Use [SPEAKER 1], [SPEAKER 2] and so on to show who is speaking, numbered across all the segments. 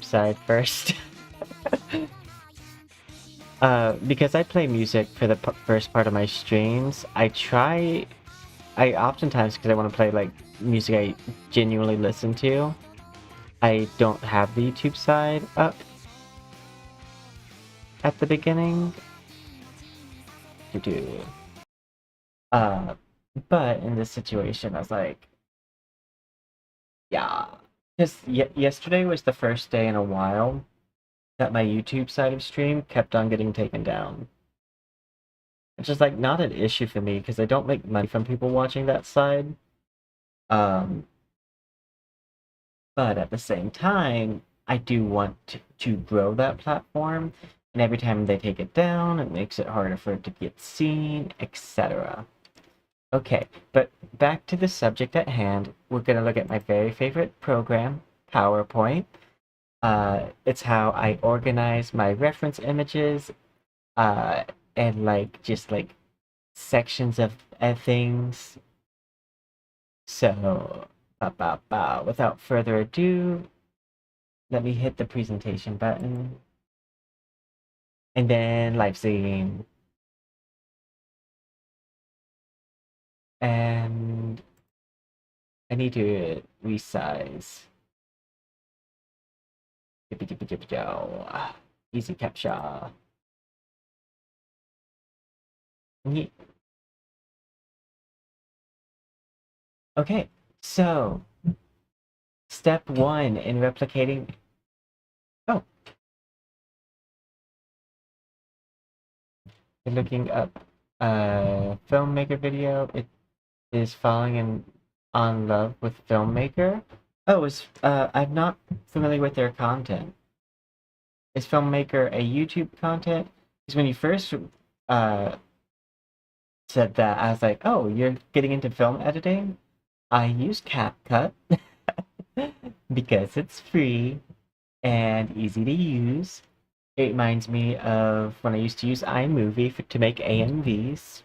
[SPEAKER 1] side first. Because I play music for the first part of my streams, I oftentimes, because I want to play like music I genuinely listen to, I don't have the YouTube side up at the beginning. Uh, but in this situation, I was like, yeah, because yesterday was the first day in a while that my YouTube side of stream kept on getting taken down. Which is like not an issue for me because I don't make money from people watching that side. Um, but at the same time, I do want to grow that platform, and every time they take it down, it makes it harder for it to get seen, etc. Okay, but back to the subject at hand, we're gonna look at my very favorite program, PowerPoint. It's how I organize my reference images, uh, and like just like sections of things. So, without further ado, let me hit the presentation button. And then live scene. And I need to resize. Easy capture. Okay, so step one in replicating. Oh, looking up a filmmaker video. It is falling in on love with filmmaker. Oh, I'm not familiar with their content. Is filmmaker a YouTube content? Because when you first uh said that, I was like, oh, you're getting into film editing? I use CapCut because it's free and easy to use. It reminds me of when I used to use iMovie to make AMVs.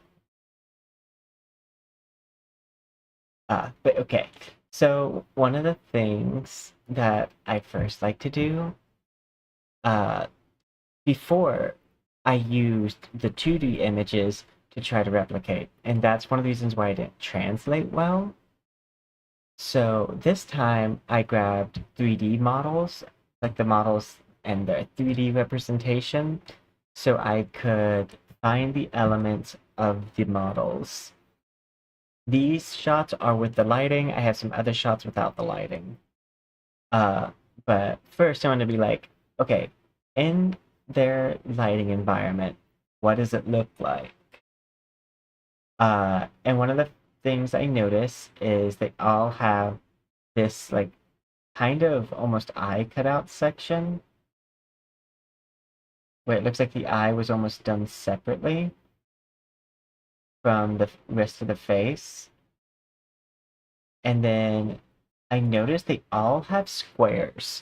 [SPEAKER 1] But okay. So one of the things that I first like to do, uh, before I used the 2D images to try to replicate, and that's one of the reasons why I didn't translate well. So this time I grabbed 3D models, like the models and their 3D representation, so I could find the elements of the models. These shots are with the lighting. I have some other shots without the lighting. But first I want to be like, okay, in their lighting environment, what does it look like? And one of the things I notice is they all have this like kind of almost eye cutout section where it looks like the eye was almost done separately from the rest of the face. And then I noticed they all have squares.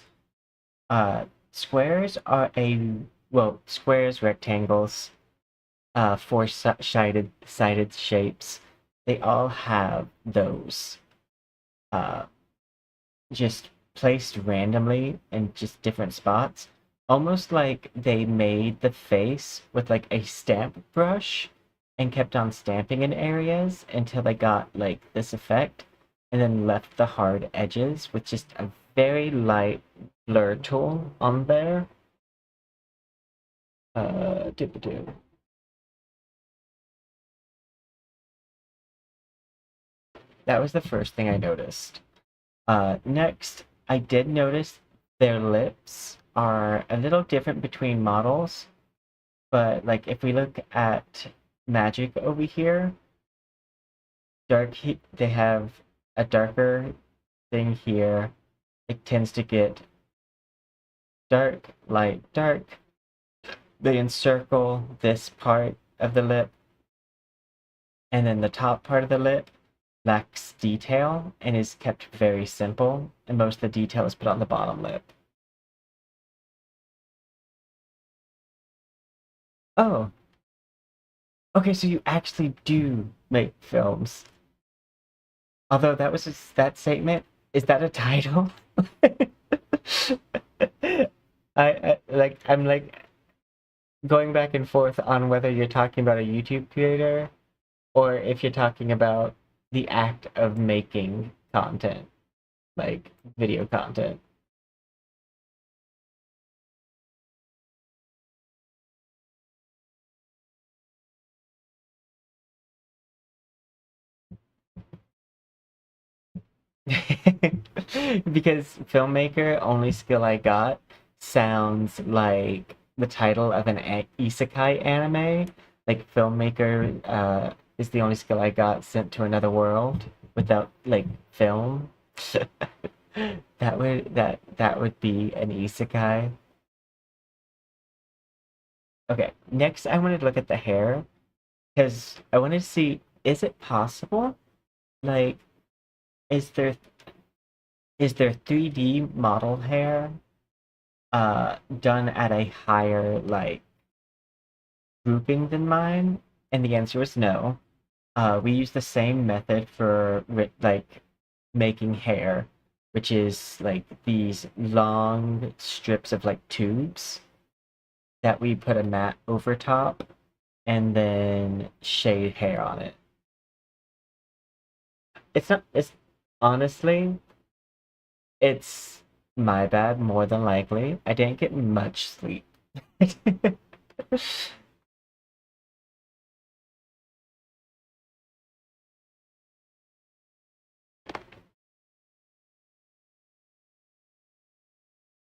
[SPEAKER 1] Squares are squares, rectangles, four-sided shapes. They all have those. Just placed randomly in just different spots. Almost like they made the face with like a stamp brush and kept on stamping in areas until they got like this effect and then left the hard edges with just a very light blur tool on there. Doo-ba-doo. That was the first thing I noticed. Next, I did notice their lips are a little different between models, but like if we look at Magic over here, they have a darker thing here. It tends to get dark, light, dark. They encircle this part of the lip, and then the top part of the lip lacks detail and is kept very simple, and most of the detail is put on the bottom lip. Oh, okay, so you actually do make films. Although that was that statement, is that a title? I'm like going back and forth on whether you're talking about a YouTube creator or if you're talking about the act of making content, like video content. Because filmmaker, only skill I got, sounds like the title of an isekai anime. Like filmmaker is the only skill I got sent to another world without like film. That would be an isekai. Okay, next I wanted to look at the hair because I wanted to see, is it possible? Like, is there 3D model hair done at a higher like grouping than mine? And the answer is no. We use the same method for like making hair, which is like these long strips of like tubes that we put a mat over top and then shade hair on it. It's not, it's honestly, it's my bad more than likely. I didn't get much sleep.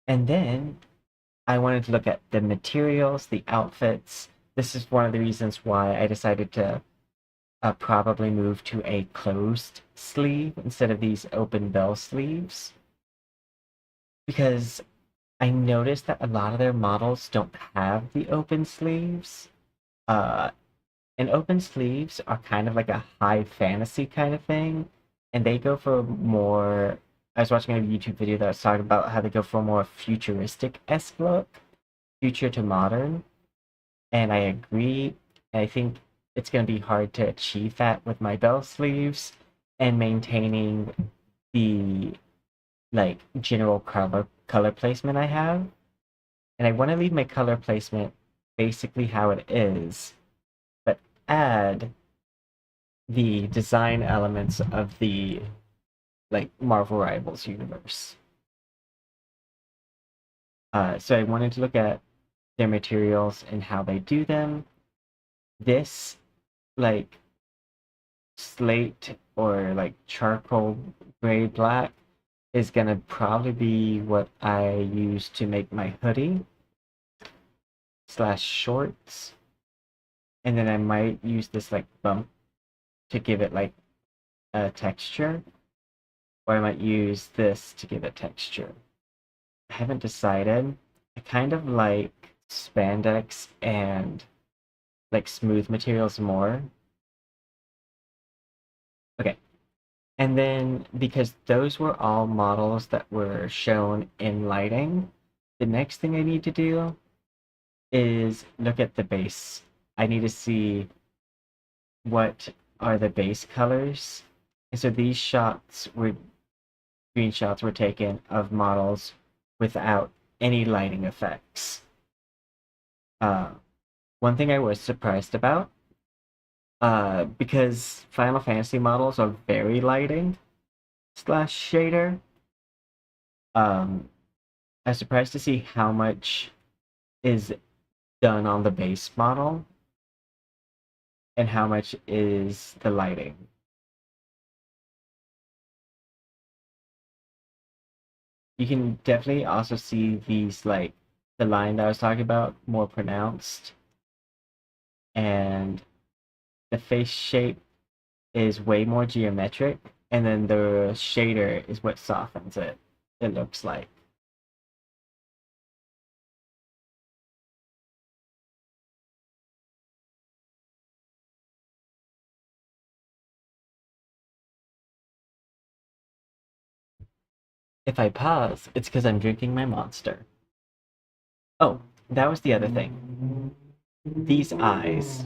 [SPEAKER 1] And then I wanted to look at the materials, the outfits. This is one of the reasons why I decided to probably move to a closed sleeve instead of these open bell sleeves. Because I noticed that a lot of their models don't have the open sleeves. Uh, and open sleeves are kind of like a high fantasy kind of thing. And they go for more. I was watching a YouTube video that was talking about how they go for a more futuristic esque look, future to modern. And I agree. I think it's going to be hard to achieve that with my bell sleeves and maintaining the like general color placement I have. And I want to leave my color placement basically how it is, but add the design elements of the like Marvel Rivals universe. So I wanted to look at their materials and how they do them. This like slate or like charcoal gray black is gonna probably be what I use to make my hoodie slash shorts. And then I might use this like bump to give it like a texture, or I might use this to give it texture. I haven't decided. I kind of like spandex and like smooth materials more. Okay. And then because those were all models that were shown in lighting, the next thing I need to do is look at the base. I need to see what are the base colors. And so these screenshots were taken of models without any lighting effects. Uh, One thing I was surprised about, because Final Fantasy models are very lighting slash shader, um, I was surprised to see how much is done on the base model and how much is the lighting. You can definitely also see these like the line that I was talking about more pronounced, and the face shape is way more geometric, and then the shader is what softens it. It looks like. If I pause, it's because I'm drinking my monster. Oh, that was the other thing. These eyes,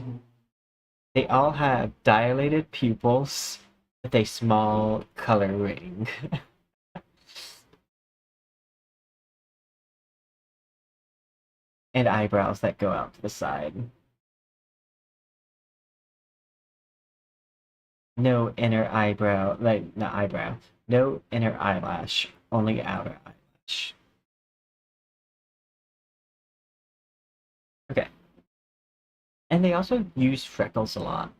[SPEAKER 1] they all have dilated pupils with a small color ring. and eyebrows that go out to the side. No inner eyebrow, like not eyebrow. No inner eyelash, only outer eyelash. Okay. And they also use freckles a lot.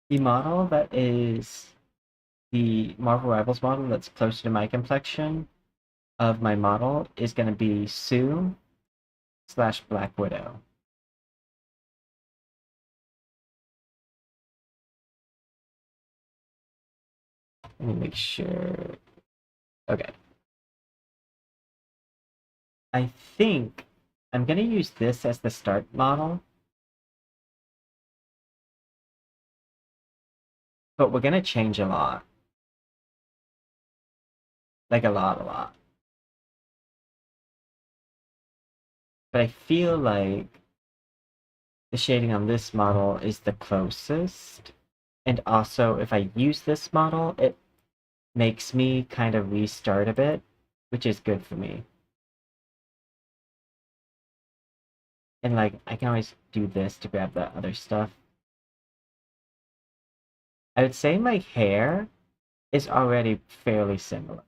[SPEAKER 1] The model that is the Marvel Rivals model that's closer to my complexion of my model is going to be Sue slash Black Widow. Let me make sure. Okay. I think I'm going to use this as the start model, but we're going to change a lot. Like a lot. But I feel like the shading on this model is the closest. And also, if I use this model, it makes me kind of restart a bit, which is good for me. And like, I can always do this to grab that other stuff. I would say my hair is already fairly similar.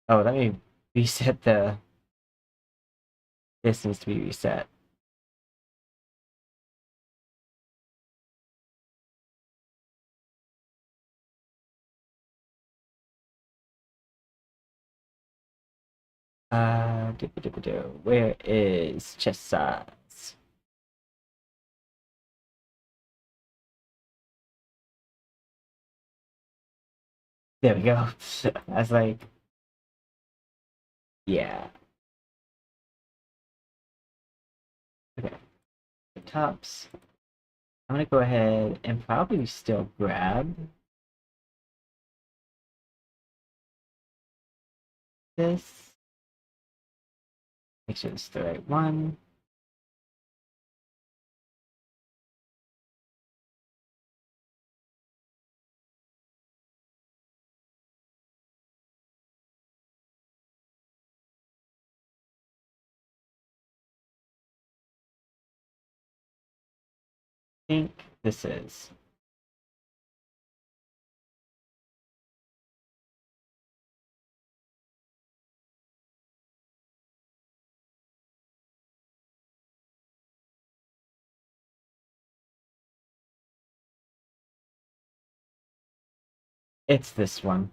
[SPEAKER 1] Oh, let me reset the... This needs to be reset. Where is chest size? There we go. I was like, yeah. Okay, the tops. I'm gonna go ahead and probably still grab this. Make sure it's the right one. I think this is. It's this one.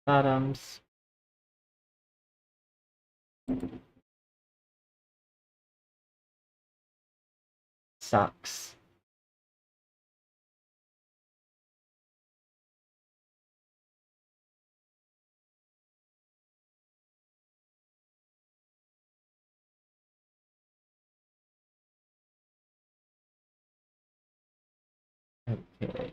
[SPEAKER 1] Bottoms. Socks. Okay.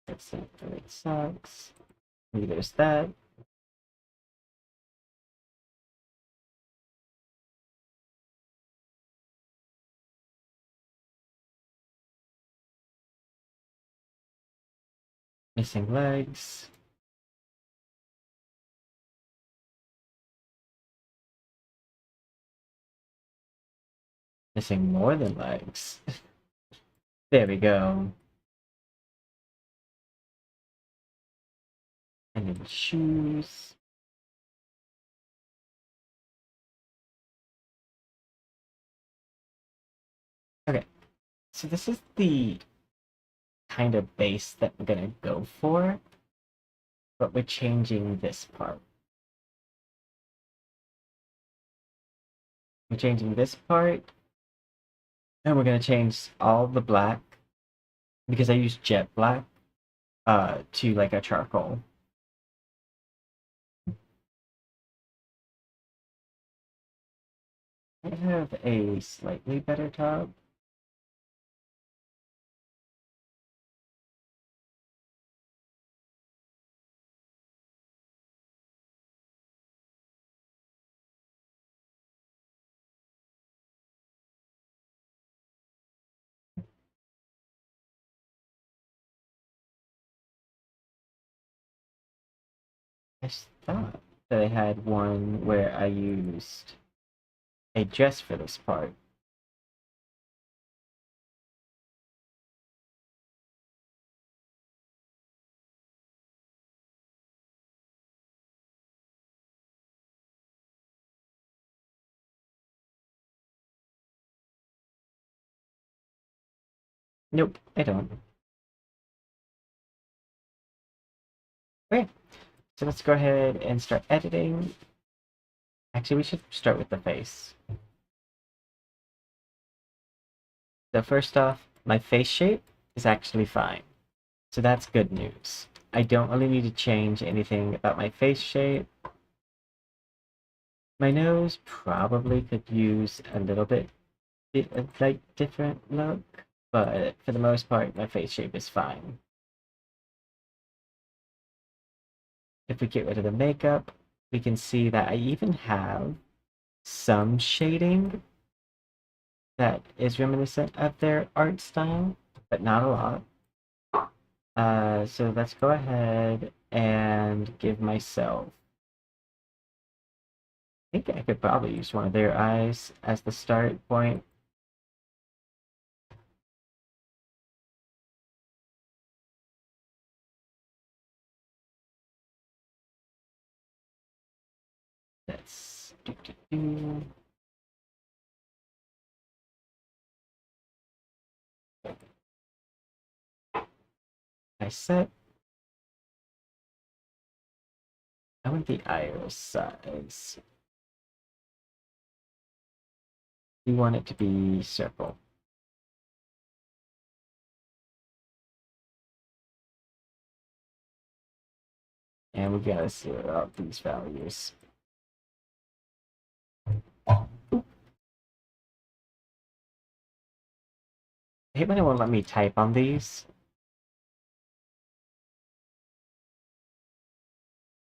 [SPEAKER 1] That's not the right socks. Maybe there's that. Missing legs. Missing more than legs. There we go. And then shoes. Okay, so this is the kind of base that we're gonna go for, but we're changing this part. We're changing this part, and we're gonna change all the black because I use jet black to like a charcoal. I have a slightly better top. I thought that I had one where I used a dress for this part. Nope, I don't. Okay, so let's go ahead and start editing. Actually, we should start with the face. So first off, my face shape is actually fine. So that's good news. I don't really need to change anything about my face shape. My nose probably could use a little bit like different look, but for the most part, my face shape is fine. If we get rid of the makeup, we can see that I even have some shading that is reminiscent of their art style, but not a lot. So let's go ahead and give myself. I think I could probably use one of their eyes as the start point. Let's do. I set. I want the iris size. We want it to be circle. And we gotta zero out these values. I hate when it won't let me type on these.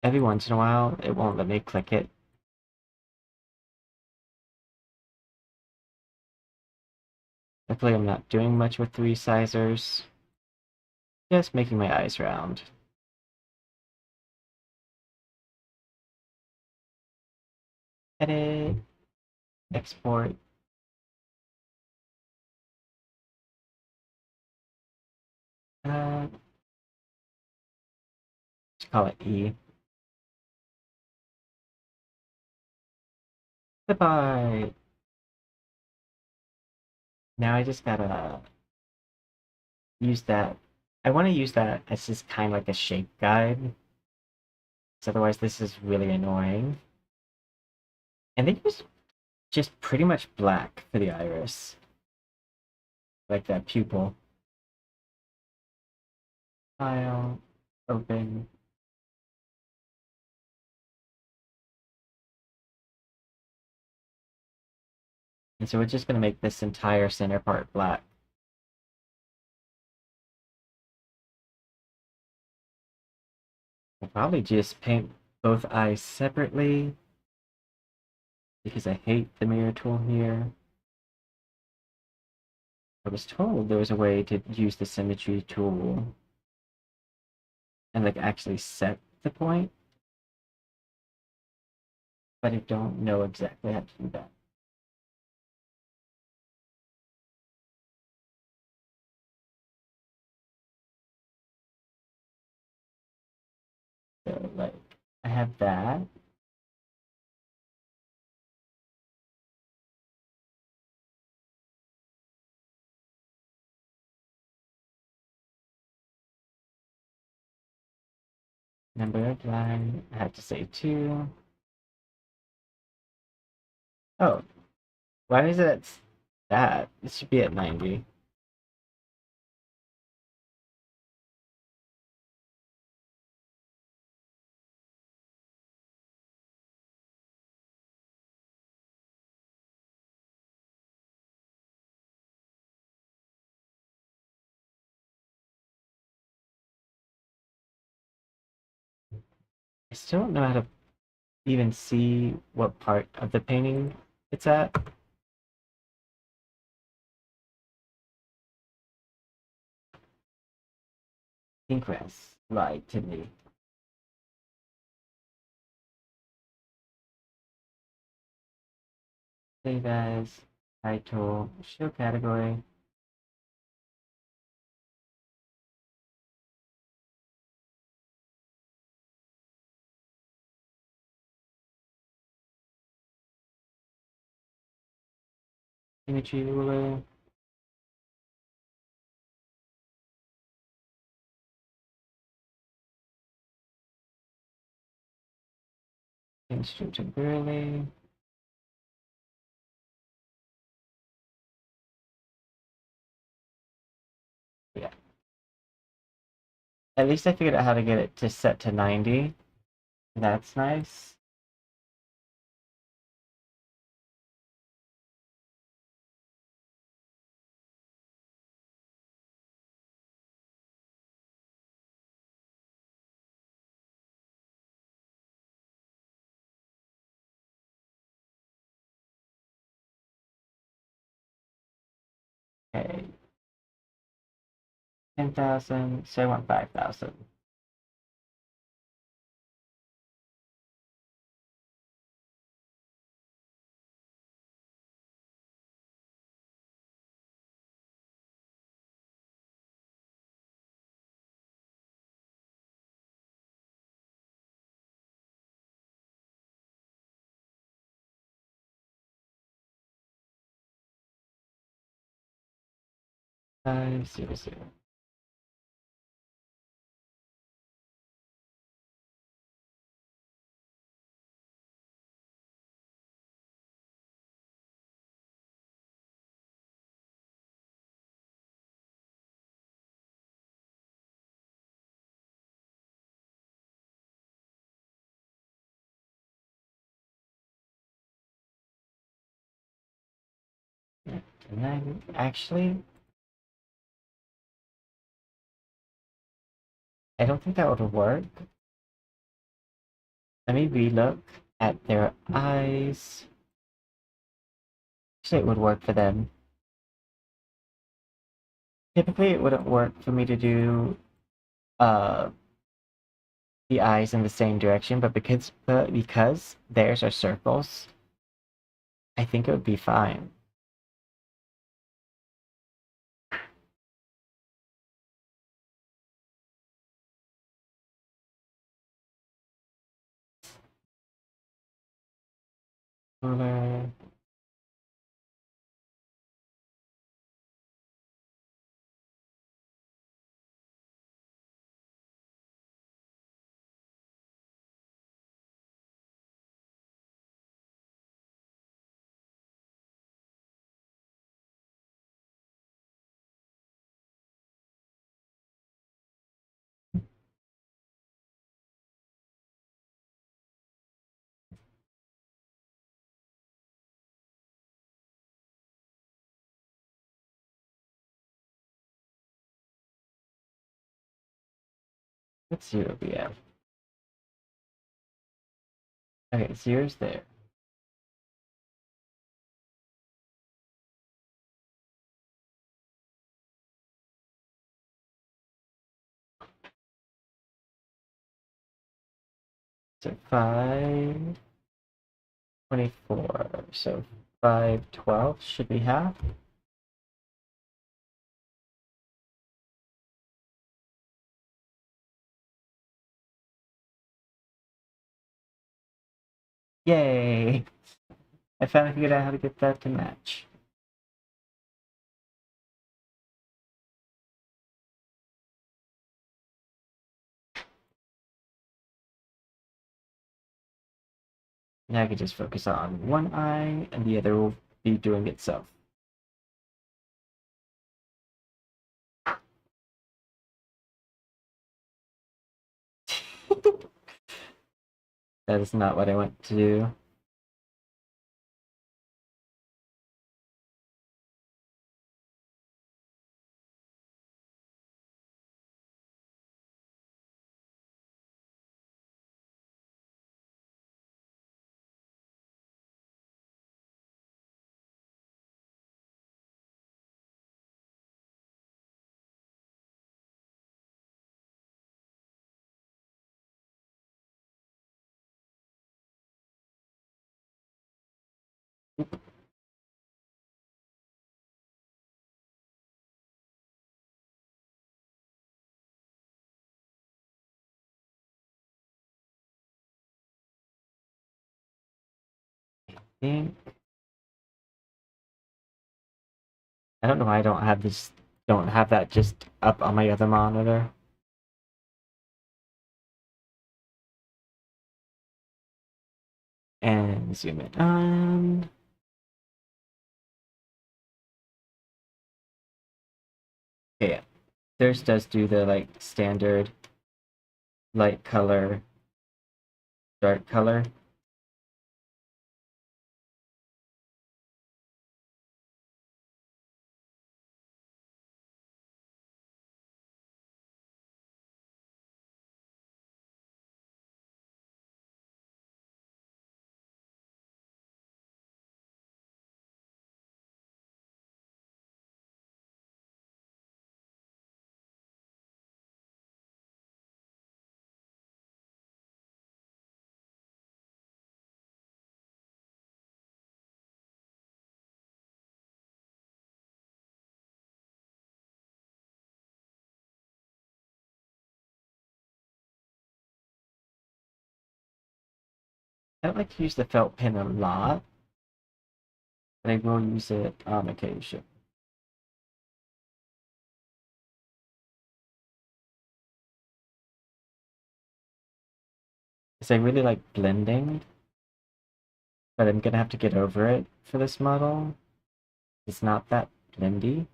[SPEAKER 1] Every once in a while, it won't let me click it. Luckily, I'm not doing much with the resizers. Just making my eyes round. Edit. Export. Let's call it E. Goodbye. Now I just gotta use that. I want to use that as just kind of like a shape guide. Because otherwise, this is really annoying. And they use just pretty much black for the iris. Like that pupil. File. Open. And so we're just going to make this entire center part black. I'll probably just paint both eyes separately because I hate the mirror tool here. I was told there was a way to use the symmetry tool and like actually set the point, but I don't know exactly how to do that. So like I have that. Number of line, I have to say 2. Oh, why is it at that? It should be at 90. I still don't know how to even see what part of the painting it's at. Ingress lied to me. Save as, title, show category. Image UwU. Stream temporarily. Yeah. At least I figured out how to get it to set to 90. That's nice. Okay. 10,000, so I want 5,000. Five, zero, zero. And then, actually, I don't think that would work. Let me relook at their eyes. Actually, it would work for them. Typically, it wouldn't work for me to do uh the eyes in the same direction, but because theirs are circles, I think it would be fine. Ruler. What's 0 be at? Okay, 0's there. So 524. So 512 should be half. Yay! I finally figured out how to get that to match. Now I can just focus on one eye, and the other will be doing itself. That is not what I want to do. think I don't know why I don't have that just up on my other monitor. And zoom it on. Okay, yeah. Theirs does do the like standard light color, dark color. I don't like to use the felt pen a lot, but I will use it on occasion. Because I really like blending, but I'm gonna have to get over it for this model. It's not that blendy.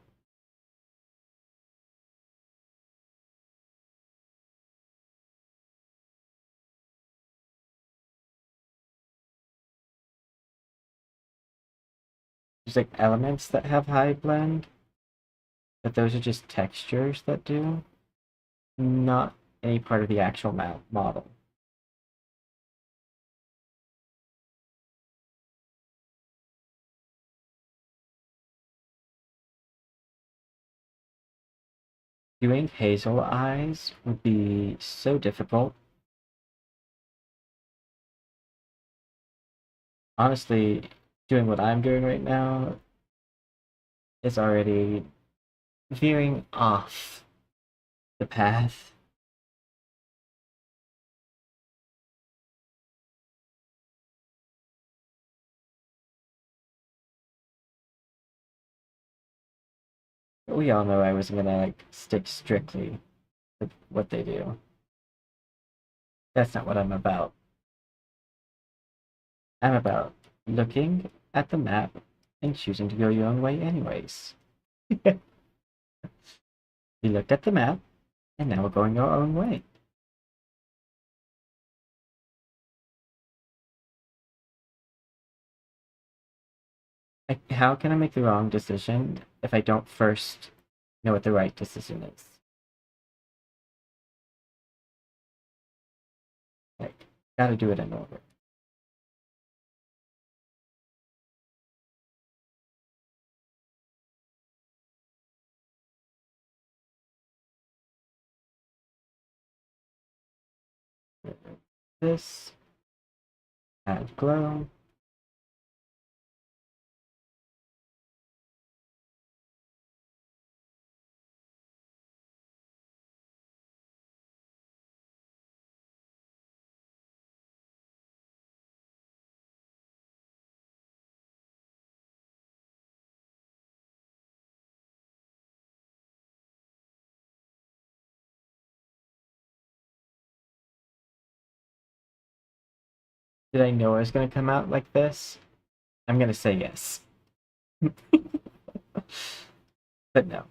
[SPEAKER 1] There's like elements that have high blend, but those are just textures that do, not any part of the actual model. Doing hazel eyes would be so difficult. Honestly, doing what I'm doing right now is already veering off the path. We all know I wasn't gonna like stick strictly with what they do. That's not what I'm about. I'm about looking at the map and choosing to go your own way anyways. We looked at the map and now we're going our own way. Like, how can I make the wrong decision if I don't first know what the right decision is? Like, gotta do it in order. This, add glow. Did I know it was gonna come out like this? I'm gonna say yes. But no,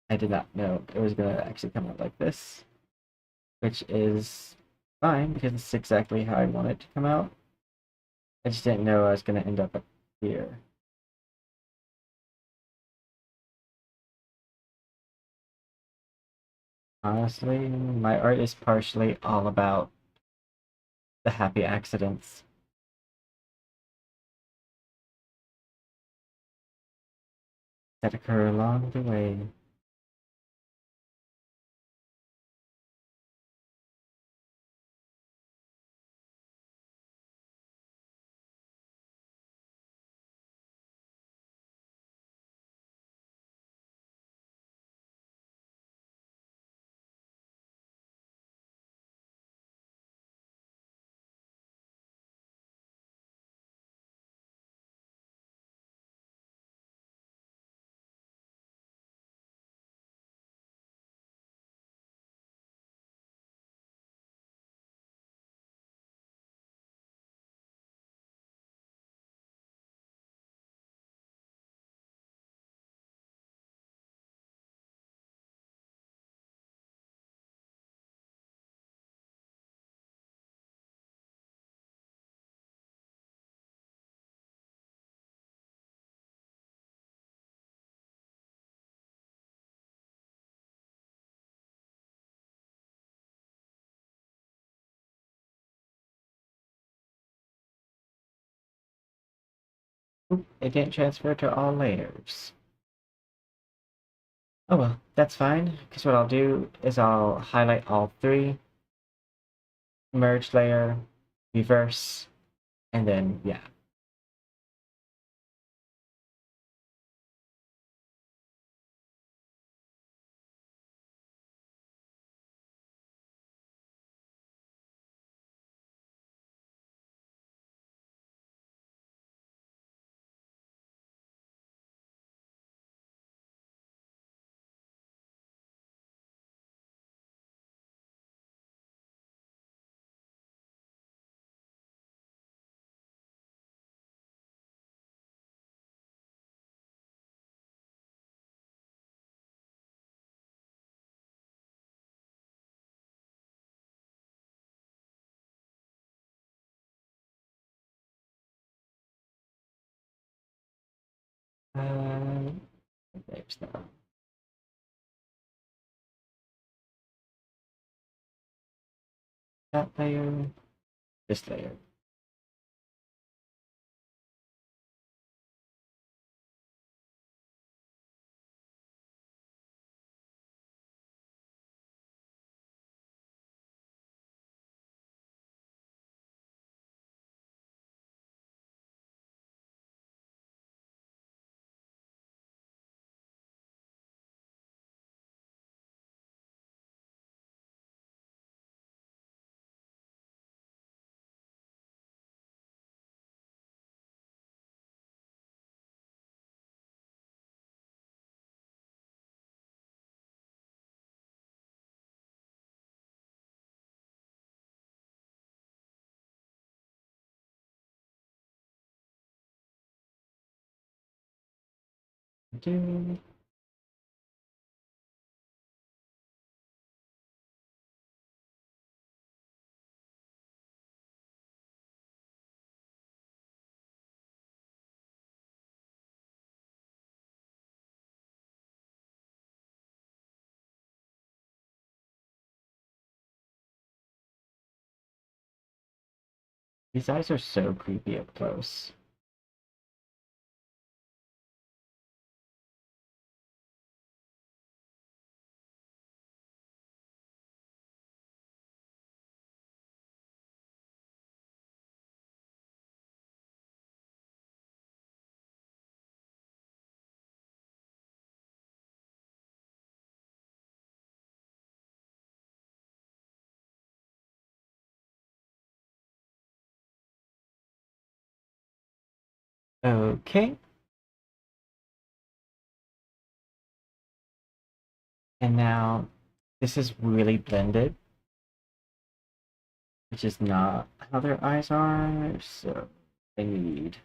[SPEAKER 1] I did not know it was gonna actually come out like this, which is fine because it's exactly how I want it to come out. I just didn't know I was gonna end up here. Honestly, my art is partially all about the happy accidents that occur along the way. Oop, it didn't transfer to all layers. Oh well, that's fine, because what I'll do is I'll highlight all three, merge layer, reverse, and then, yeah. Uh, there's that layer, this layer. Do these eyes are so creepy up close. Okay, and now this is really blended, which is not how their eyes are, so I need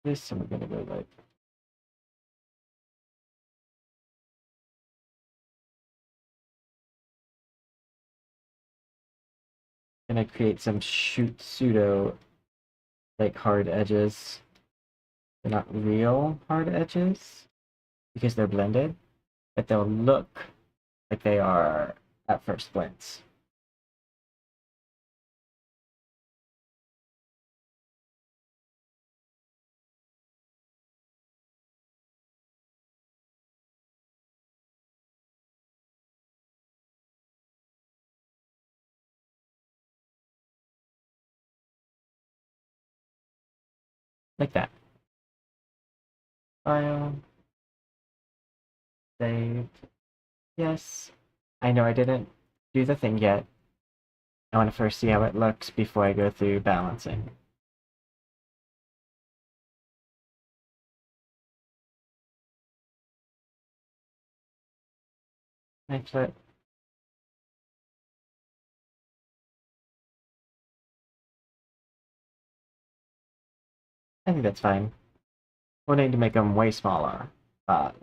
[SPEAKER 1] this, and we're gonna go like gonna create some pseudo like hard edges. They're not real hard edges because they're blended, but they'll look like they are at first glance. Like that. File, save. Yes. I know I didn't do the thing yet. I want to first see how it looks before I go through balancing. Actually, I think that's fine. We'll need to make them way smaller, but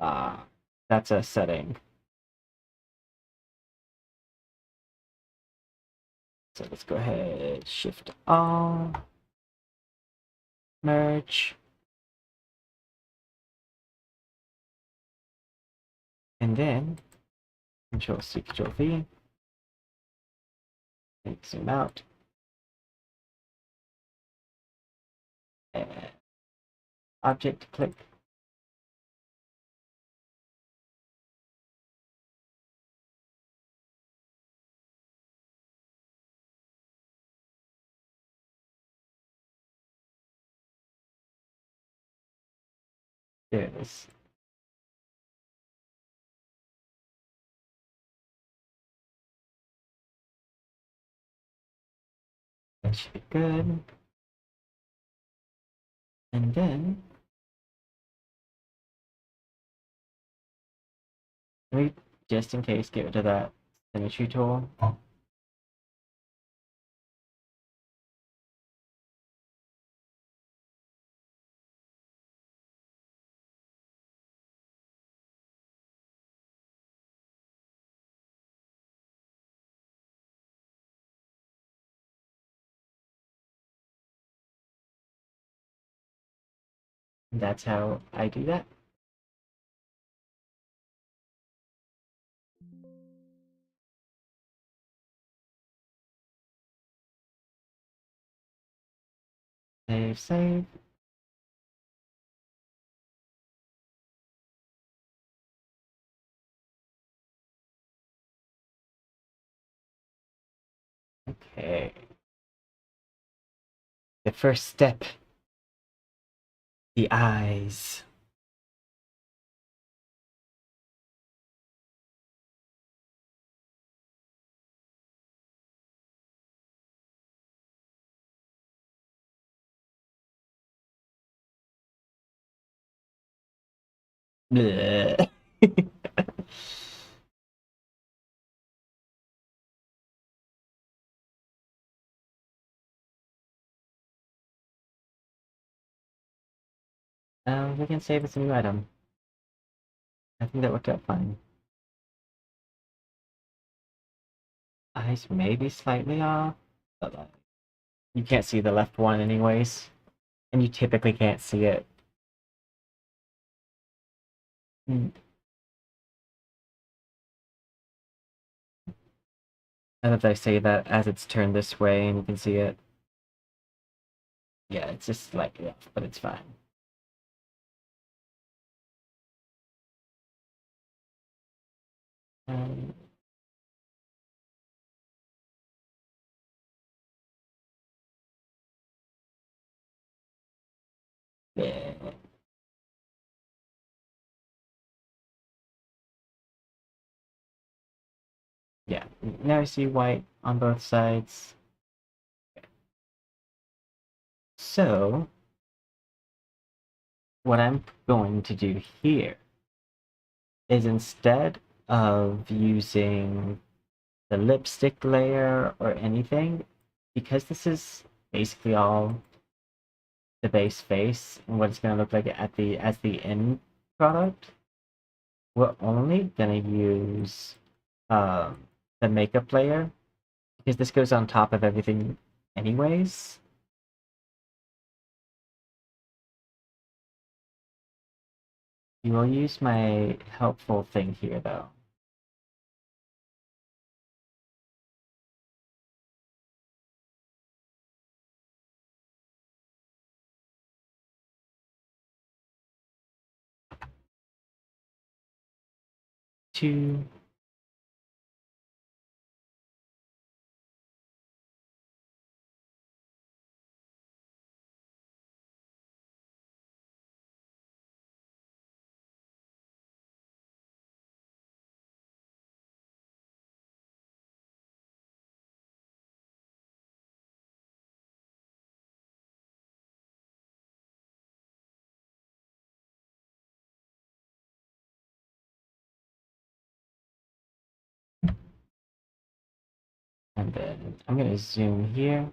[SPEAKER 1] that's a setting. So let's go ahead, Shift All, merge, and then Control C, Control V, Zoom out. And object click. There it is. That should be good. And then let me, just in case, get rid of that symmetry tool. And that's how I do that. Save, save. Okay. The first step. The eyes. Bleh. We can save as a new item. I think that worked out fine. Eyes may be slightly off, but you can't see the left one anyways. And you typically can't see it. Now that I say that as it's turned this way and you can see it. Yeah, it's just slightly off, but it's fine. Um, yeah. Yeah, now I see white on both sides. So, what I'm going to do here is instead of using the lipstick layer or anything, because this is basically all the base face and what it's going to look like at the as the end product, we're only going to use the makeup layer because this goes on top of everything anyways. You will use my helpful thing here though. To and then I'm going to zoom here.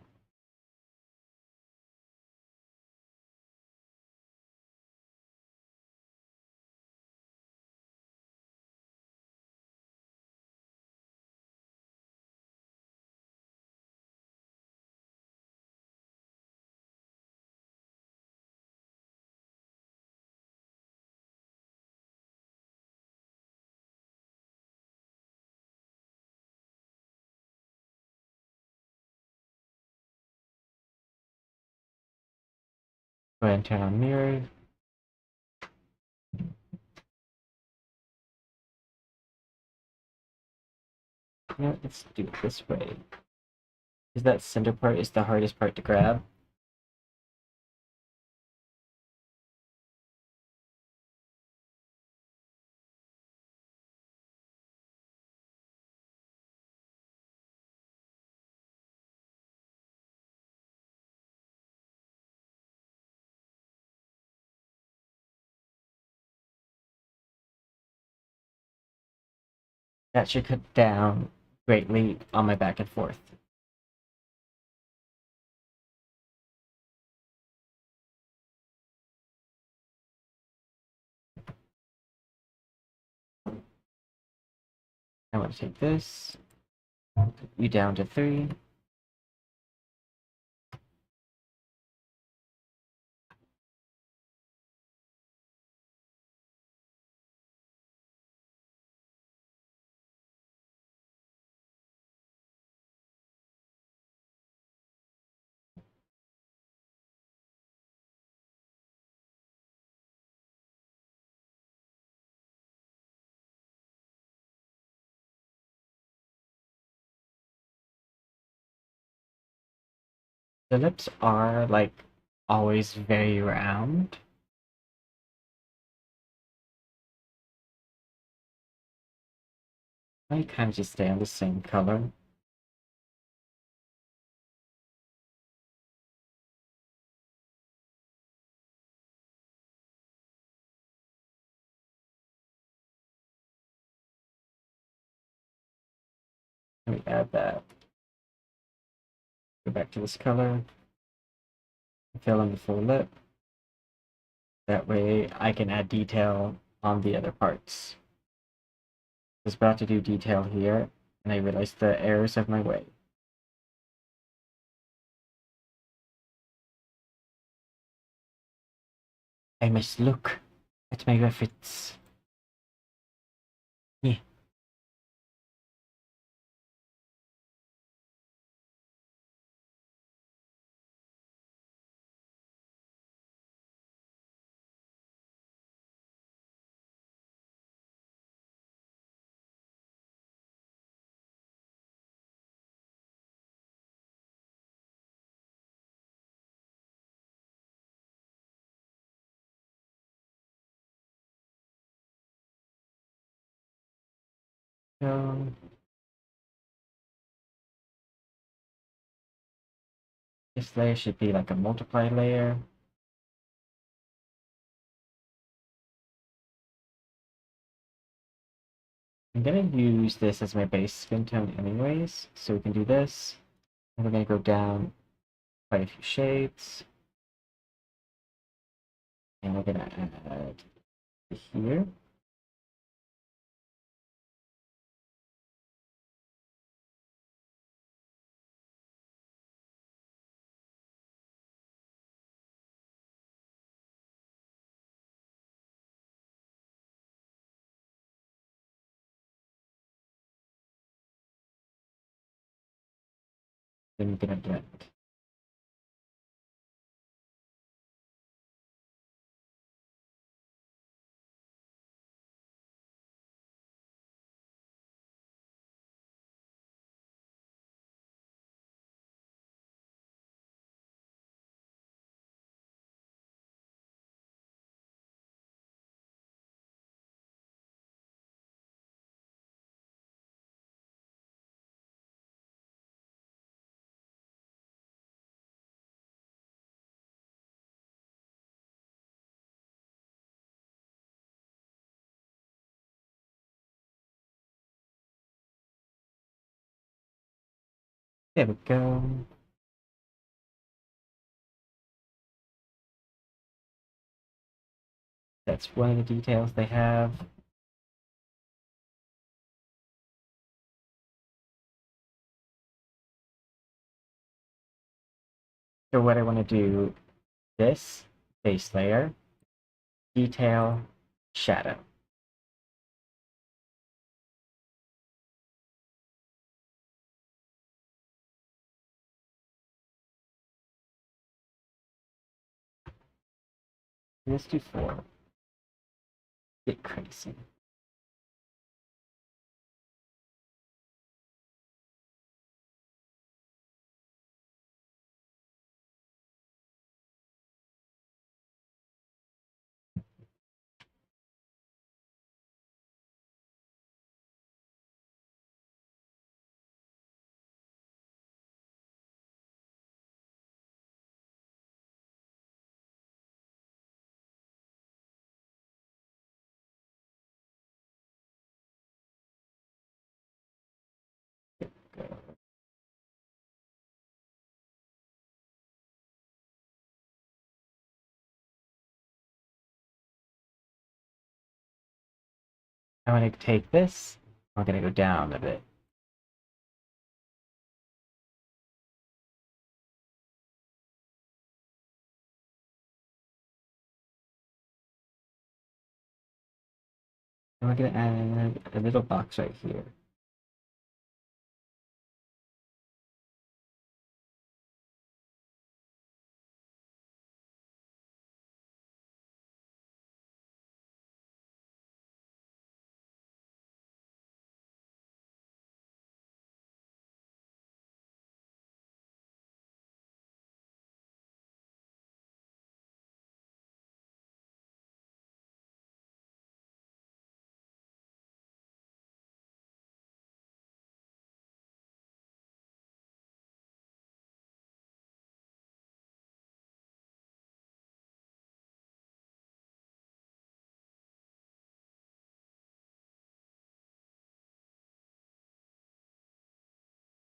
[SPEAKER 1] Go ahead and turn on mirror. You know, let's do it this way. Because that center part is the hardest part to grab. That should cut down greatly on my back and forth. I want to take this, you down to 3. The lips are like always very round. I kind of just stay on the same color. Let me add that. Go back to this color. Fill in the full lip. That way I can add detail on the other parts. I was about to do detail here, and I realized the errors of my way. I must look at my reference. Yeah. So this layer should be like a multiply layer. I'm gonna use this as my base skin tone anyways, so we can do this. And we're gonna go down quite a few shades. And we're gonna add here. Then we're gonna blend. There we go. That's one of the details they have. So what I want to do, this base layer, detail, shadow. Let's do 4. Get crazy. Go. I'm going to take this. I'm going to go down a bit. And we're going to add a little box right here.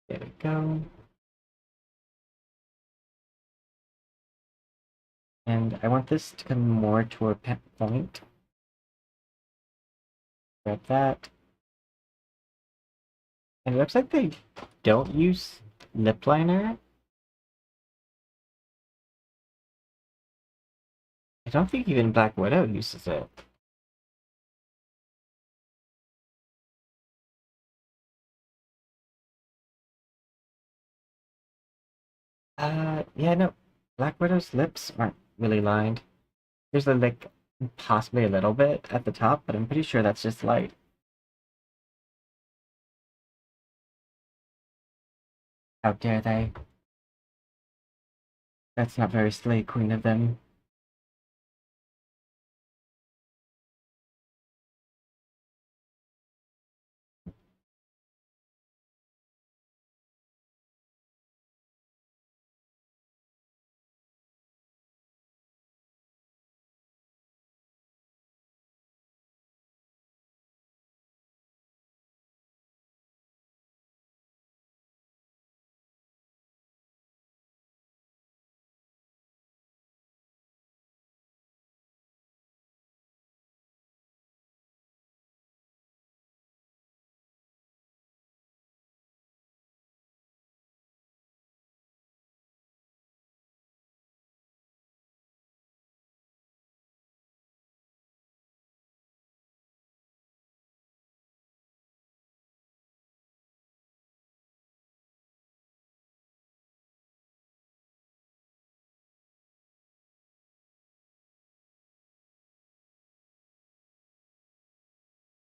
[SPEAKER 1] There we go. And I want this to come more to a point. Grab that. And it looks like they don't use lip liner. I don't think even Black Widow uses it. Yeah, no. Black Widow's lips aren't really lined. There's a, like, possibly a little bit at the top, but I'm pretty sure that's just light. How dare they? That's not very Slay Queen of them.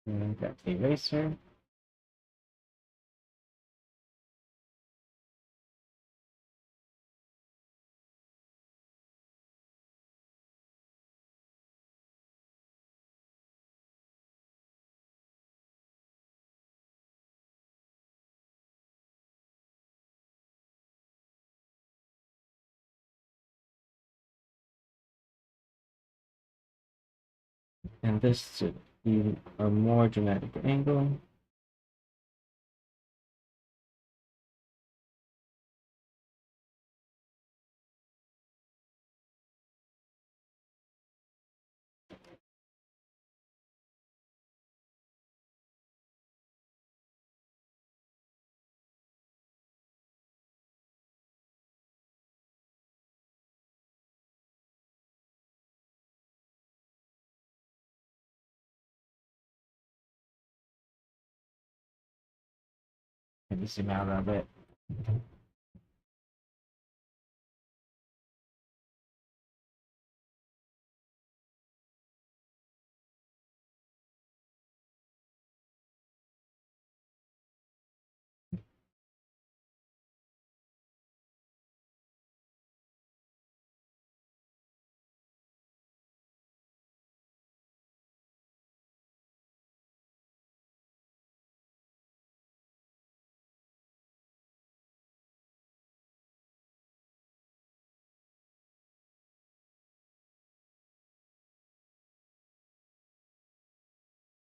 [SPEAKER 1] And grab the eraser. And this should be a more dramatic angle. Maybe zoom out a little bit.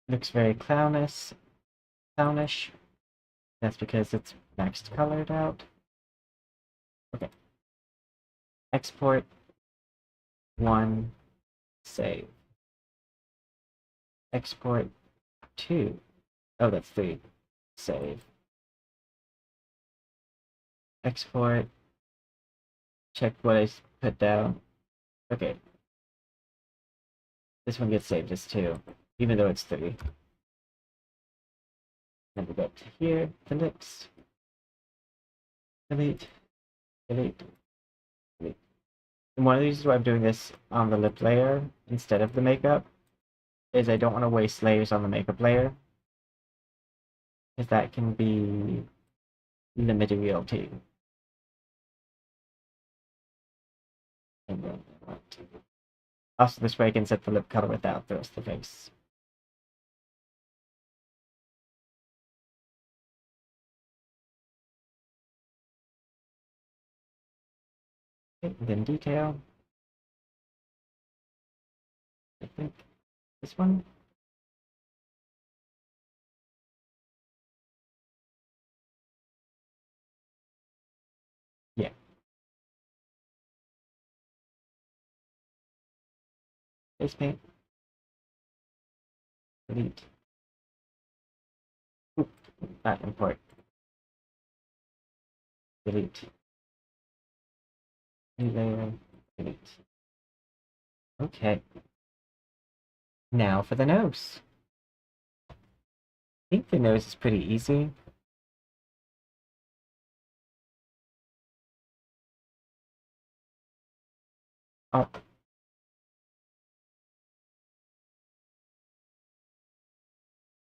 [SPEAKER 1] looks very clownish. That's because it's maxed colored out. Okay. Export one, save. Export two. Oh, that's three. Save. Export. Check what I put down. Okay. This one gets saved as two, even though it's three. Then we go up to here, the lips. Delete, delete, delete. And one of the reasons why I'm doing this on the lip layer instead of the makeup is I don't want to waste layers on the makeup layer, because that can be limiting reality. And then I want to... Also, this way I can set the lip color without the rest of the face. Okay, then detail. I think this one. Yeah. Face paint. Delete. Oop, not import. Delete. New layer. Delete. Okay. Now for the nose. I think the nose is pretty easy. Oh,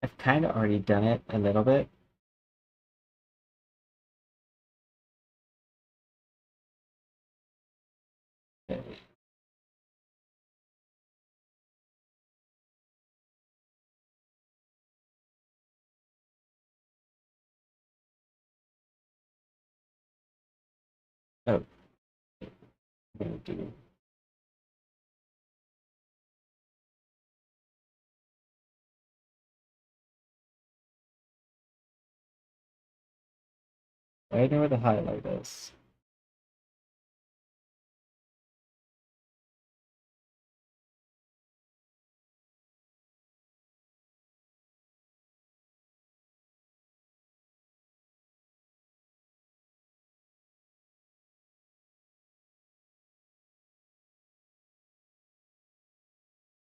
[SPEAKER 1] I've kind of already done it a little bit. Okay. Oh, I'm gonna do... I know where the highlight is.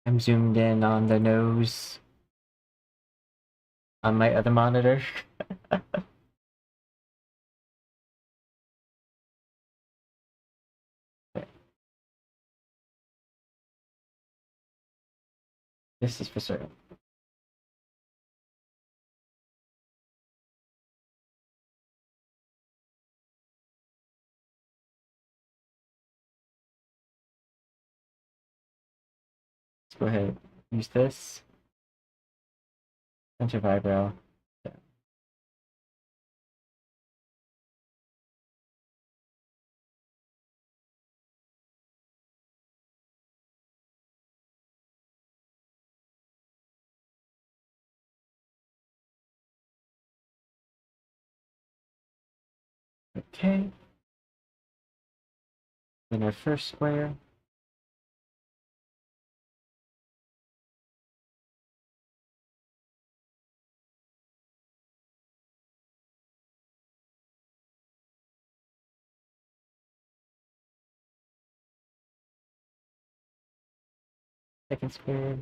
[SPEAKER 1] I'm zoomed in on the nose on my other monitor. This is for certain. Let's go ahead. Use this. Center of eyebrow. Yeah. Okay. Then our first square. Second square.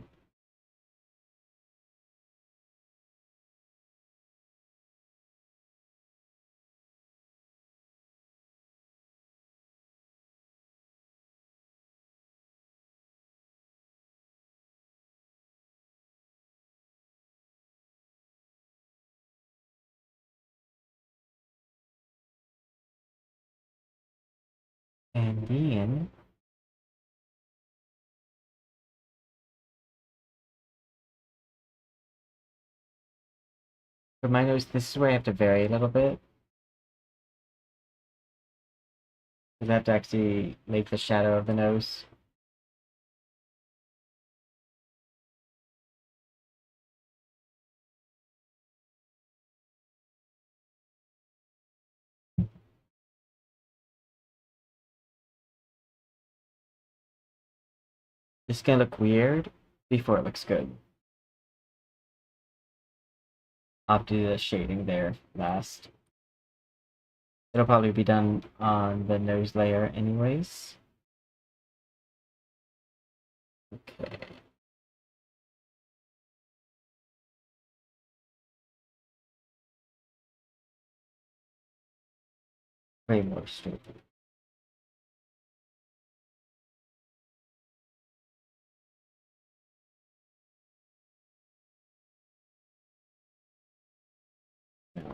[SPEAKER 1] And then for my nose, this is where I have to vary a little bit. Because I have to actually make the shadow of the nose. It's gonna look weird before it looks good. I'll do the shading there last. It'll probably be done on the nose layer anyways. Okay. Way more straight. Yeah.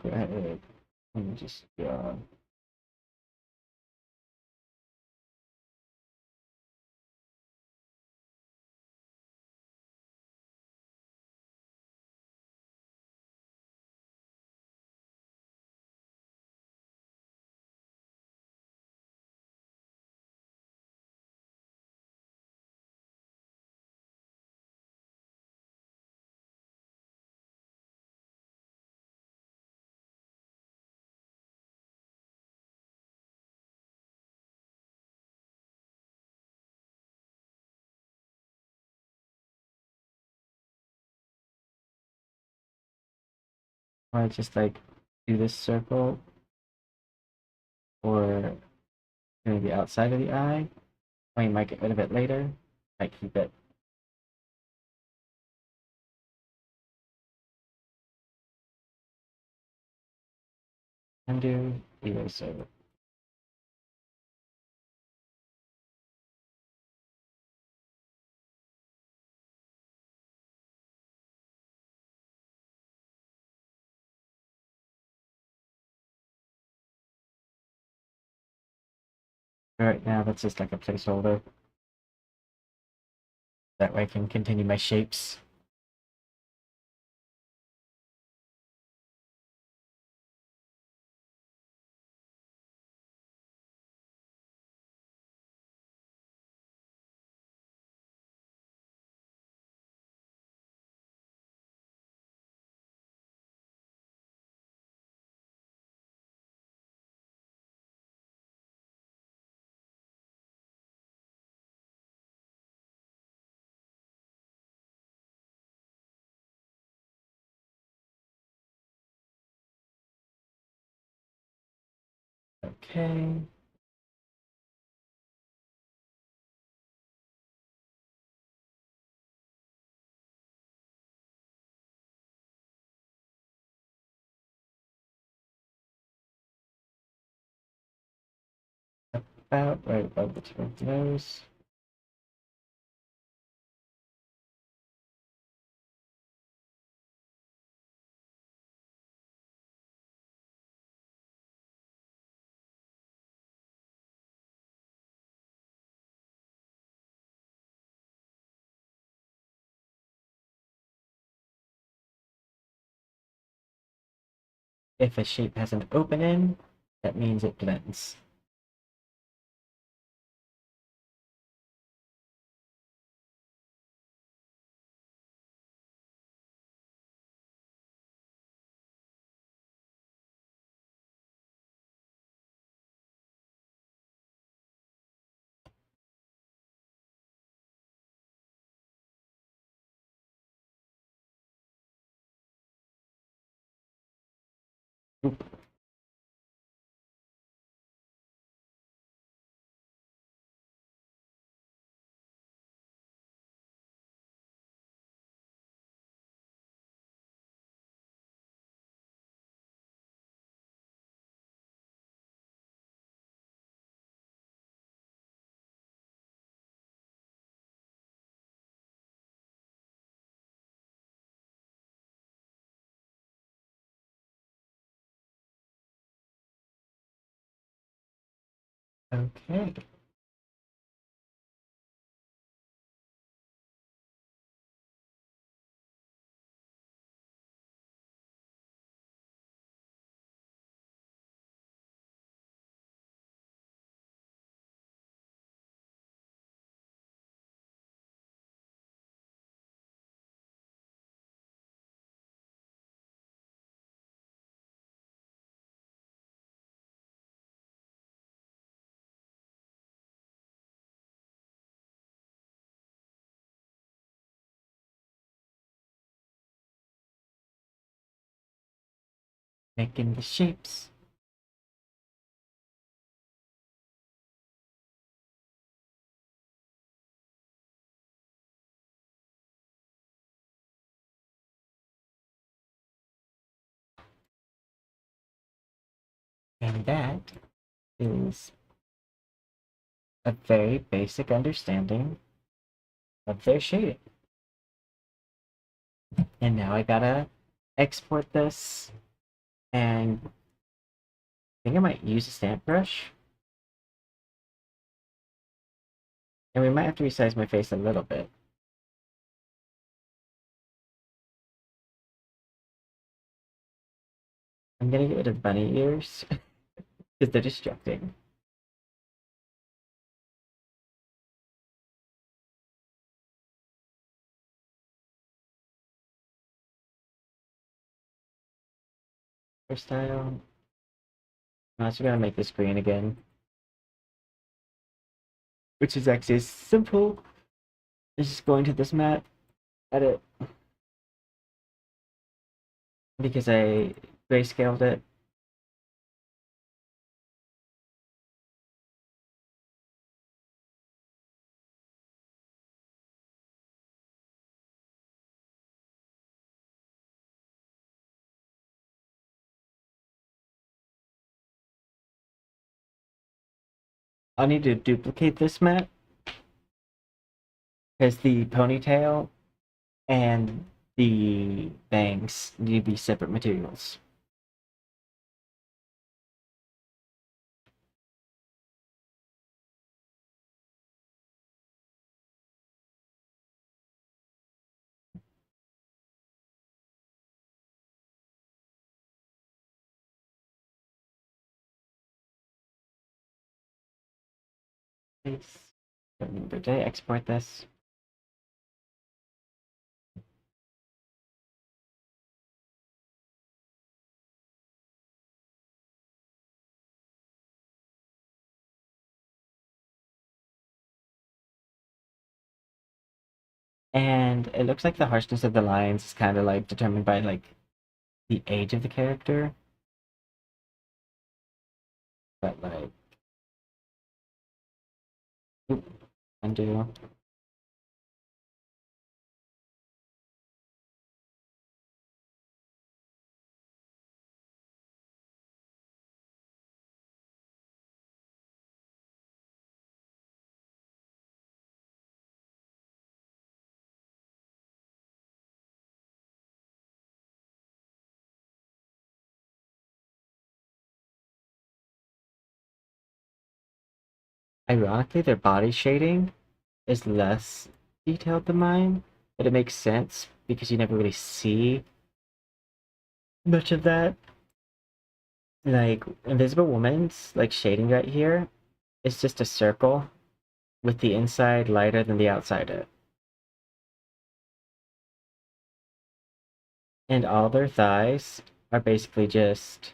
[SPEAKER 1] Go ahead and just I just like do this circle or maybe the outside of the eye. Or you might get rid of it later. Might keep it. Undo, eraser. Alright, now that's just like a placeholder. That way I can continue my shapes. Okay. About right above the tip of the nose. If a shape has an opening, that means it blends. Okay. Making the shapes. And that is a very basic understanding of their shading. And now I gotta export this, and I think I might use a stamp brush. And we might have to resize my face a little bit. I'm gonna get rid of bunny ears because they're distracting. Hairstyle. I'm also gonna make this green again, which is actually simple. It's just going to this map, edit, because I grayscaled it. I'll need to duplicate this map because the ponytail and the bangs need to be separate materials. Please remember to export this. And it looks like the harshness of the lines is kind of like determined by like the age of the character. But like, oop, undo. Ironically, their body shading is less detailed than mine, but it makes sense because you never really see much of that. Like Invisible Woman's like shading right here is just a circle with the inside lighter than the outside it. And all their thighs are basically just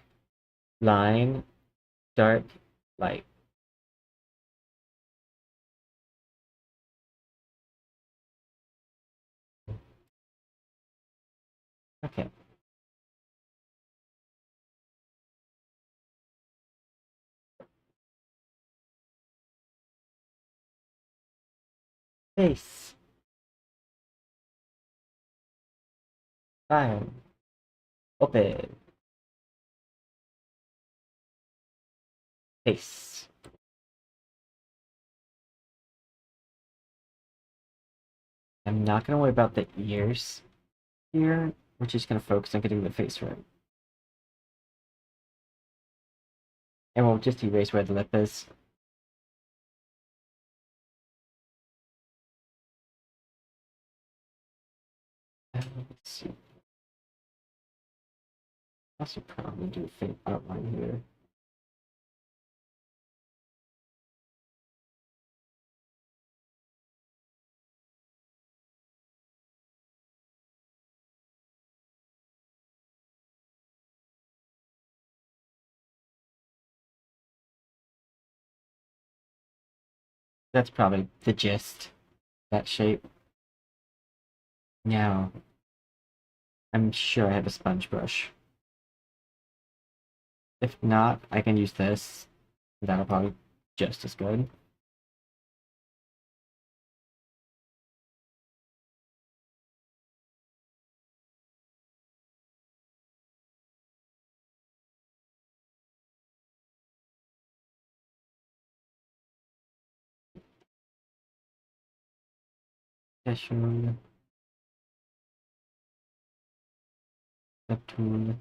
[SPEAKER 1] line, dark, light. Okay. Face. Fine. Open. Face. I'm not gonna worry about the ears here. We're just gonna focus on getting the face right. And we'll just erase where the lip is. Let's see. I should probably do a faint outline here. That's probably the gist. That shape. Now, I'm sure I have a sponge brush. If not, I can use this. That'll probably be just as good. Session, Neptune.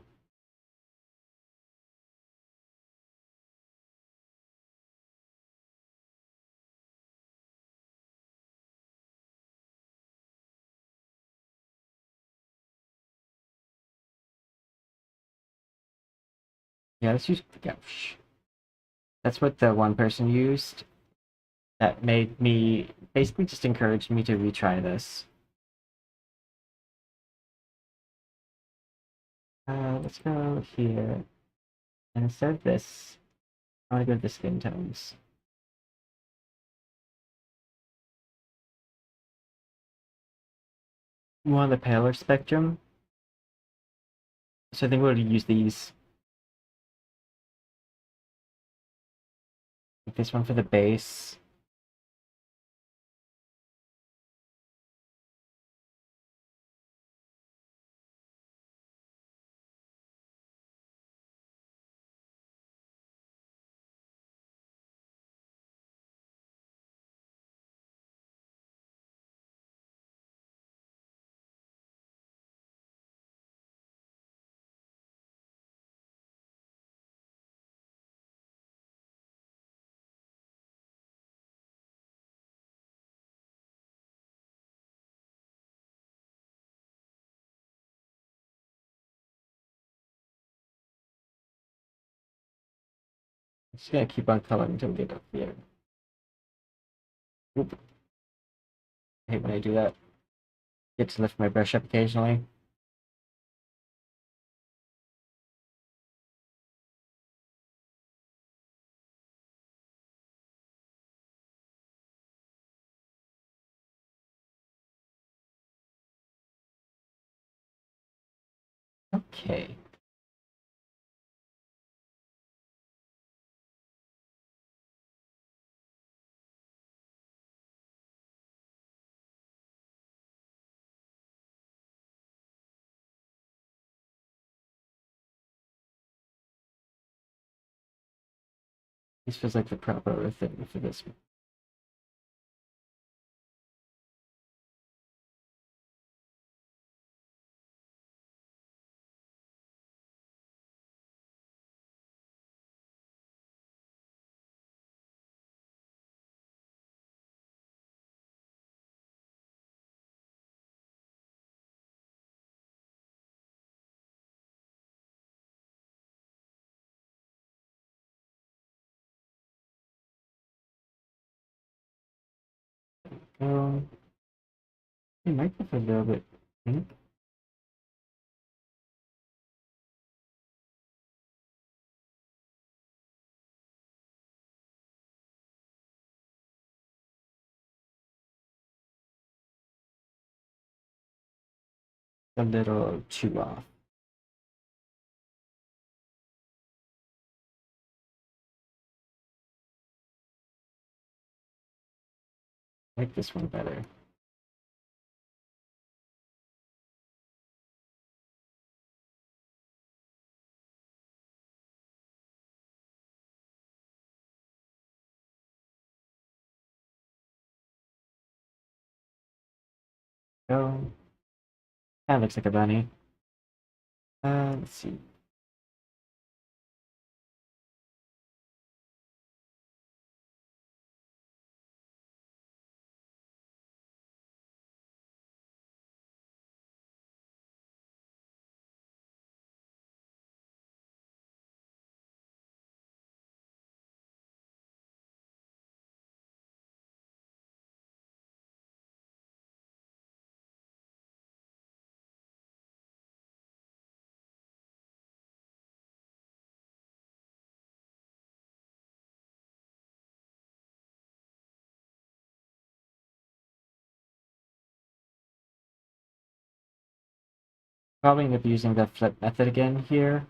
[SPEAKER 1] Yeah, let's use Gouache. That's what the one person used. That made me basically just encouraged me to retry this. Let's go here. And instead of this, I want to go to the skin tones. We want the paler spectrum. So I think we'll use these. Like this one for the base. Just gonna keep on coloring until we get up here. Oop. I hate when I do that. Get to lift my brush up occasionally. Okay. This feels like the proper thing for this one. Um, it might be a little bit pink. A little too off. I like this one better. Oh, that looks like a bunny. Let's see. Probably end up using the flip method again here.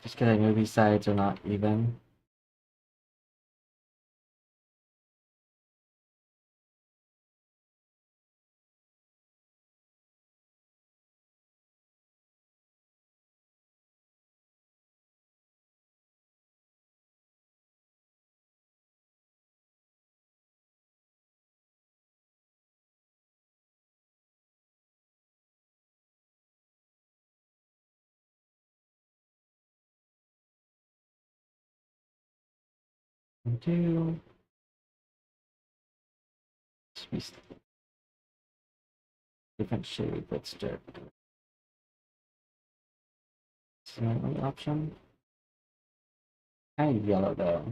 [SPEAKER 1] Just because I know these sides are not even. Do different shade. Let's start. Is my only option? Kind of yellow though.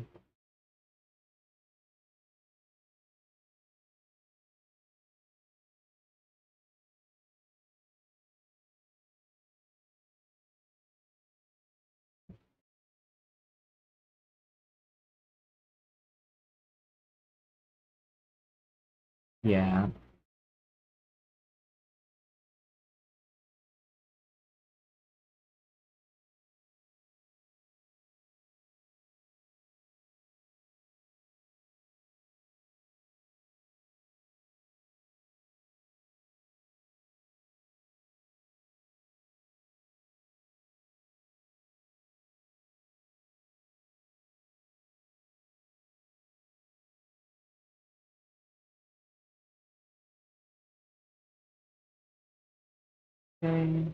[SPEAKER 1] Yeah. Okay.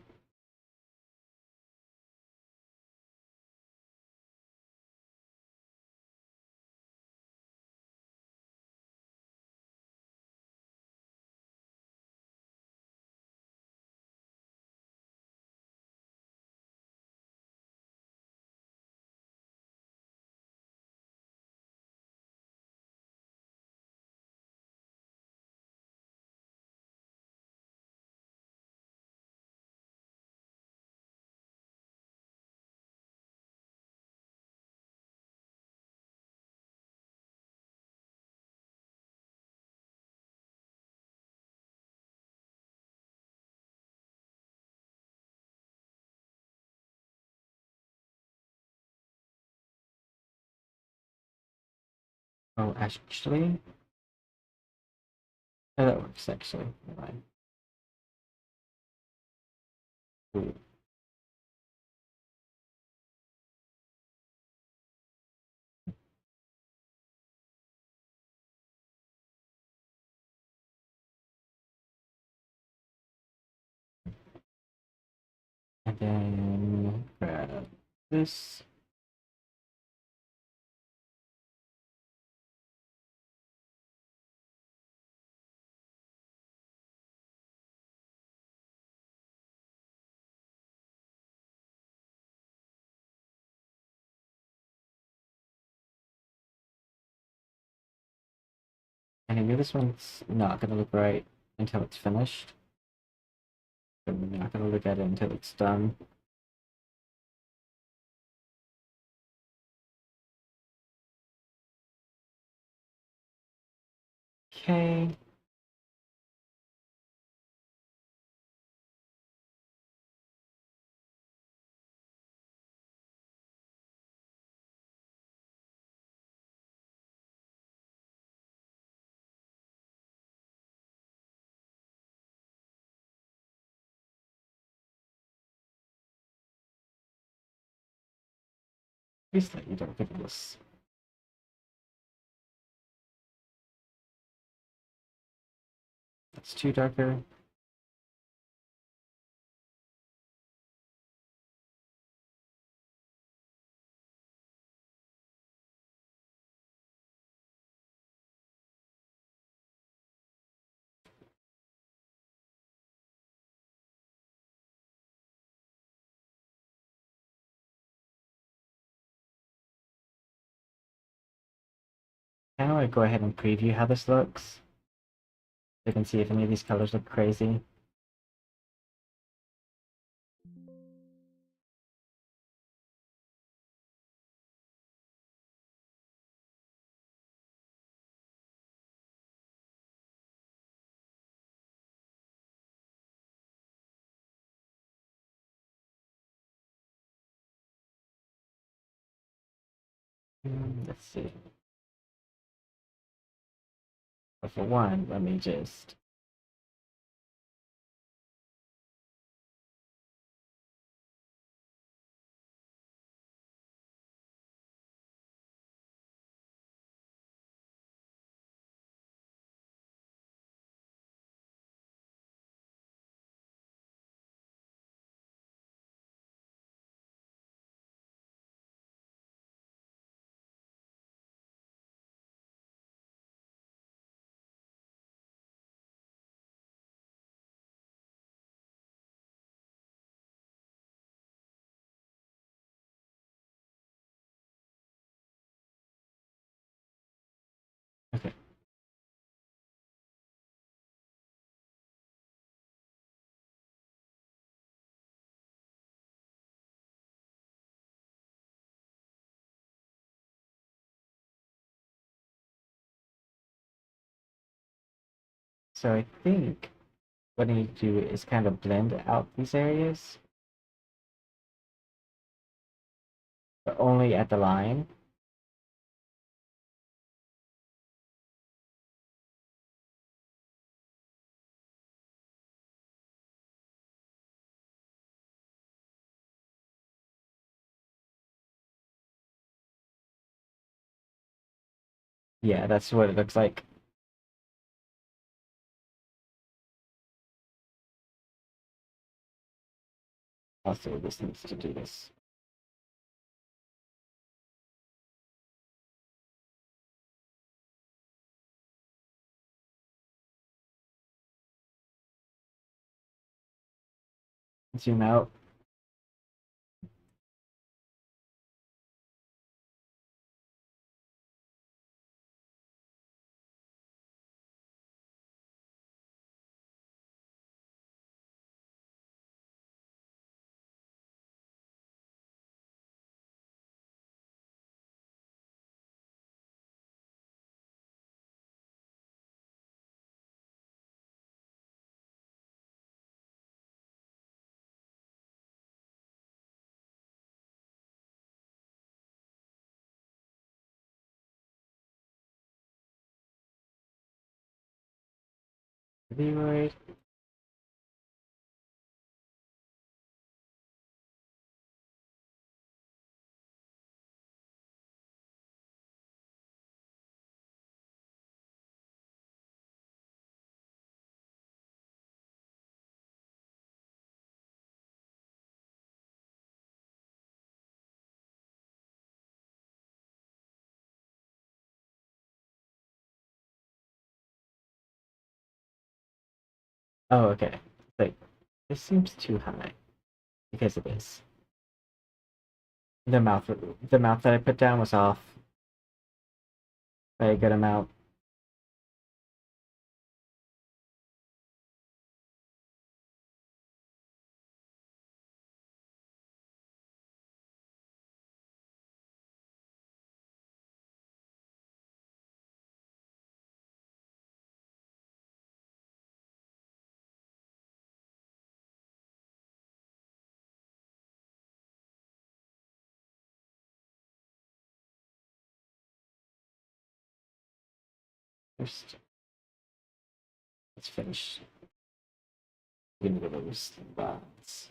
[SPEAKER 1] Oh, actually, oh, that works actually. Never mind. Ooh. And then grab this. And I know this one's not gonna look right until it's finished. So we're not gonna look at it until it's done. Okay. Please let you don't get this. That's too darker. Now I go ahead and preview how this looks. So you can see if any of these colors look crazy. Let's see. But for one, let me just. Okay. So I think what I need to do is kind of blend out these areas, but only at the line. Yeah, that's what it looks like. Also, this needs to do this. Zoom out. Leroy. Oh, okay. Like, this seems too high because of this. The mouth, the mouth that I put down was off by a good amount. First, let's finish. Getting rid of those spots.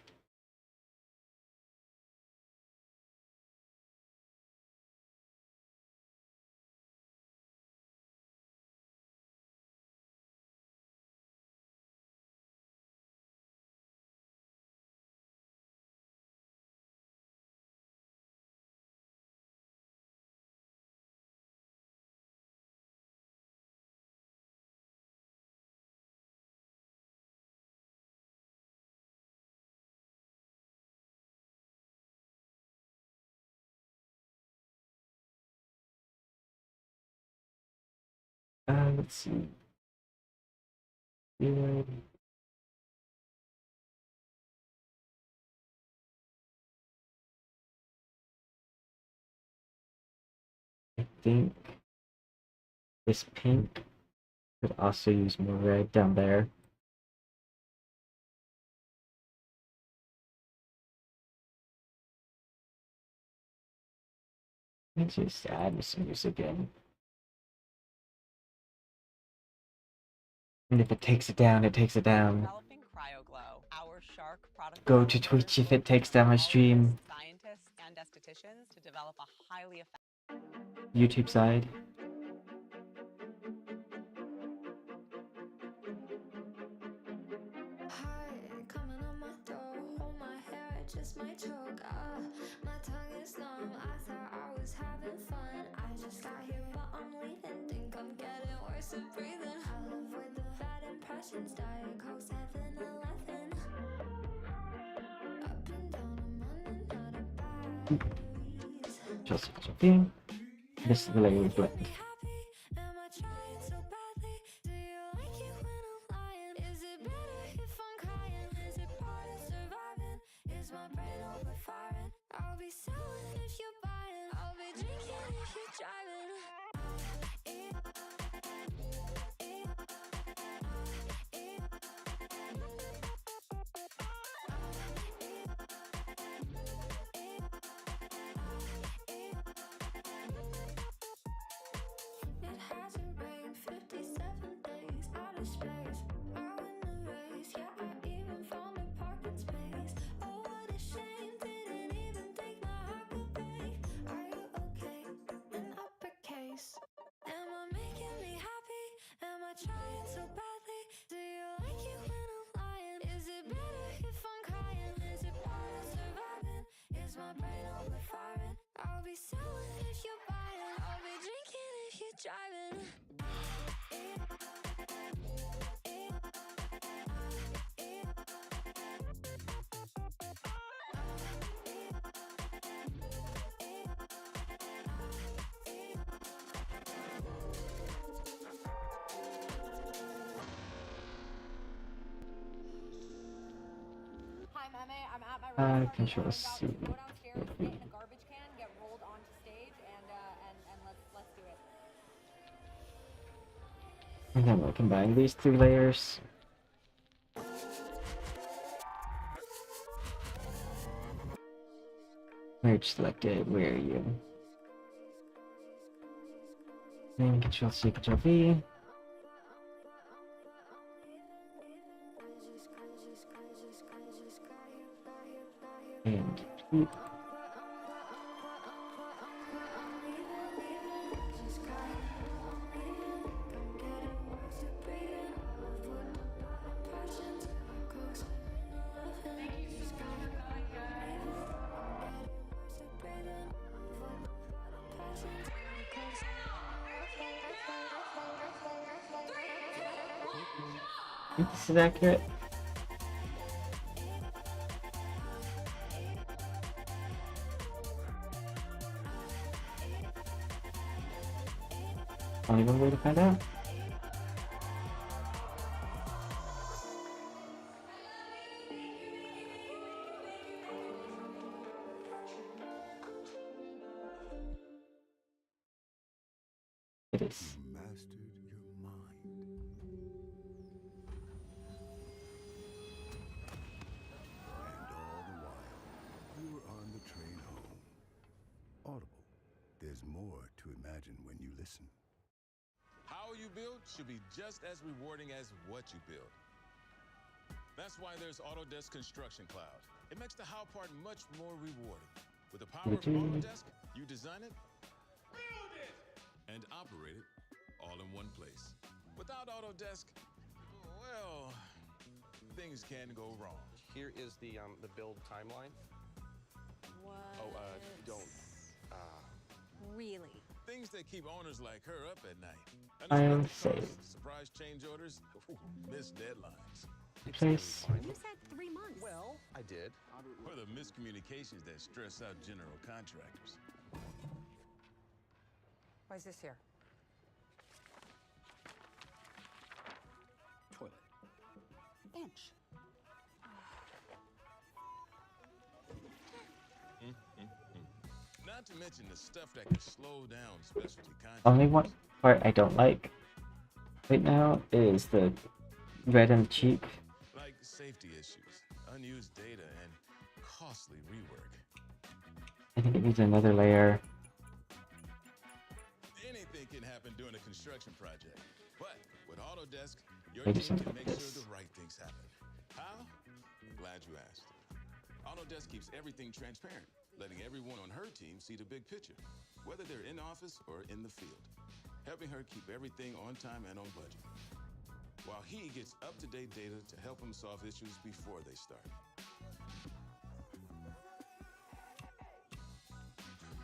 [SPEAKER 1] Let's see. Leroy. I think this pink could also use more red down there. Let's just add some music in. And if it takes it down, it takes it down. Go to Twitch if it takes down my stream. YouTube side.
[SPEAKER 2] Just my choke, my tongue is numb. I thought I was having fun. I just got here, but I'm leaving. Think I'm getting worse at breathing. I live with the bad impressions. Diet Coke 7-Eleven. Up and down, I'm running out of batteries.
[SPEAKER 1] Just theme. This is the layer blend.
[SPEAKER 2] Am I trying so badly? Do you like it when I'm lying? Is it better if I'm crying? Is it part of surviving? Is my brain overfiring? I'll be selling if you're buying. I'll be drinking if you're driving. It hasn't rained 57 days out of space. I win the race, yeah, I even found a parking space. Oh, what a shame, didn't even think my heart could break. Are you okay? In uppercase. Am I making me happy? Am I trying so badly? Do you like it when I'm lying? Is it better if I'm crying? Is it part of surviving? Is my brain overfiring? I'll be selling if you're buying. I'll be drinking if you're driving.
[SPEAKER 3] Hi, Meme. I'm at my restaurant.
[SPEAKER 1] Control
[SPEAKER 3] I'm
[SPEAKER 1] C.
[SPEAKER 3] about to go downstairs, get in a garbage can, get rolled onto stage, and let's do it.
[SPEAKER 1] And then we'll combine these three layers. Merge selected. Where are you? Then Control C, Control V. And keep. This is accurate. Only one way to find out. It is.
[SPEAKER 4] You mastered your mind. And all the while, you were on the train home. Audible. There's more to imagine when you listen.
[SPEAKER 5] How you build should be just as rewarding as what you build. That's why there's Autodesk Construction Cloud. It makes the how part much more rewarding. With the power of Autodesk, you design it, build it, and operate it all in one place. Without Autodesk, well, things can go wrong.
[SPEAKER 6] Here is the build timeline.
[SPEAKER 3] What?
[SPEAKER 6] Oh, don't.
[SPEAKER 3] Really?
[SPEAKER 5] Things that keep owners like her up at night.
[SPEAKER 1] I am
[SPEAKER 5] Unexpected
[SPEAKER 1] safe.
[SPEAKER 5] costs, surprise change orders, missed deadlines.
[SPEAKER 1] Place.
[SPEAKER 3] You said 3 months.
[SPEAKER 6] Well, I did.
[SPEAKER 5] Or the miscommunications that stress out general contractors.
[SPEAKER 3] Why is this here?
[SPEAKER 6] Toilet.
[SPEAKER 3] Bench.
[SPEAKER 5] Not to mention the stuff that can slow down specialty contractors.
[SPEAKER 1] Only one part I don't like right now is the red and cheap.
[SPEAKER 5] Like safety issues, unused data, and costly rework.
[SPEAKER 1] I think it needs another layer.
[SPEAKER 5] happen during a construction project. But with Autodesk, your
[SPEAKER 1] Maybe
[SPEAKER 5] team
[SPEAKER 1] something
[SPEAKER 5] can
[SPEAKER 1] like
[SPEAKER 5] make sure
[SPEAKER 1] this.
[SPEAKER 5] the right things happen. How? Glad you asked. Autodesk keeps everything transparent, letting everyone on her team see the big picture, whether they're in office or in the field, helping her keep everything on time and on budget, while he gets up-to-date data to help him solve issues before they start.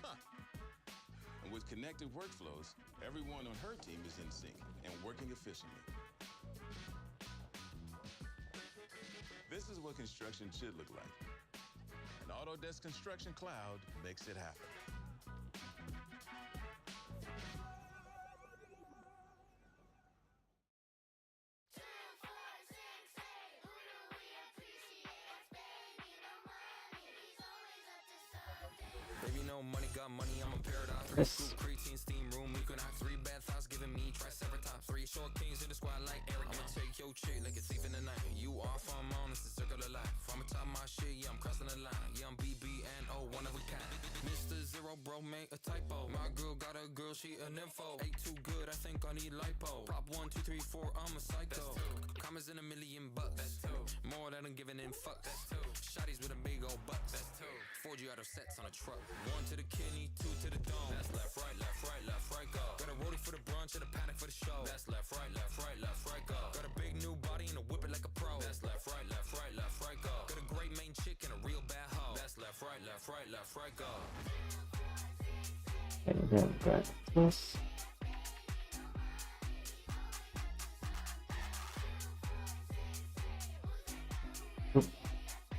[SPEAKER 5] Huh. And with connected workflows, everyone on her team is in sync and working efficiently. This is what construction should look like. And Autodesk Construction Cloud makes it happen.
[SPEAKER 7] Baby, no money, got money, I'm a paradise.
[SPEAKER 1] This.
[SPEAKER 7] Scoop, creatine, steam room, we could have 3 bathhouses, giving me triceratops. 3 short kings in the squad like Eric. I'ma take your chick like a thief in the night. You off, I'm on, it's the circle of life. I'ma top my shit, yeah, I'm crossing the line. Yeah, I'm BBNO, one of a kind. Mr. Zero, bro, made a typo. My girl got a girl, she a nympho. Ain't too good, I think I need lipo. Prop 1, 2, 3, 4, I'm a psycho. Commas in $1 million. That's 2. More than I'm giving in fucks. That's 2. Shotties with a big old butt. That's 2. 4G out of sets on a truck. 1 to the kidney, 2 to the dome. That's left, right, go. Got a rollie for the brunch and a panic for the show. That's left, right, go. Got a big new body and a whip it like a pro. That's left, right, go. Got a great main chick and a real bad hoe. That's left, right, go.
[SPEAKER 1] And then got this. Oop.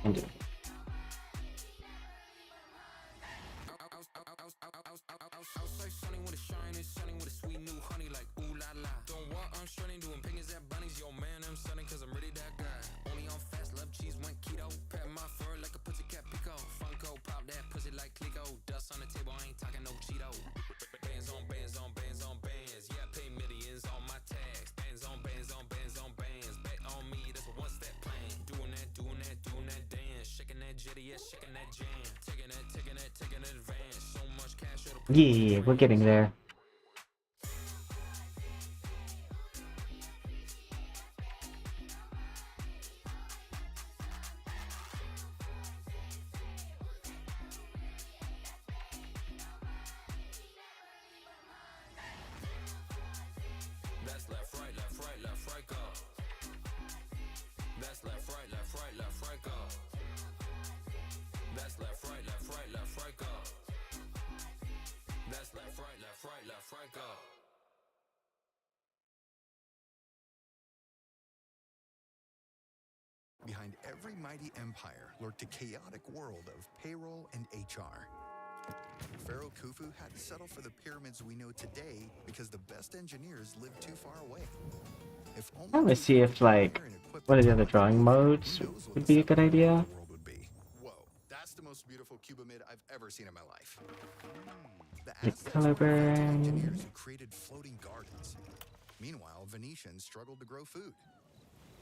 [SPEAKER 1] Undo.
[SPEAKER 7] Outside sunny with a shine, it's sunny with a sweet new honey like ooh la la. Don't what I'm shunning, doing pingers at bunnies. Yo man, I'm sunning cause I'm really that guy. Only on fast, love cheese, went keto. Pat my fur like a pussycat pico. Funko, pop that pussy like Clico. Dust on the table, I ain't talking no Cheeto. Bands on bands on bands on bands. Yeah, I pay millions on my tags. Bands on bands on bands on bands. Bet on me, that's a one-step plan. Doing that dance. Shaking that jitty, yeah, shaking that jam. Taking advance. So much cash,
[SPEAKER 1] Yeah, we're getting there.
[SPEAKER 7] That's left, right, go. That's left, right, go. That's left, right, go. That's left, right, go.
[SPEAKER 4] Behind every mighty empire lurked a chaotic world of payroll and HR. Pharaoh Khufu had to settle for the pyramids we know today because the best engineers lived too far away. If only
[SPEAKER 1] I'm gonna see if, like, what are the other drawing modes would be a good idea.
[SPEAKER 4] the world would be. Whoa, that's the most beautiful cubamid I've ever seen in my life. The
[SPEAKER 1] The
[SPEAKER 4] Aztecs
[SPEAKER 1] color
[SPEAKER 4] were invented
[SPEAKER 1] burn.
[SPEAKER 4] engineers who created floating gardens. Meanwhile, Venetians struggled to grow food.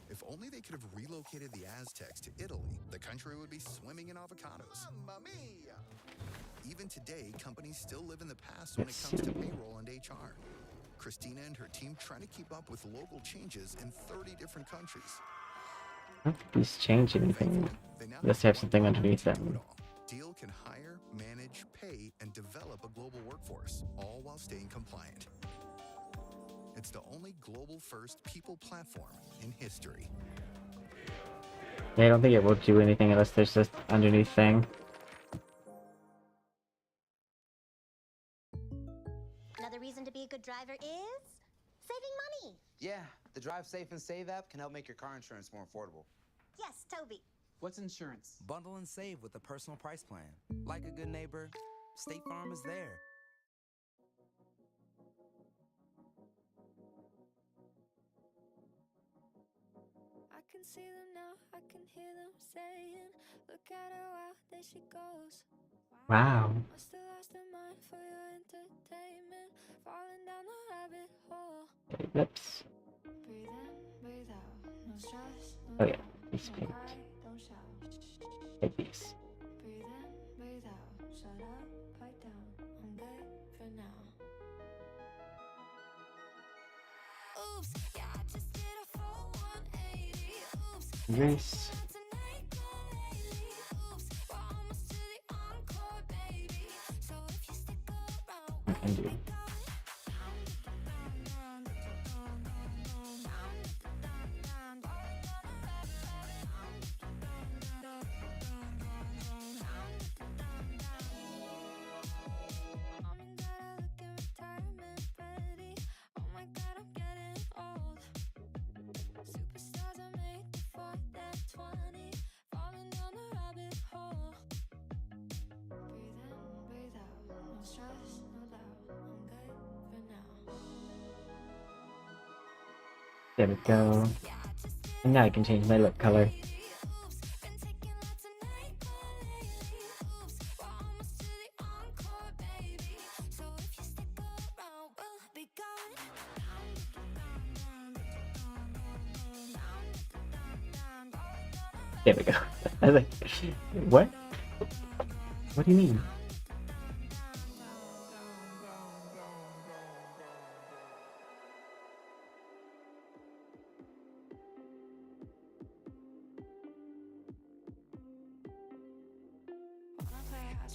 [SPEAKER 4] If only they could have relocated the Aztecs to Italy, the country would be swimming in avocados. Mamma mia! Even today, companies still live in the past when it comes to payroll and HR. Christina and her team trying to keep up with local changes in 30 different countries.
[SPEAKER 1] I don't think these change anything.
[SPEAKER 4] Thankfully, they now
[SPEAKER 1] Unless they have
[SPEAKER 4] one
[SPEAKER 1] something
[SPEAKER 4] partner
[SPEAKER 1] underneath
[SPEAKER 4] to do
[SPEAKER 1] them.
[SPEAKER 4] it all. Deal can hire, manage, pay, and develop a global workforce, all while staying compliant. It's the only global-first people platform in history.
[SPEAKER 1] Yeah, I don't think it will do anything unless there's this underneath thing.
[SPEAKER 8] Another reason to be a good driver is saving money.
[SPEAKER 9] Yeah, the Drive Safe and Save app can help make your car insurance more affordable.
[SPEAKER 8] Yes, Toby.
[SPEAKER 10] What's insurance? Bundle and save with a personal price plan. Like a good neighbor, State Farm is there.
[SPEAKER 2] I can see them now, I can hear them saying, look at her, wow, there she goes.
[SPEAKER 1] Wow.
[SPEAKER 2] Must have lost her mind for your entertainment, falling down the rabbit hole.
[SPEAKER 1] Okay, whoops.
[SPEAKER 2] Breathe in, breathe out, no stress, no
[SPEAKER 1] Oh yeah,
[SPEAKER 2] doubt.
[SPEAKER 1] these
[SPEAKER 2] Don't
[SPEAKER 1] pink.
[SPEAKER 2] cry, don't shout.
[SPEAKER 1] Take these.
[SPEAKER 2] Breathe in, breathe out, shut up, pipe down. I'm good for now. Oops, yeah, I just did a full 180. Oops,
[SPEAKER 1] Erase.
[SPEAKER 2] tonight, gone lately. Oops, we're almost to the encore, baby. So if you stick around, we'll
[SPEAKER 1] Undo.
[SPEAKER 2] be Mom and Dad are looking retirement ready. Oh my God, I'm getting old. Superstars are made before they're 20, falling down the rabbit hole. Breathe in, breathe out, no stress, no doubt. I'm good for now.
[SPEAKER 1] There we go.
[SPEAKER 2] Yeah, I just did
[SPEAKER 1] And now I can change my lip color.
[SPEAKER 2] oops, been taking lots of night lately. Oops, we're almost to the encore, baby. So if you stick around, we'll be gone.
[SPEAKER 1] There we go. I was like, what? What do you mean?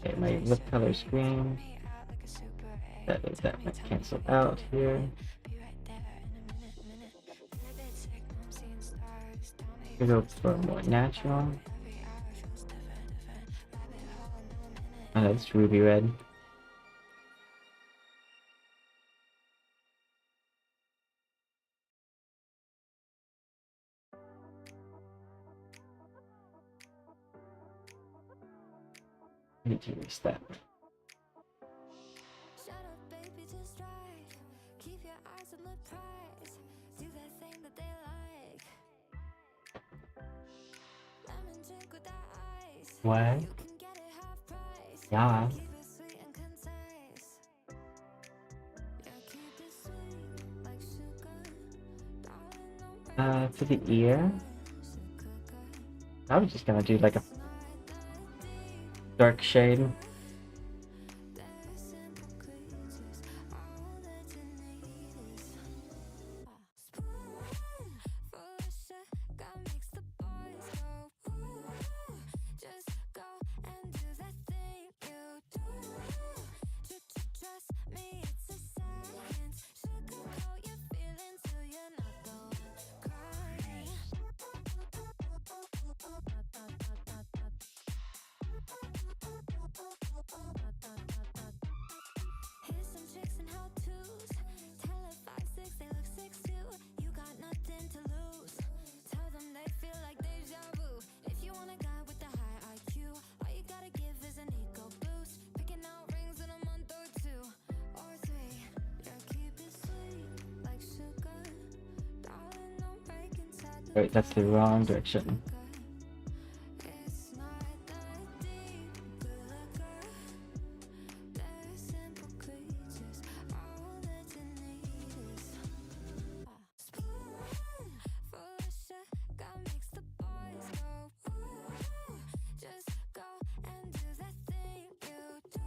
[SPEAKER 1] Okay, my lip color screen. That might cancel out here. We go for more natural. Oh, that's ruby red. I need to erase that.
[SPEAKER 2] Shut up, baby, just drive. Keep your eyes on the prize. Do that thing that they like. Lemon drink without ice.
[SPEAKER 1] What?
[SPEAKER 2] You can get it half price.
[SPEAKER 1] Yeah.
[SPEAKER 2] Keep it sweet and concise. Yeah, keep it sweet like sugar. Darling, don't break
[SPEAKER 1] For the ear, I was just gonna do like a dark shade.
[SPEAKER 2] Here's some tricks and how-tos. Tell her 5'6", they look 6'2". You got nothing to lose. Tell them they feel like deja vu. If you want a guy with a high IQ, all you gotta give is an ego boost. Picking out rings in a month or 2 or 3. Yeah, keep it sweet like sugar. Darling, don't break inside the
[SPEAKER 1] Wait, that's the wrong direction.
[SPEAKER 2] It's not that deep, good looker. They're simple creatures. All that you need is a spoon full of sugar makes the boys go woo. Just go and do that thing you do.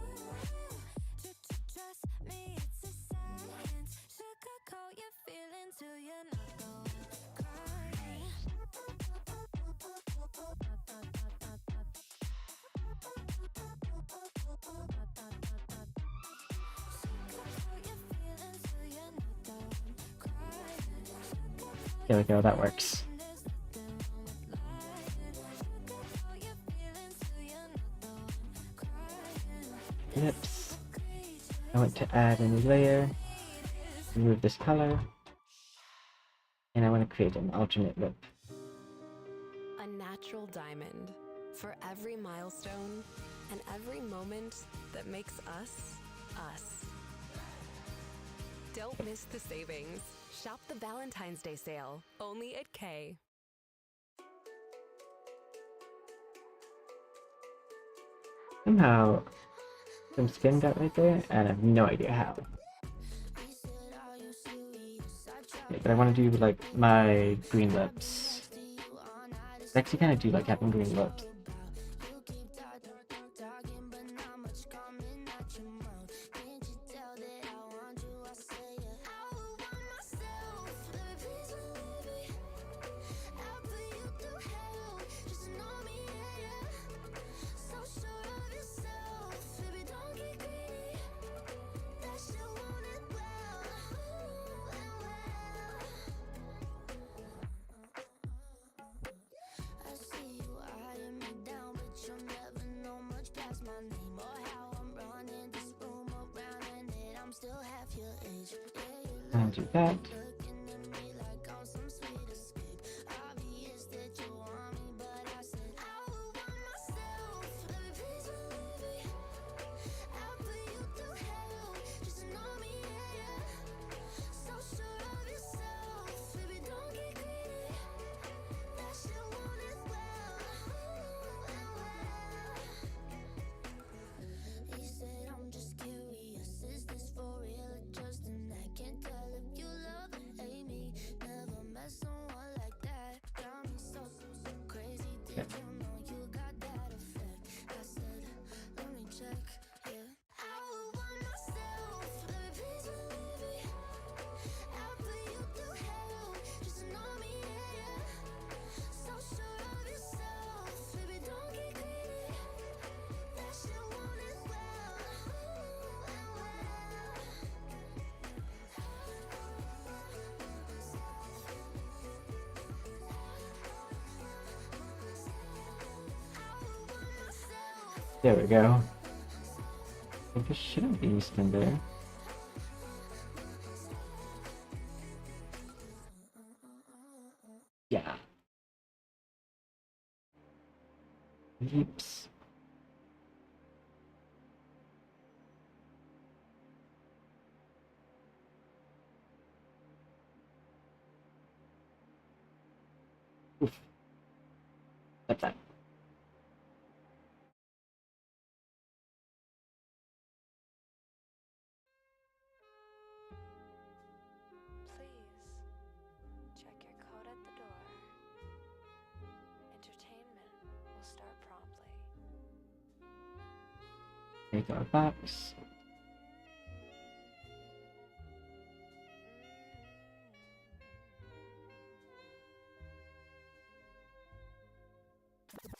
[SPEAKER 2] Trust me, it's a science. Sugarcoat your feelings till you're not going crying.
[SPEAKER 1] There we go, that works. Lips. I want to add a new layer. Remove this color. And I want to create an alternate lip.
[SPEAKER 11] A natural diamond for every milestone and every moment that makes us, us. Don't miss the savings. Shop the Valentine's Day sale, only at K.
[SPEAKER 1] Somehow, some skin got right there, and I have no idea how. Okay, but I want to do like my green lips. I actually kind of do like having green lips.
[SPEAKER 2] my name or how I'm running this room around, and that I'm still half your age. Yeah,
[SPEAKER 1] And do that.
[SPEAKER 2] looking at me like I'm some sweet escape. Obvious that you want me, but I said I would want myself. Let me please believe me. I'll put you through hell. Just know me, yeah, yeah. So sure of yourself, baby, don't get greedy. That shit won't as well. He said, I'm just curious, is this for real or just an act? Can't tell if you love or hate me. Never met someone like that. Got me so crazy. Did you know you got that effect? I said, let me check, yeah. I would want myself. Let me please believe me. I'll put you through hell. Just know me, yeah, yeah. So sure of yourself, baby, don't get greedy. That shit won't as well.
[SPEAKER 1] There we go. I think this shouldn't be in there. Yeah. Oops. Oof. That's that.
[SPEAKER 11] Please check your code at the door. Entertainment will start promptly.
[SPEAKER 1] Take our box.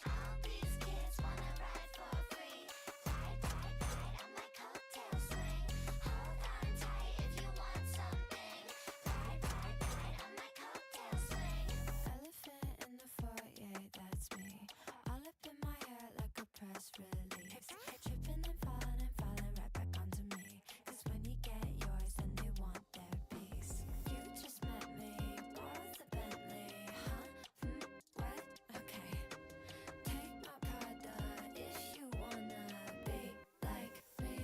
[SPEAKER 2] All these kids wanna ride for free. Ride, ride, ride on my coattail swing. Hold on tight if you want something. Ride, ride, ride on my coattail swing. Elephant in the foyer, that's me. All up in my hair like a press release. Tripping and falling right back onto me. 'Cause when you get yours, then they want their piece. You just met me, borrowed the Bentley, huh? What? Okay. Take my Prada if you wanna be like me.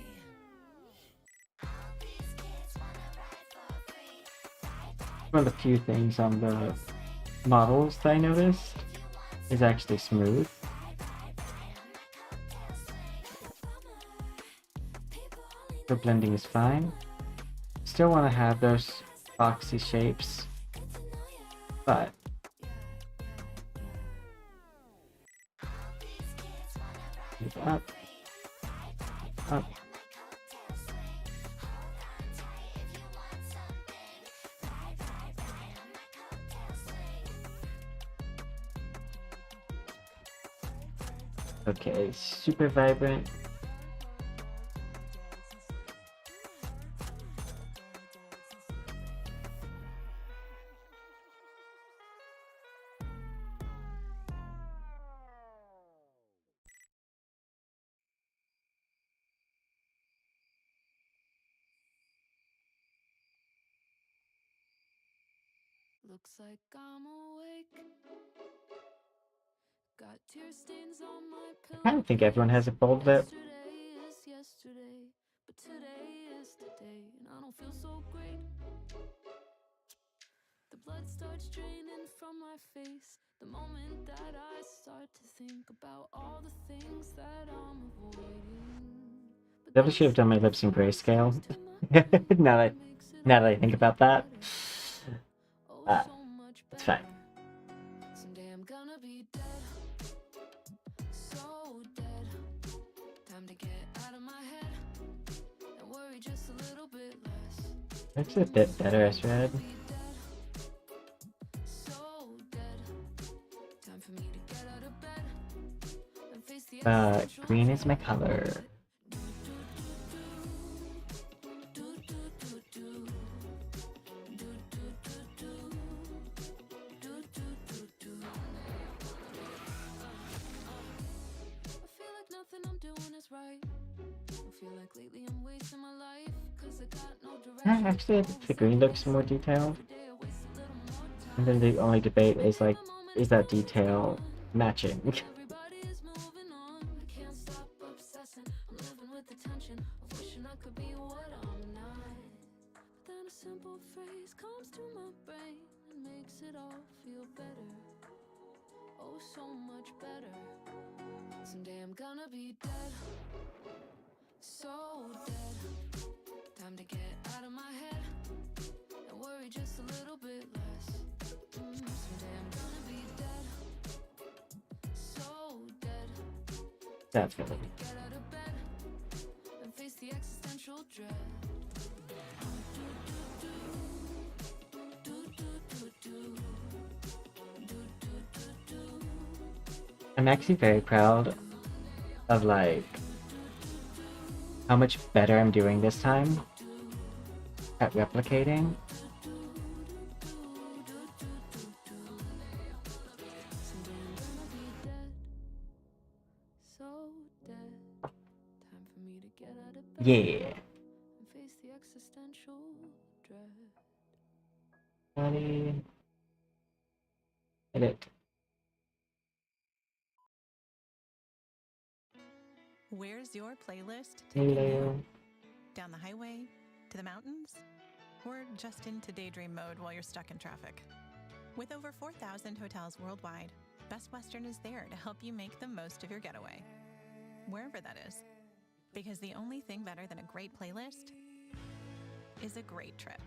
[SPEAKER 2] All these kids wanna ride for free. Ride, ride,
[SPEAKER 1] One of the few things on the models that I noticed is actually smooth. The blending is fine. Still want to have those boxy shapes, but move up, up. Okay, super vibrant.
[SPEAKER 2] Looks like I'm awake. Got tear stains on my pillow.
[SPEAKER 1] I don't think everyone has a bold lip.
[SPEAKER 2] Yesterday is yesterday, but today is today, and I don't feel so great. The blood starts draining from my face the moment that I start to think about all the things that I'm avoiding.
[SPEAKER 1] Probably should have done my lips in grayscale. now that I think about that, it's fine.
[SPEAKER 2] Someday I'm gonna be dead, so dead. Time to get out of my head and worry just a little bit less.
[SPEAKER 1] Looks a bit better as red.
[SPEAKER 2] So dead. Time for me to get out of bed and face the
[SPEAKER 1] Green is my color.
[SPEAKER 2] Feel like lately I'm wasting my life, 'cause I got no direction.
[SPEAKER 1] Actually, the green looks more detailed. And then the only debate is like, is that detail matching?
[SPEAKER 2] Everybody is moving on. I can't stop obsessing. I'm living with the tension of wishing I could be what I'm not. But then a simple phrase comes to my brain and makes it all feel better. Oh, so much better. Someday I'm gonna be dead. So dead. Time to get out of my head and worry just a little bit less. Someday I'm gonna be dead. So dead.
[SPEAKER 1] That's really.
[SPEAKER 2] Get out of bed and face the existential dread.
[SPEAKER 1] I'm actually very proud of like how much better I'm doing this time at replicating.
[SPEAKER 2] So dead. Time for me to get out of bed
[SPEAKER 1] Yeah.
[SPEAKER 2] and face the existential dread.
[SPEAKER 1] Buddy. Edit.
[SPEAKER 12] Where's your playlist taking you? Down the highway? To the mountains? Or just into daydream mode while you're stuck in traffic? With over 4,000 hotels worldwide, Best Western is there to help you make the most of your getaway, wherever that is. Because the only thing better than a great playlist is a great trip.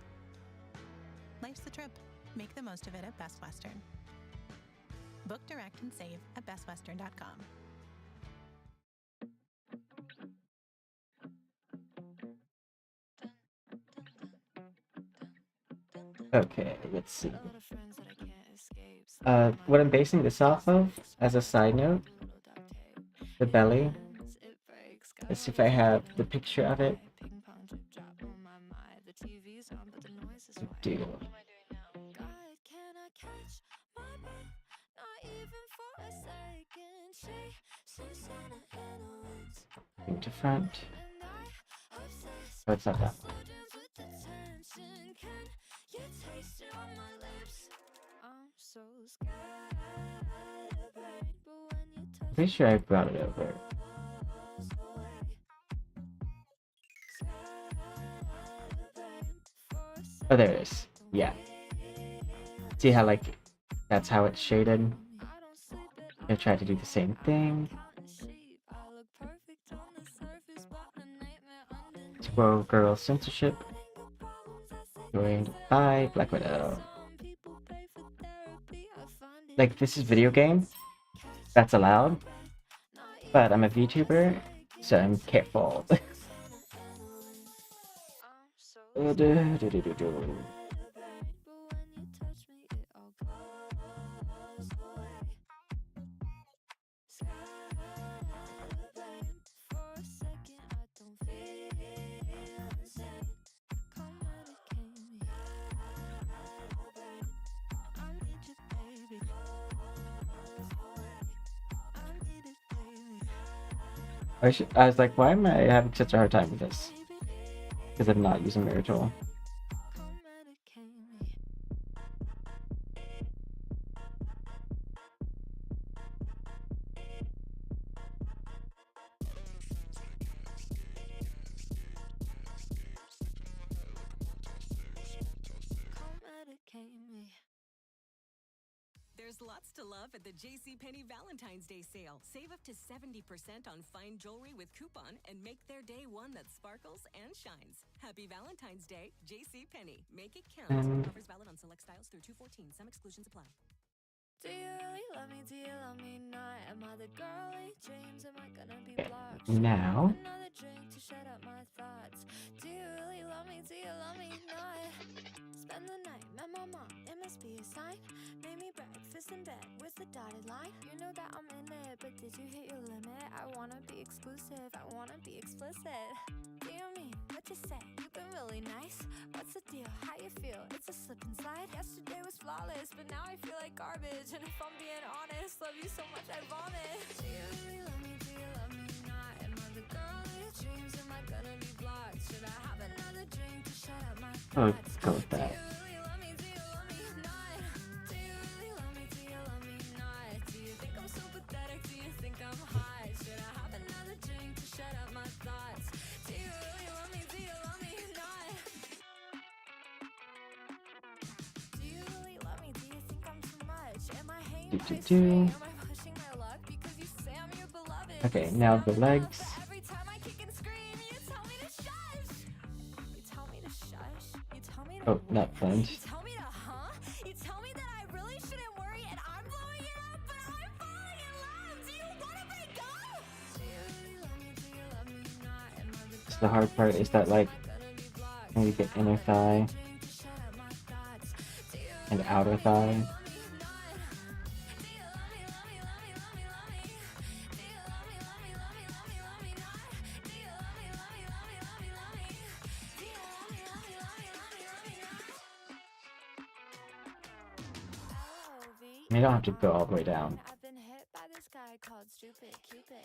[SPEAKER 12] Life's the trip. Make the most of it at Best Western. Book, direct, and save at bestwestern.com.
[SPEAKER 1] Okay, let's see. What I'm basing this off of, as a side note, the belly. Let's see if I have the picture of it. I do. Bring to front. Oh, it's not that. I'm pretty sure I brought it over. Oh, there it is. Yeah. See how, like, that's how it's shaded? I tried to do the same thing. Squirrel Girl Censorship. Joined by Black Widow. Like, this is video game. That's allowed. But I'm a VTuber, so I'm careful. I was like, why am I having such a hard time with this? Because I'm not using Miracle.
[SPEAKER 11] There's lots to love at the JCPenney Valentine's Day sale. Save up to 70% on fine jewelry with coupon and make their day one that sparkles and shines. Happy Valentine's Day, JCPenney. Make it count. Offers valid on select styles through 2/14. Some exclusions apply.
[SPEAKER 2] Do you really love me? Do you love me not? Am I the girly dreams? Am I gonna be blocked?
[SPEAKER 1] Now.
[SPEAKER 2] Another drink to shut up my thoughts. Do you really love me? Do you love me not? Spend the night, met my mom, it must be a sign. Made me breakfast in bed with the dotted line. You know that I'm in it, but did you hit your limit? I wanna be exclusive, I wanna be explicit. Do you mean what you say? You've been really nice. What's the deal? How you feel? It's a slip and slide. Yesterday was flawless, but now I feel like garbage. And if I'm being honest, love you so much I vomit. Do you really love me? Do you love me not? Am I the girl of your dreams? Am I
[SPEAKER 1] I'll go with that. Do. Okay, now the legs. Oh, not friends. The hard part is that, like, when you get inner thigh and outer thigh. You don't have to go all the way down.
[SPEAKER 2] I've been hit by this guy called Stupid Cupid.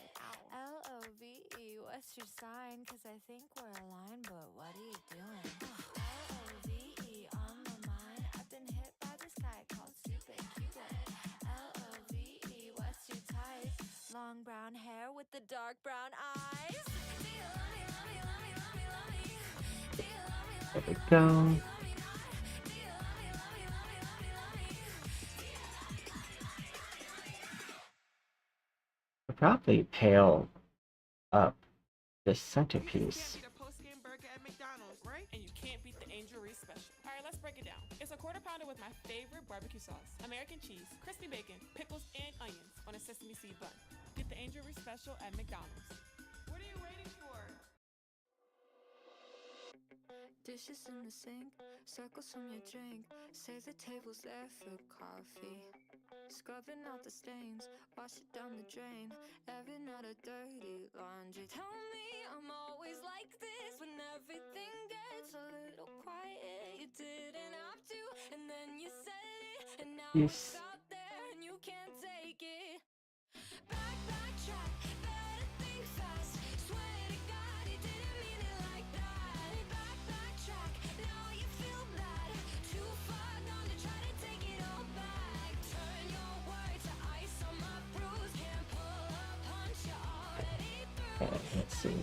[SPEAKER 2] L-O-V-E, what's your sign? Cause I think we're aligned, but what are you doing? L-O-V-E, on my mind. I've been hit by this guy called Stupid Cupid. L-O-V-E, what's your type? Long brown hair with the dark brown eyes.
[SPEAKER 1] There we go. I'll probably pale up this centerpiece.
[SPEAKER 13] Post-game burger at McDonald's, right? And you can't beat the Angel Reese special. All right, let's break it down. It's a quarter pounder with my favorite barbecue sauce, American cheese, crispy bacon, pickles, and onions on a sesame seed bun. Get the Angel Reese special at McDonald's. What are you waiting for?
[SPEAKER 2] Dishes in the sink, circles from your drink. Say the table's there for coffee. Scrubbing out the stains, wash it down the drain. Airing out a dirty laundry. Tell me I'm always like this when everything gets a little quiet. You didn't have to, and then you said it, and now it's out there and you can't take it. Backtrack, better think fast. Swear to God you didn't mean it like that. Backtrack, now you feel bad. Too far gone to try to take it all back. Turn your words to ice on my bruise. Can't pull a punch, you're already through.
[SPEAKER 1] Okay, let's see.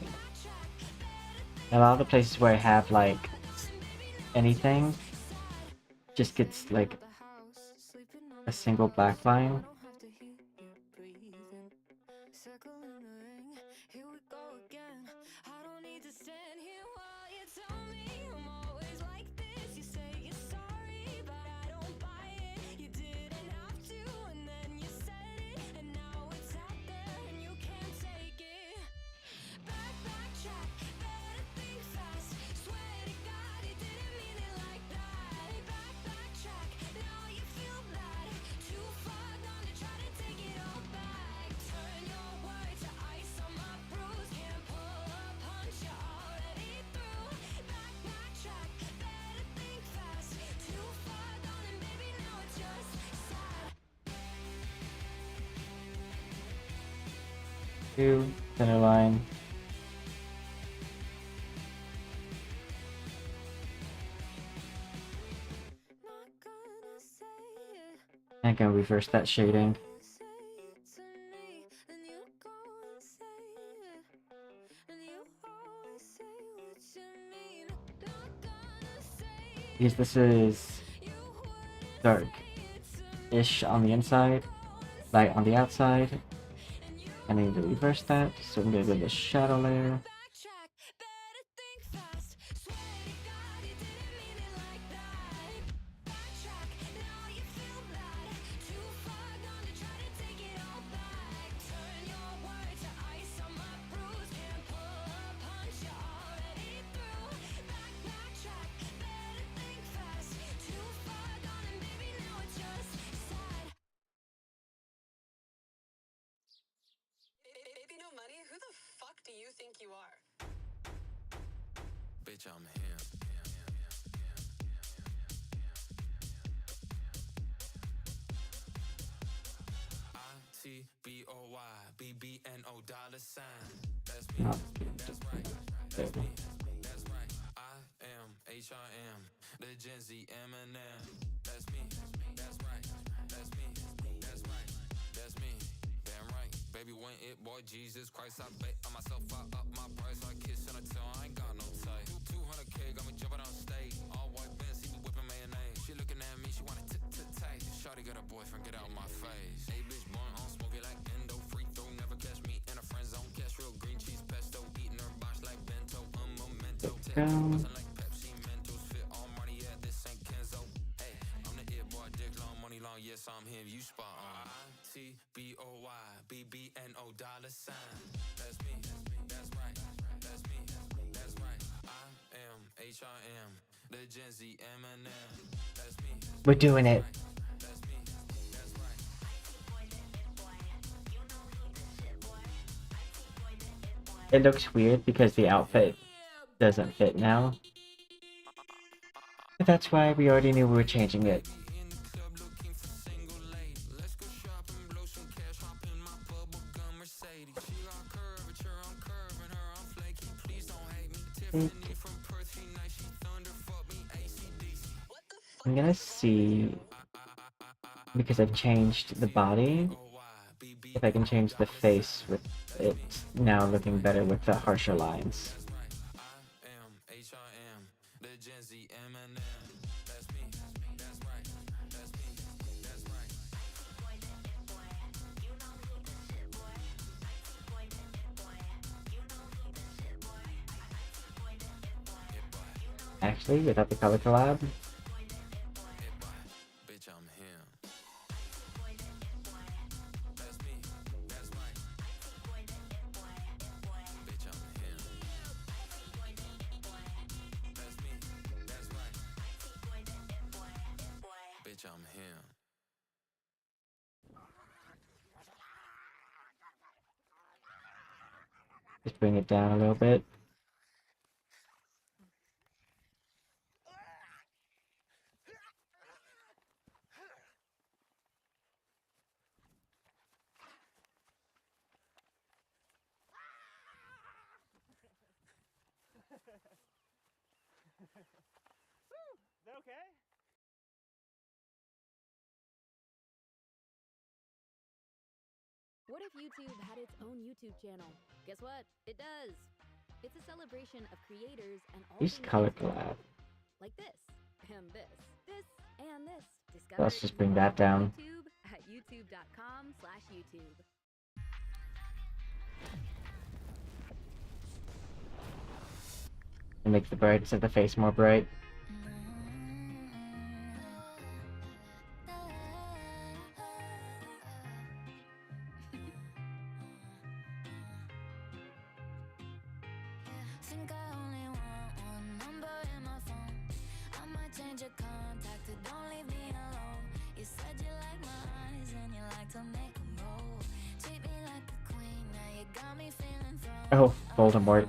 [SPEAKER 1] A lot of the places where I have like anything just gets like a single black line.
[SPEAKER 2] Circling the ring, here we go again. I don't need to stand here while you tell me I'm always like this. You say you're sorry, but I don't buy it. You didn't have to, and then you said it, and now it's out there and you can't take it. Backtrack, better think fast. Swear to God you didn't mean it like that. Backtrack, now you feel bad. Too far gone to try to take it all back. Turn your words to ice on my bruise. Can't pull a punch, you're already through. Backtrack, better think fast. Too far gone and baby now it's just sad.
[SPEAKER 1] Two, center line. I'm gonna reverse that shading. Because this is dark-ish on the inside, light on the outside. I need to reverse that, so I'm gonna go to the shadow layer.
[SPEAKER 7] Baby, no money? Who the fuck do you think you are? Bitch, I'm him. I-T-B-O-Y-B-B-N-O $sign. That's me. That's right. That's me. That's right. I am H-I-M. The Gen Z Eminem. That's me. That's right. That's me. That's right. That's me. Damn right. Baby, when it, boy, Jesus Christ, I bet on myself, I up my price. I kiss in a tail, I ain't got no type. 200K, got me jumping on stage. All white Benz, he be whipping mayonnaise. She looking at me, she wanna tight. Shawty got a boyfriend, get out my face. Hey, bitch, born on smoke it like endo. Free throw, never catch me in a friend zone. Catch real green cheese pesto. Eating her box like bento. Memento. Bustin' like Pepsi, Mentos. Fit all money, yeah, this ain't Kenzo. Hey, I'm the it boy, dick long, money long, yes, I'm him, you spot on. ITBOY, BBNO $sign. That's me, that's right, that's me, that's right. I am HRM, the Gen Z Eminem. That's me.
[SPEAKER 1] We're doing it. It looks weird because the outfit doesn't fit now. But that's why we already knew we were changing it. I'm gonna see, because I've changed the body, if I can change the face with it now looking better with the harsher lines. Actually, without the color collab. Just bring it down a little bit.
[SPEAKER 14] Is that okay?
[SPEAKER 15] What if YouTube had its own YouTube channel? Guess what? It does. It's a celebration of creators and all
[SPEAKER 1] These
[SPEAKER 15] things
[SPEAKER 1] color
[SPEAKER 15] YouTube.
[SPEAKER 1] collab.
[SPEAKER 15] Like this, and this, and this. Discover
[SPEAKER 1] Let's
[SPEAKER 15] it
[SPEAKER 1] just bring that
[SPEAKER 15] on
[SPEAKER 1] down.
[SPEAKER 15] YouTube at youtube.com/YouTube.
[SPEAKER 1] And make the brightness of the face more bright.
[SPEAKER 2] Think I only want one number in my phone. I might change your contact, but don't leave me alone. You said you like my eyes and you like to make them roll. Treat me like a queen, now you got me feeling thrown.
[SPEAKER 1] Oh, Voldemort.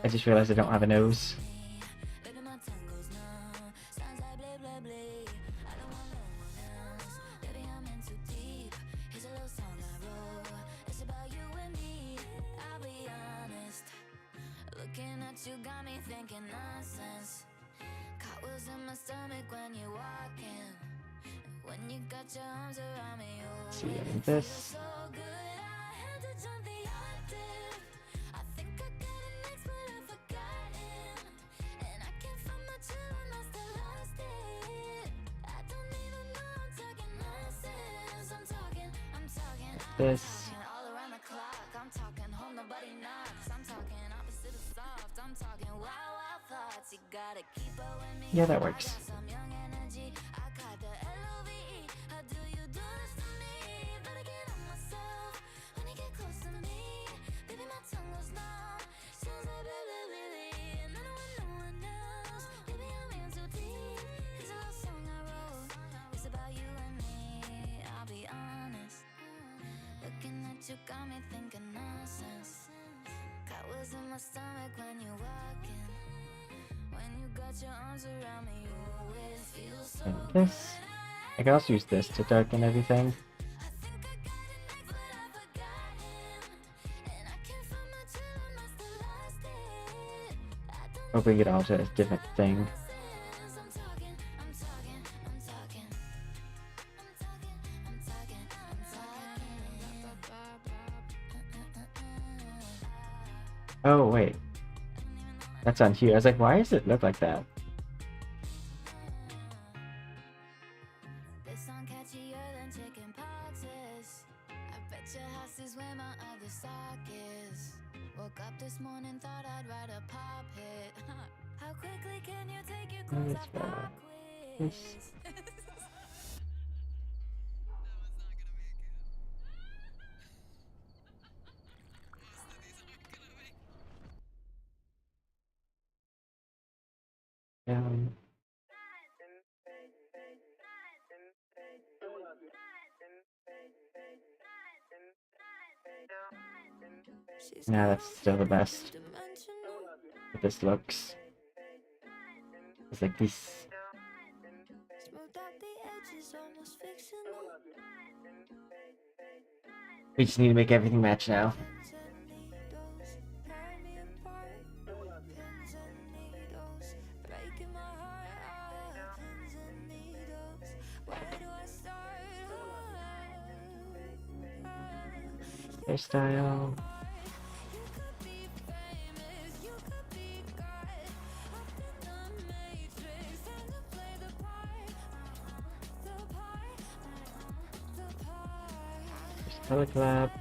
[SPEAKER 1] I just realized I don't have a nose.
[SPEAKER 2] Look at my tangles now. Sounds like blah blah blah. I don't want no one else. Baby, I'm in too deep. Here's a little song I wrote. It's about you and me. I'll be honest. Looking at you got me thinking nonsense. Caught was in my stomach when you walk in. When you got your arms around me, you
[SPEAKER 1] See
[SPEAKER 2] feel
[SPEAKER 1] this.
[SPEAKER 2] so good. I had to jump the octave. I think I got an ex, but I've forgotten. And I can't find my chill and I still lost it. I don't even know I'm talking nonsense. I'm talking
[SPEAKER 1] This.
[SPEAKER 2] all around the clock. I'm talking home, nobody knocks. I'm talking opposite of soft. I'm talking wild, wild thoughts. You gotta keep up with me.
[SPEAKER 1] Yeah, that works.
[SPEAKER 2] I got some young energy. I got the LOVE. How do you do this to me? Better get on myself when you get close to me. Baby, my tongue goes numb. Sounds like blah, blah, blah, blah. And I don't want no one else. Baby, I'm in too deep. Here's a little song I wrote. It's about you and me. I'll be honest. Looking at you got me thinking nonsense. Got was in my stomach when you walk in. When you got your arms around me, you always feel so
[SPEAKER 1] And this. I can also use this to darken everything. Or bring it all to a different thing. Oh wait, that's on here. I was like, why does it look like that?
[SPEAKER 2] This song catchier than chicken poxes. I bet your house is where my other sock is. Woke up this morning, thought I'd write a pop hit. How quickly can you take your clothes off pop quiz?
[SPEAKER 1] Um, nah, that's still the best. But this looks. It's like this.
[SPEAKER 2] Smoothed out the edges, almost fictional.
[SPEAKER 1] We just need to make everything match now. Hairstyle. Color collab.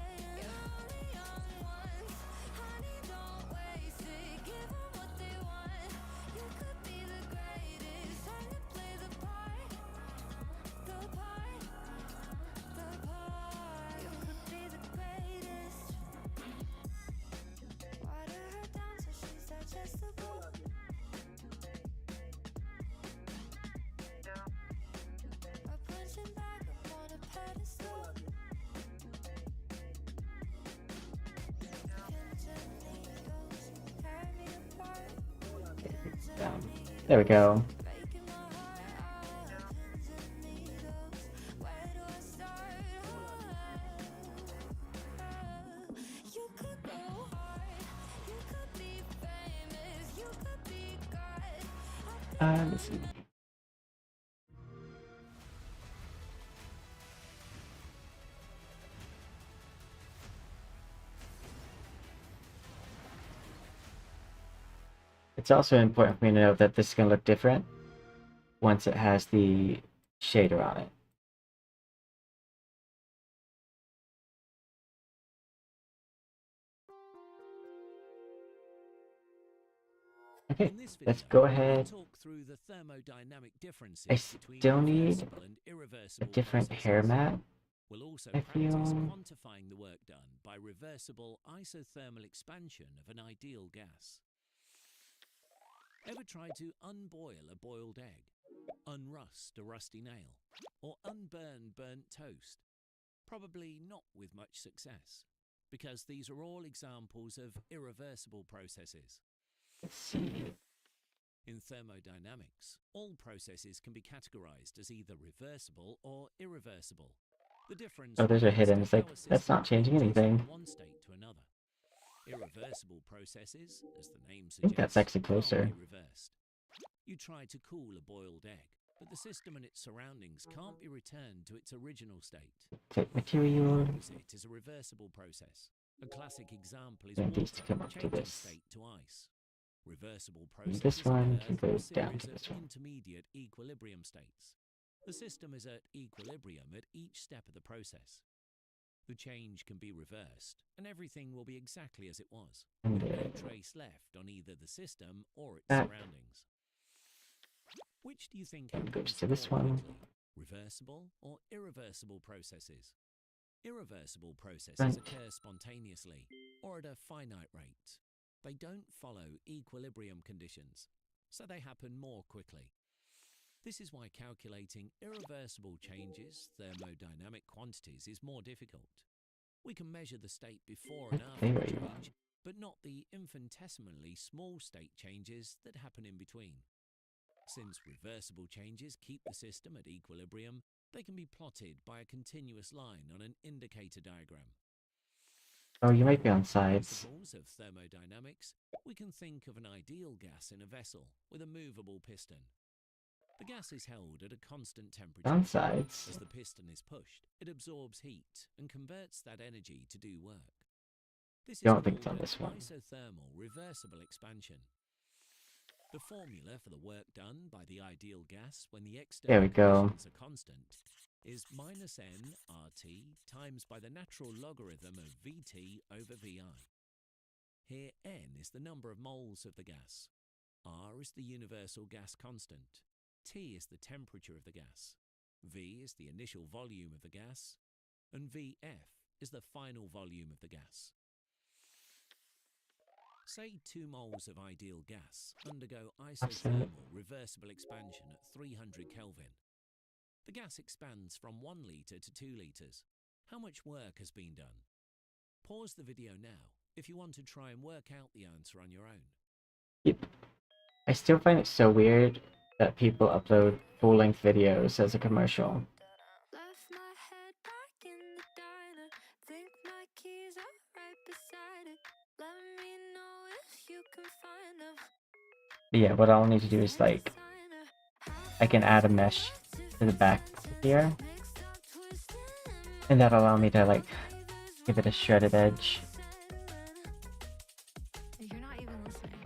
[SPEAKER 1] There we go. Let's see. It's also important for me to know that this is going to look different once it has the shader on it. Okay, let's go ahead. I still need a different hair mat.
[SPEAKER 16] We'll also
[SPEAKER 1] I
[SPEAKER 16] practice
[SPEAKER 1] feel
[SPEAKER 16] quantifying the work done by reversible isothermal expansion of an ideal gas. Ever try to unboil a boiled egg, unrust a rusty nail, or unburn burnt toast? Probably not with much success, because these are all examples of irreversible processes.
[SPEAKER 1] Let's see.
[SPEAKER 16] In thermodynamics, all processes can be categorized as either reversible or irreversible. The difference
[SPEAKER 1] Oh, those are hidden. It's like, that's not changing anything.
[SPEAKER 16] from one state to another. Irreversible processes, as the name suggests,
[SPEAKER 1] I think that's actually
[SPEAKER 16] can't
[SPEAKER 1] closer.
[SPEAKER 16] be reversed. You try to cool a boiled egg, but the system and its surroundings can't be returned to its original state.
[SPEAKER 1] Take material.
[SPEAKER 16] The opposite is a reversible process. A classic example is
[SPEAKER 1] And these to come
[SPEAKER 16] water
[SPEAKER 1] up to
[SPEAKER 16] changing
[SPEAKER 1] this.
[SPEAKER 16] state to ice. Reversible
[SPEAKER 1] And
[SPEAKER 16] processes
[SPEAKER 1] this one
[SPEAKER 16] occur
[SPEAKER 1] can
[SPEAKER 16] through
[SPEAKER 1] go
[SPEAKER 16] a
[SPEAKER 1] down
[SPEAKER 16] series
[SPEAKER 1] to
[SPEAKER 16] of
[SPEAKER 1] this one.
[SPEAKER 16] intermediate equilibrium states. The system is at equilibrium at each step of the process. The change can be reversed, and everything will be exactly as it was,
[SPEAKER 1] And
[SPEAKER 16] with no trace left on either the system or its
[SPEAKER 1] that
[SPEAKER 16] surroundings. Which do you think
[SPEAKER 1] and goes
[SPEAKER 16] happens
[SPEAKER 1] to this
[SPEAKER 16] more
[SPEAKER 1] one.
[SPEAKER 16] quickly, reversible or irreversible processes? Irreversible processes
[SPEAKER 1] Right.
[SPEAKER 16] occur spontaneously or at a finite rate. They don't follow equilibrium conditions, so they happen more quickly. This is why calculating irreversible changes, thermodynamic quantities, is more difficult. We can measure the state before and after
[SPEAKER 1] There
[SPEAKER 16] the
[SPEAKER 1] you are.
[SPEAKER 16] change, but not the infinitesimally small state changes that happen in between. Since reversible changes keep the system at equilibrium, they can be plotted by a continuous line on an indicator diagram.
[SPEAKER 1] Oh, you might be on sides.
[SPEAKER 16] Principles of thermodynamics, we can think of an ideal gas in a vessel with a movable piston. The gas is held at a constant temperature.
[SPEAKER 1] On sides.
[SPEAKER 16] As the piston is pushed, it absorbs heat and converts that energy to do work. This is
[SPEAKER 1] Don't think
[SPEAKER 16] called
[SPEAKER 1] it's on
[SPEAKER 16] an
[SPEAKER 1] this one.
[SPEAKER 16] isothermal reversible expansion. The formula for the work done by the ideal gas when the
[SPEAKER 1] There
[SPEAKER 16] external
[SPEAKER 1] we go.
[SPEAKER 16] conditions are constant is minus n RT times by the natural logarithm of Vt over Vi. Here n is the number of moles of the gas, R is the universal gas constant, T is the temperature of the gas, V is the initial volume of the gas, and Vf is the final volume of the gas. Say 2 moles of ideal gas undergo isothermal reversible expansion at 300 Kelvin. The gas expands from 1 litre to 2 litres. How much work has been done? Pause the video now if you want to try and work out the answer on your own.
[SPEAKER 1] Yep. I still find it so weird that people upload full-length videos as a commercial.
[SPEAKER 2] Left my head back in the diner. Think my keys are right beside it. Let me know if you can find them.
[SPEAKER 1] But yeah, what I'll need to do is like, I can add a mesh to the back here, and that'll allow me to like give it a shredded edge.
[SPEAKER 2] You're not even listening.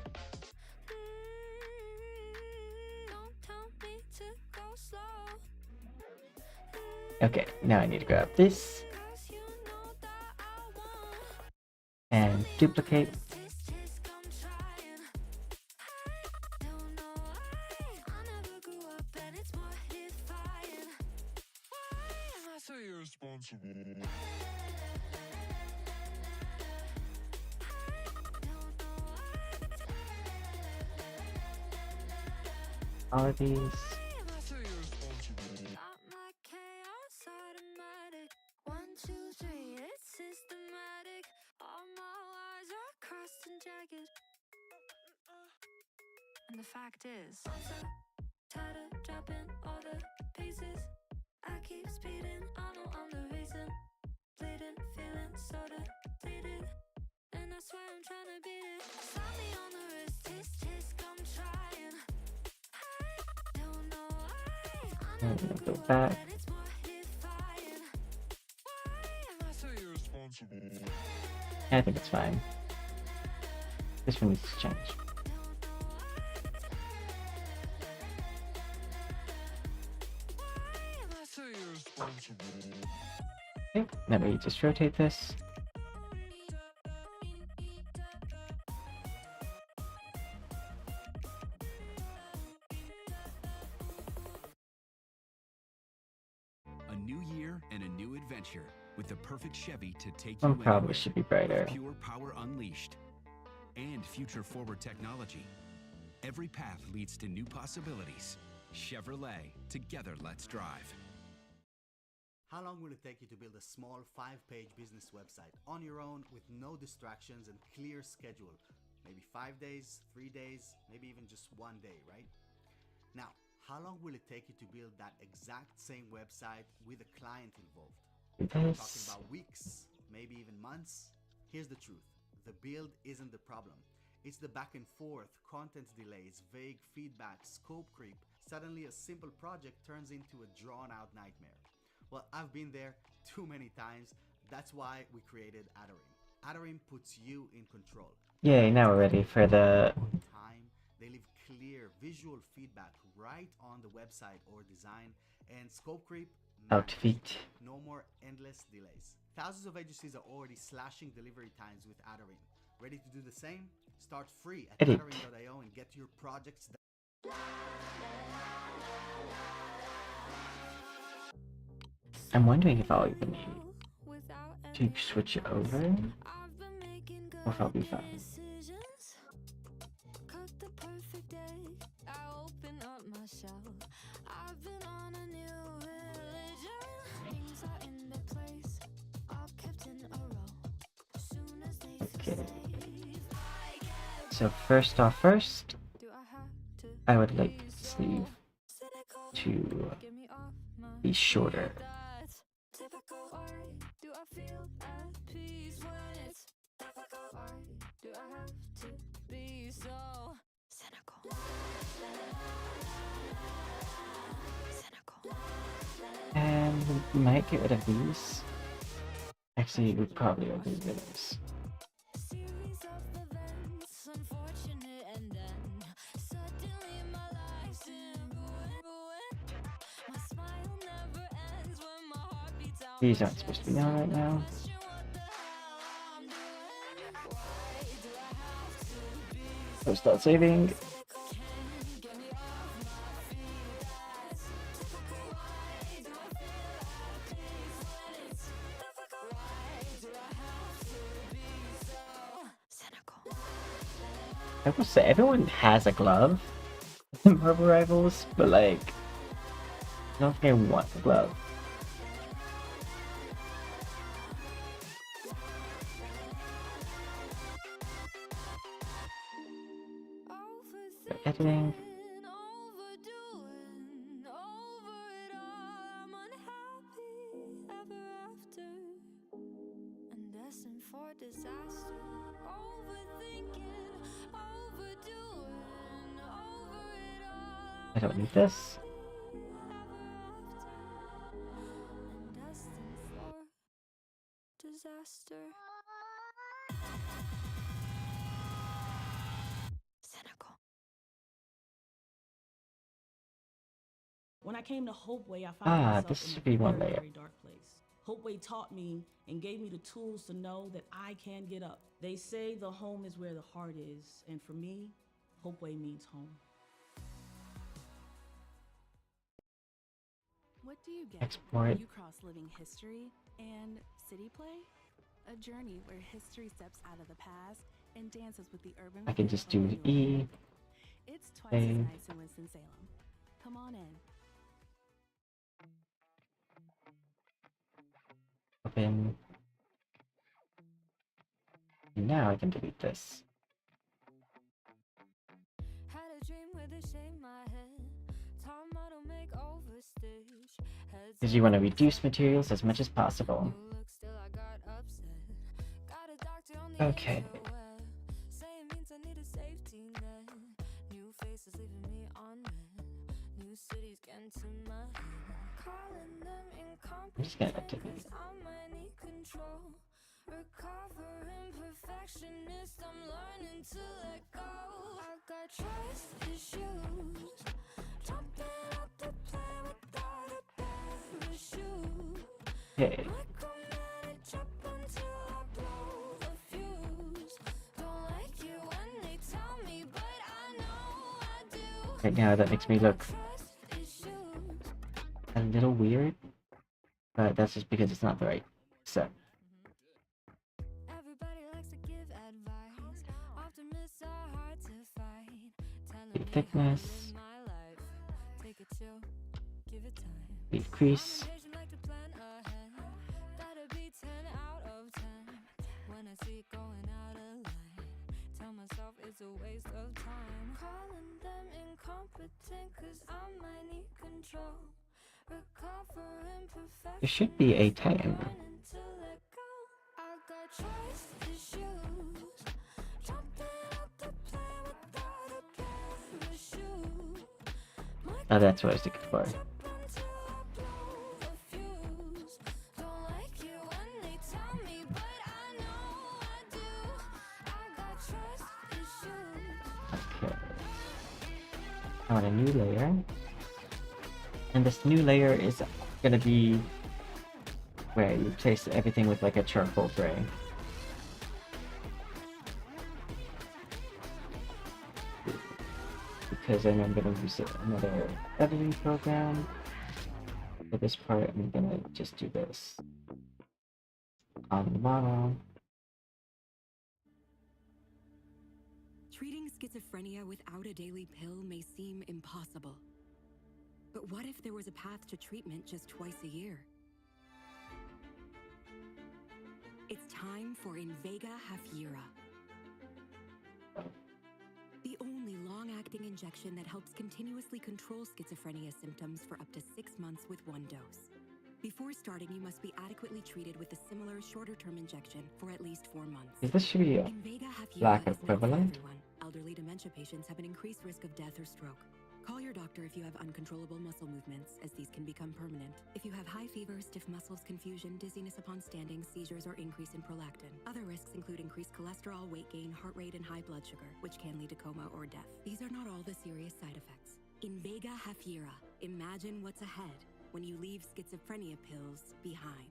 [SPEAKER 2] Don't tell me to go slow.
[SPEAKER 1] Okay, now I need to grab this and duplicate. All of these.
[SPEAKER 2] And the fact is, I'm so tired of dropping all the pieces. I keep speeding, I know I'm the reason. Bleeding, feeling so depleted. And I swear I'm trying to beat it. Slap me on the wrist, tisk, I'm trying. I don't know why.
[SPEAKER 1] I'm gonna go back.
[SPEAKER 2] It's mortifying. Why am I so irresponsible?
[SPEAKER 1] I think it's fine. This one needs to change. Okay, now we just rotate this.
[SPEAKER 17] A new year and a new adventure with the perfect Chevy to take
[SPEAKER 1] One
[SPEAKER 17] you
[SPEAKER 1] probably
[SPEAKER 17] anywhere.
[SPEAKER 1] should be brighter.
[SPEAKER 17] Pure power unleashed and future-forward technology. Every path leads to new possibilities. Chevrolet, together let's drive.
[SPEAKER 18] How long will it take you to build a small 5-page business website on your own with no distractions and clear schedule? Maybe 5 days, 3 days, maybe even just 1 day, right? Now, how long will it take you to build that exact same website with a client involved? We're talking about weeks, maybe even months? Here's the truth. The build isn't the problem. It's the back and forth, content delays, vague feedback, scope creep. Suddenly a simple project turns into a drawn-out nightmare. Well, I've been there too many times. That's why we created Adarim. Adarim puts you in control.
[SPEAKER 1] Yay, now we're ready for the
[SPEAKER 18] Time. They leave clear visual feedback right on the website or design, and scope creep
[SPEAKER 1] outfit.
[SPEAKER 18] no more endless delays. Thousands of agencies are already slashing delivery times with Adarim. Ready to do the same? Start free at
[SPEAKER 1] Edit.
[SPEAKER 18] adarim.io and get your projects done.
[SPEAKER 1] I'm wondering if I'll even need to switch it over, or if I'll be fine.
[SPEAKER 2] Cut the perfect day. I open up my shell. I've been on a new religion. Things are in their place, all kept in a row. As soon as they feel
[SPEAKER 1] Okay.
[SPEAKER 2] safe, I get
[SPEAKER 1] So first off first,
[SPEAKER 2] Do I have to
[SPEAKER 1] I would like
[SPEAKER 2] be
[SPEAKER 1] the
[SPEAKER 2] so
[SPEAKER 1] sleeve
[SPEAKER 2] cynical?
[SPEAKER 1] to
[SPEAKER 2] Get me off my
[SPEAKER 1] be shorter.
[SPEAKER 2] That's typical. Why do I feel at peace when it's difficult? Why do I have to be so cynical?
[SPEAKER 1] And we might get rid of these. Actually, we probably will get rid of this. These aren't supposed to be on right now. So start saving. I will say everyone has a glove in Marvel Rivals, but like I don't think I want the glove. Editing. I don't need this.
[SPEAKER 2] Disaster. Cynical.
[SPEAKER 19] When I came to Hopeway, I found myself
[SPEAKER 1] This
[SPEAKER 19] in
[SPEAKER 1] should
[SPEAKER 19] a
[SPEAKER 1] be one
[SPEAKER 19] very,
[SPEAKER 1] layer.
[SPEAKER 19] very dark place. Hopeway taught me and gave me the tools to know that I can get up. They say the home is where the heart is, and for me, Hopeway means home.
[SPEAKER 20] What do you get
[SPEAKER 1] Export.
[SPEAKER 20] when you cross living history and city play? A journey where history steps out of the past and dances with the urban.
[SPEAKER 1] I can just do
[SPEAKER 20] feel of the
[SPEAKER 1] E.
[SPEAKER 20] new. It's twice as nice in Winston-Salem. Come on in.
[SPEAKER 1] Open. And now I can delete this.
[SPEAKER 2] Had a dream with a shame my head. Top model make overstitch.
[SPEAKER 1] Because you want to reduce materials as much as possible.
[SPEAKER 2] Look still I got upset. Got a doctor on the
[SPEAKER 1] Okay.
[SPEAKER 2] interweb. Saying means I need a safety net. New faces leaving me on red. New cities getting to my head. Calling them
[SPEAKER 1] I'm just gonna
[SPEAKER 2] incompetent.
[SPEAKER 1] delete.
[SPEAKER 2] 'Cause I might need control. Recovering perfectionist, I'm learning to let go. I got trust issues. Jumping out the plane without a parachute.
[SPEAKER 1] Okay.
[SPEAKER 2] Micromanage up until I blow the fuse. Don't like you when they tell me, but I know I do.
[SPEAKER 1] Right now that makes me look a little weird, but that's just because it's not the right set.
[SPEAKER 2] Everybody likes to give advice. Optimists are hard to fight. Telling
[SPEAKER 1] Keep
[SPEAKER 2] me
[SPEAKER 1] thickness.
[SPEAKER 2] how to live my life. Take a chill, give it time.
[SPEAKER 1] Decrease.
[SPEAKER 2] Motivation like to plan ahead. Gotta be 10 out of 10. When I see it going out of line, tell myself it's a waste of time. Calling them incompetent 'cause I might need control. Recovering perfection.
[SPEAKER 1] It should be a 10.
[SPEAKER 2] To let go. I got trust issues. Jumping out the plane without a parachute.
[SPEAKER 1] Oh, that's what I was looking for.
[SPEAKER 2] Don't like you when they tell me, but I know I do. I got trust issues.
[SPEAKER 1] Okay. I want a new layer. And this new layer is gonna be where you replace everything with like a charcoal gray. Because I know I'm gonna use another editing program. For this part, I'm gonna just do this on the model.
[SPEAKER 11] Treating schizophrenia without a daily pill may seem impossible. But what if there was a path to treatment just twice a year? It's time for Invega Hafyera. The only long-acting injection that helps continuously control schizophrenia symptoms for up to 6 months with one dose. Before starting, you must be adequately treated with a similar shorter-term injection for at least 4 months.
[SPEAKER 1] This should be a
[SPEAKER 11] Invega Hafyera
[SPEAKER 1] black
[SPEAKER 11] is not for
[SPEAKER 1] equivalent.
[SPEAKER 11] everyone. Elderly dementia patients have an increased risk of death or stroke. Call your doctor if you have uncontrollable muscle movements, as these can become permanent. If you have high fever, stiff muscles, confusion, dizziness upon standing, seizures, or increase in prolactin. Other risks include increased cholesterol, weight gain, heart rate, and high blood sugar, which can lead to coma or death. These are not all the serious side effects. Invega Hafyera. Imagine what's ahead when you leave schizophrenia pills behind.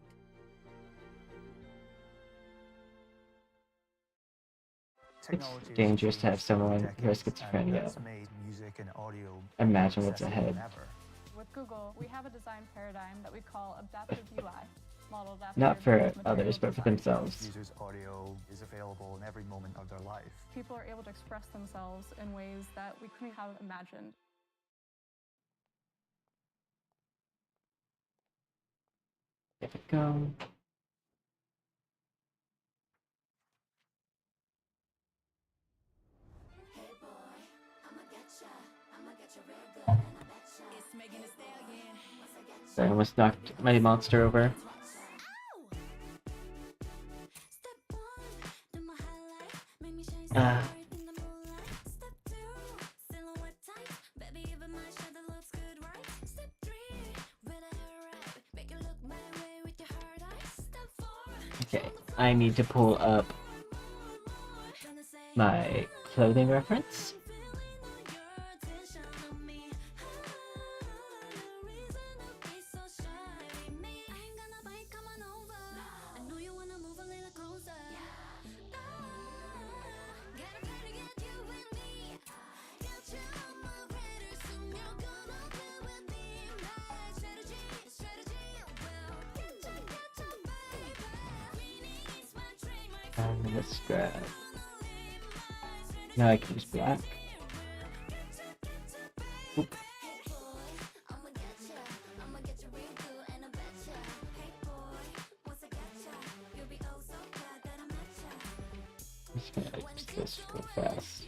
[SPEAKER 1] It's dangerous to have someone who has schizophrenia imagine what's ahead.
[SPEAKER 21] With Google, we have a design paradigm that we call adaptive UI, modeled after
[SPEAKER 1] Not for
[SPEAKER 21] advanced material
[SPEAKER 1] others, but for
[SPEAKER 21] design.
[SPEAKER 1] themselves.
[SPEAKER 22] Users' audio is available in every moment of their life.
[SPEAKER 21] People are able to express themselves in ways that we couldn't have imagined.
[SPEAKER 1] There we go. So I almost knocked my monster over. Okay, I need to pull up my clothing reference. Let's grab. Now I can use black. Oop. I'm just gonna use this real fast.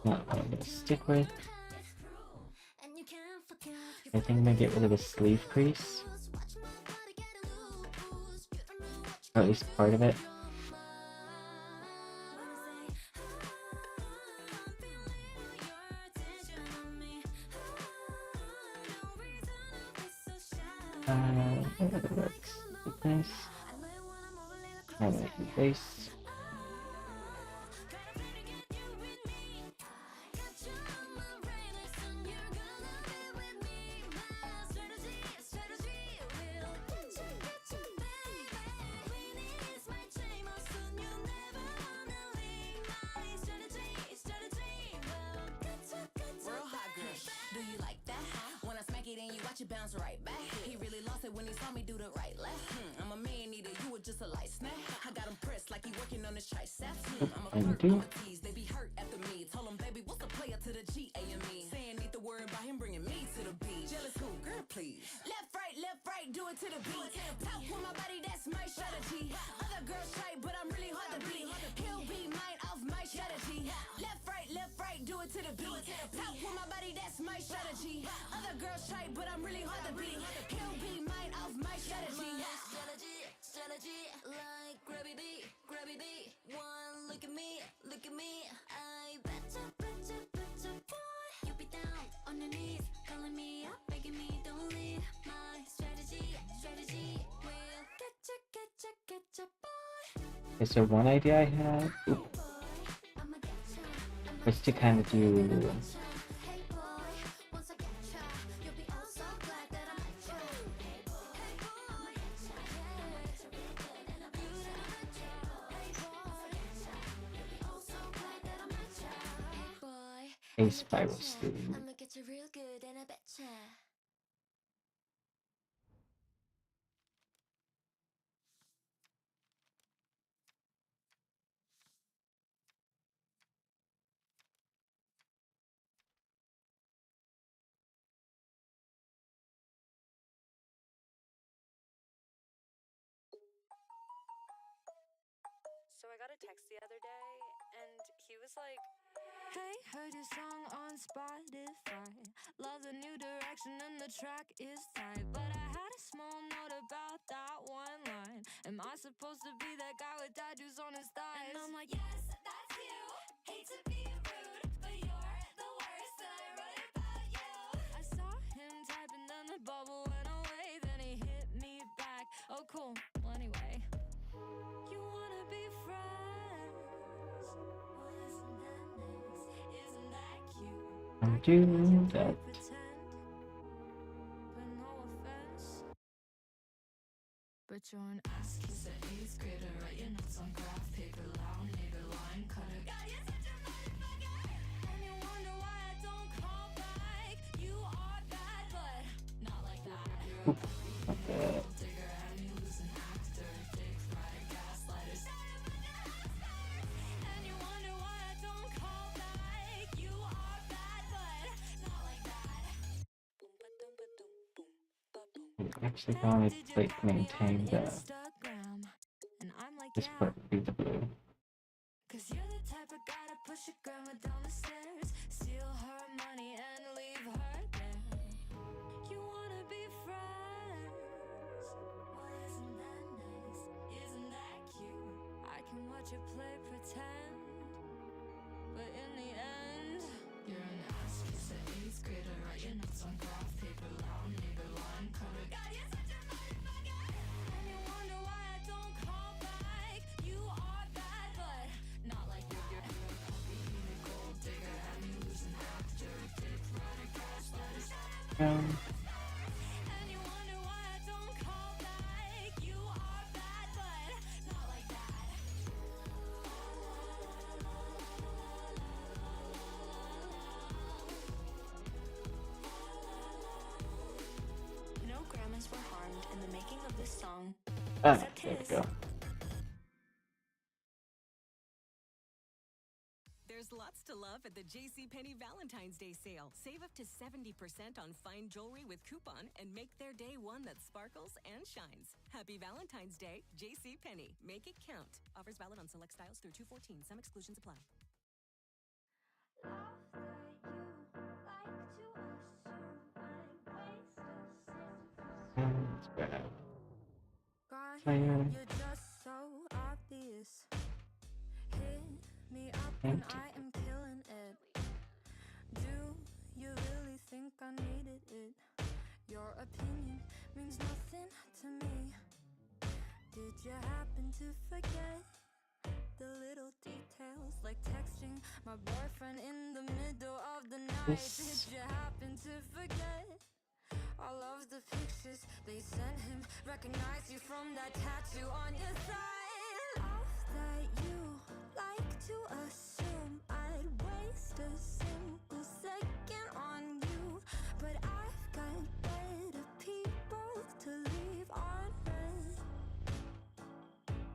[SPEAKER 1] Not what I'm gonna stick with. I think I'm gonna get rid of the sleeve crease. Or at least part of it. That works. Nice. Now I can base.
[SPEAKER 7] Bounce right back. He really lost it when he saw me do the right left. I'm a man eater, you were just a light snack. I got him pressed like he working on his triceps. I'm a flirt, I'm a tease, they be hurt after me. Told him, baby, what's a player to the G-A-M-E? Saying need to worry about him bringing me to the beat. Jealous who? Girl, please. Left, right, do it to the beat. Pop with my body, that's my strategy. Other girls try, but I'm really hard to beat. He'll be mine off my strategy. Left, right, do it to the beat. Pop with my body, that's my strategy. Other girls try, but I'm really hard to beat. He'll be mine off my strategy. Strategy, like grabby beat. One, look at me. I betcha, boy. You be down on your knees, calling me up, begging me, don't leave. My strategy will getcha, boy.
[SPEAKER 1] Okay, so one idea I had was to kind of do a spiral sleeve.
[SPEAKER 2] I'ma get you real good and I betcha.
[SPEAKER 23] So I got a text the other day, and he was like,
[SPEAKER 2] Hey, heard your song on Spotify. Love the new direction and the track is tight. But I had a small note about that one line. Am I supposed to be that guy with tattoos on his thighs? And I'm like, yes, that's you. Hate to be rude, but you're the worst. And I wrote about you. I saw him typing, then the bubble went away. Then he hit me back. Oh, cool. Well, anyway. You wanna be friends? Well, isn't that nice? Isn't that cute?
[SPEAKER 1] I'm doing that.
[SPEAKER 2] But no offense. But you're an ass kisser, 8th grader, write your notes on graph paper loud.
[SPEAKER 1] Okay. I'm actually going to like maintain the this part be the blue.
[SPEAKER 2] Cause you're the type of guy to push your grandma down the stairs, steal her money and leave her there. You wanna be friends? Well, isn't that nice? Isn't that cute? I can watch you play pretend, but in the end, you're an ass piece of 8th grader, writing notes on graph paper, loud neighbor, line cutter. God, you're such a motherfucker! And you wonder why I don't call back. You are bad, but not like you're a puppy, being a gold digger, and you lose an actor, dick rider, gaslighter. And you wonder why I don't call back. You are bad, but not like that. No grandmas were harmed in the making of this song.
[SPEAKER 1] Ah,
[SPEAKER 2] Except
[SPEAKER 1] there we
[SPEAKER 2] his.
[SPEAKER 1] go.
[SPEAKER 11] There's lots to love at the JCPenney Valentine's Day sale. Save up to 70% on fine jewelry with coupon and make their day one that sparkles and shines. Happy Valentine's Day, JCPenney. Make it count. Offers valid on select styles through 2/14. Some exclusions apply.
[SPEAKER 1] Let's grab
[SPEAKER 2] God,
[SPEAKER 1] fire.
[SPEAKER 2] you're just so obvious. Hit me up when I am killing it. Do you really think I needed it? Your opinion means nothing to me. Did you happen to forget the little details, like texting my boyfriend in the middle of the night? Did you happen to forget all of the pictures they sent him? Recognize you from that tattoo on your thigh. Off that you like to assume I'd waste a single second on you, but I've got better people to leave on red.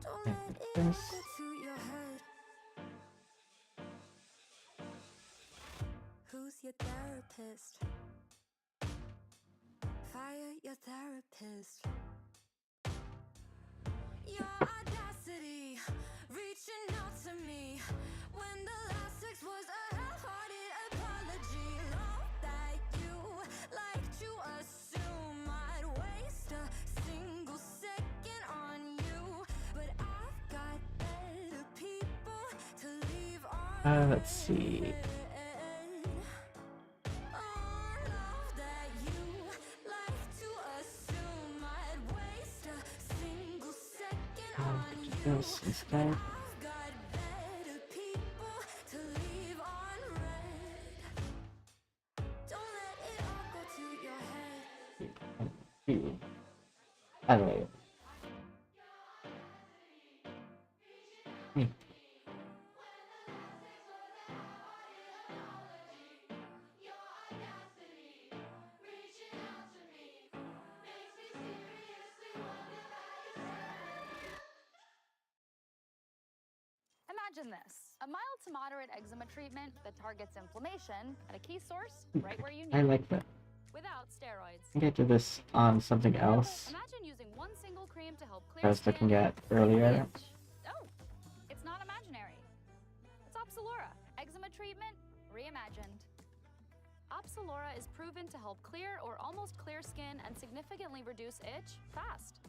[SPEAKER 2] Don't let it all go to your head. Who's your therapist? Fire your therapist. Your audacity, reaching out to me when the last text was a half-hearted apology. Love that you like to assume I'd waste a single second on you, but I've got better people to leave on.
[SPEAKER 1] Let's see. This guy. Anyway.
[SPEAKER 3] Imagine this, a mild to moderate eczema treatment that targets inflammation at a key source right where you need
[SPEAKER 1] I like that.
[SPEAKER 3] without steroids.
[SPEAKER 1] I think I did this on something else
[SPEAKER 3] Imagine using one single cream to help clear
[SPEAKER 1] I was
[SPEAKER 3] skin.
[SPEAKER 1] looking at earlier.
[SPEAKER 3] Oh, it's not imaginary. It's Opsilura, eczema treatment reimagined. Opsilura is proven to help clear or almost clear skin and significantly reduce itch fast.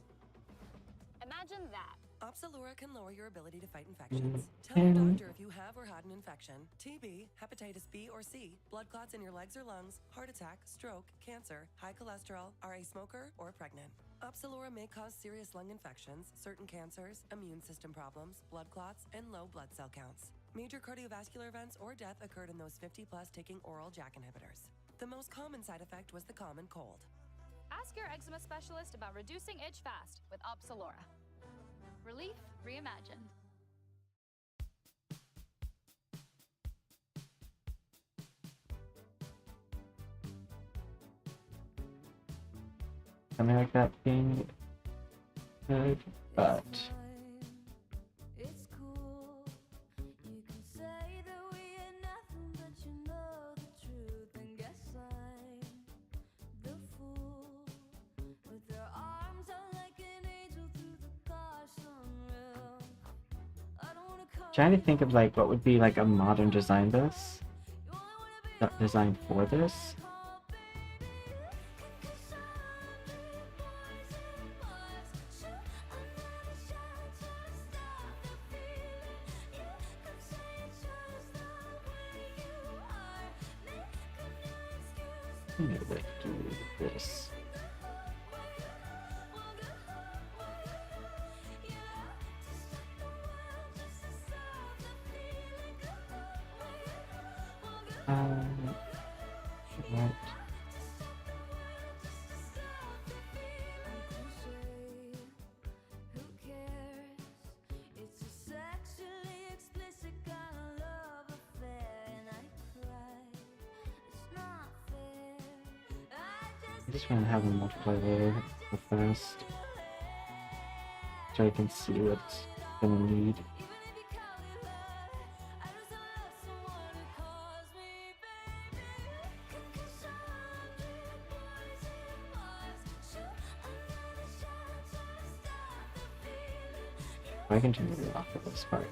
[SPEAKER 3] Imagine that.
[SPEAKER 5] Opsilura can lower your ability to fight infections.
[SPEAKER 1] Mm,
[SPEAKER 5] Tell your
[SPEAKER 1] and-
[SPEAKER 5] doctor if you have or had an infection, TB, hepatitis B or C, blood clots in your legs or lungs, heart attack, stroke, cancer, high cholesterol, are a smoker or pregnant. Opsilura may cause serious lung infections, certain cancers, immune system problems, blood clots, and low blood cell counts. Major cardiovascular events or death occurred in those 50 plus taking oral JAK inhibitors. The most common side effect was the common cold.
[SPEAKER 3] Ask your eczema specialist about reducing itch fast with Opsilura. Relief reimagined.
[SPEAKER 1] something like that being good, but
[SPEAKER 2] It's cool. You can say that we ain't nothing, but you know the truth. And guess I'm the fool with their arms out like an angel through the car sunroof. I don't wanna call
[SPEAKER 1] trying to think of like what would be like a modern design design for this. Maybe let's do this. Right.
[SPEAKER 2] Who cares? It's a sexually explicit kind of love affair, and I cry. It's not fair.
[SPEAKER 1] I just want to have a multiplayer layer first, so I can see what's gonna need. I can turn it off for this part.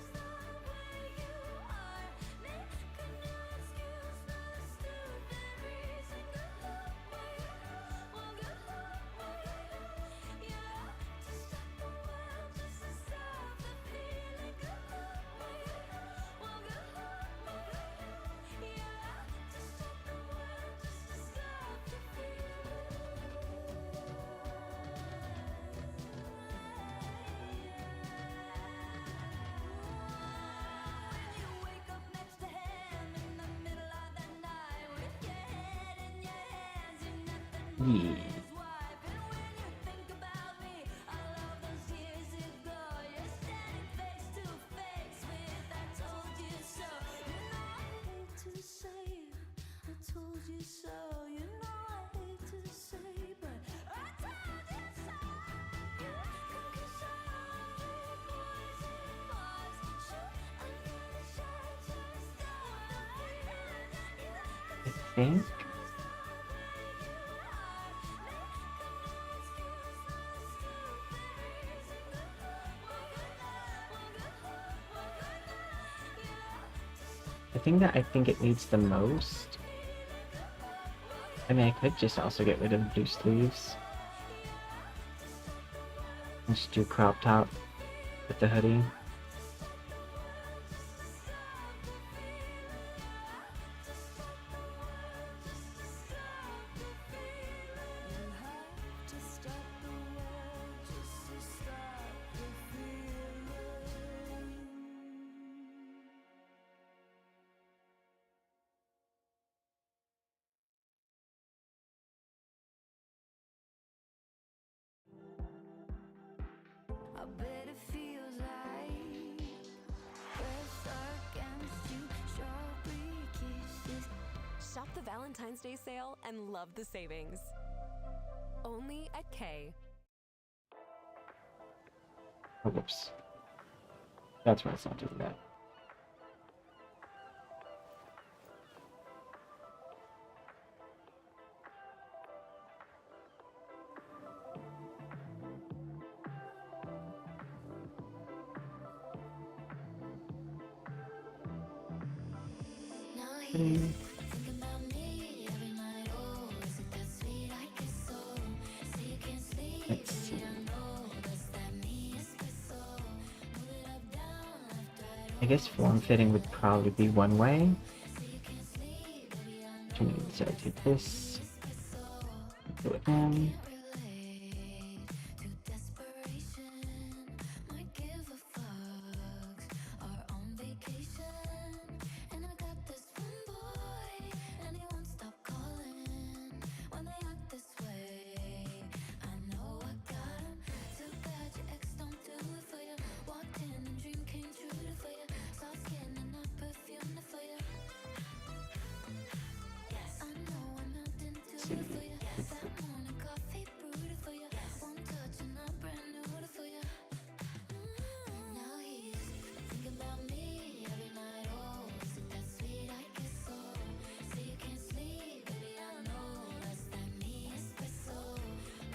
[SPEAKER 1] Yeah. I think the thing that I think it needs the most, I mean, I could just also get rid of blue sleeves and just do crop top with the hoodie.
[SPEAKER 2] I bet it feels like pressed against you, strawberry kisses.
[SPEAKER 11] Shop the Valentine's Day sale and love the savings. Only at K.
[SPEAKER 1] Oh, whoops. That's why it's not doing that. Let's see. I guess form fitting would probably be one way. So I take this, do it down.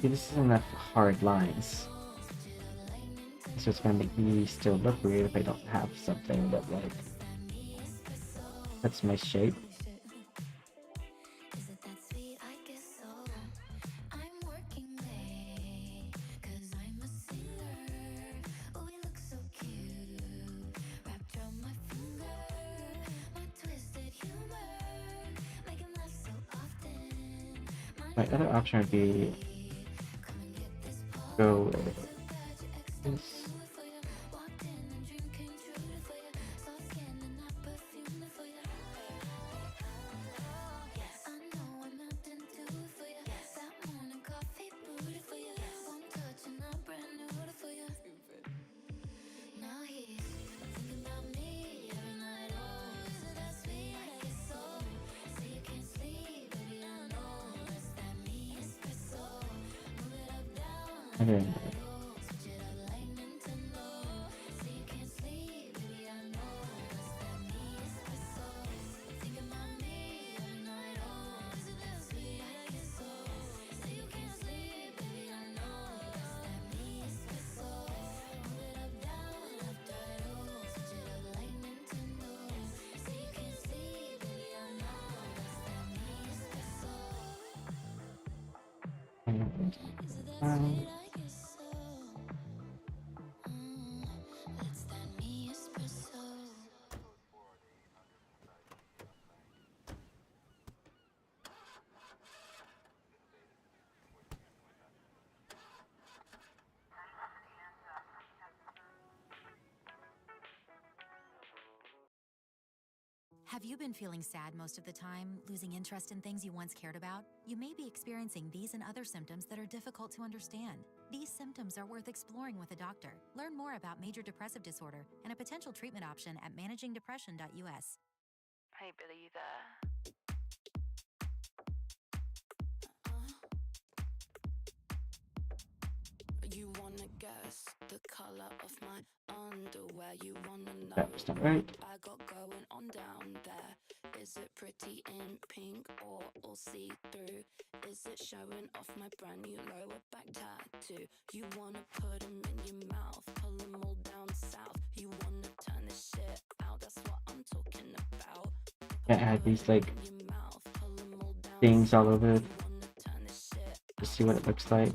[SPEAKER 1] See, this is enough hard lines. So it's gonna make me still look weird if I don't have something that like that's my shape. My other option would be go with this. Okay. Um,
[SPEAKER 4] Have you been feeling sad most of the time, losing interest in things you once cared about? You may be experiencing these and other symptoms that are difficult to understand. These symptoms are worth exploring with a doctor. Learn more about major depressive disorder and a potential treatment option at managingdepression.us.
[SPEAKER 23] Hey, Billy, you there?
[SPEAKER 2] You wanna guess the color of my underwear? You wanna know
[SPEAKER 1] that's not right.
[SPEAKER 2] what I got going on down there? Is it pretty in pink or all see-through? Is it showing off my brand new lower back tattoo? You wanna put 'em in your mouth, pull 'em all down south. You wanna turn this shit out, that's what I'm talking about.
[SPEAKER 1] I add these like things all over to see what it looks like.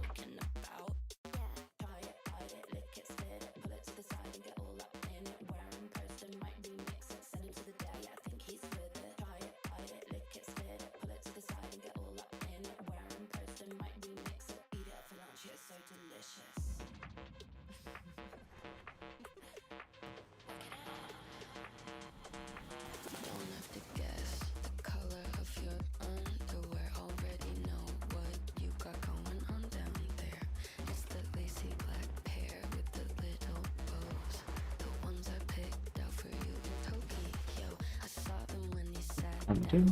[SPEAKER 1] Undo.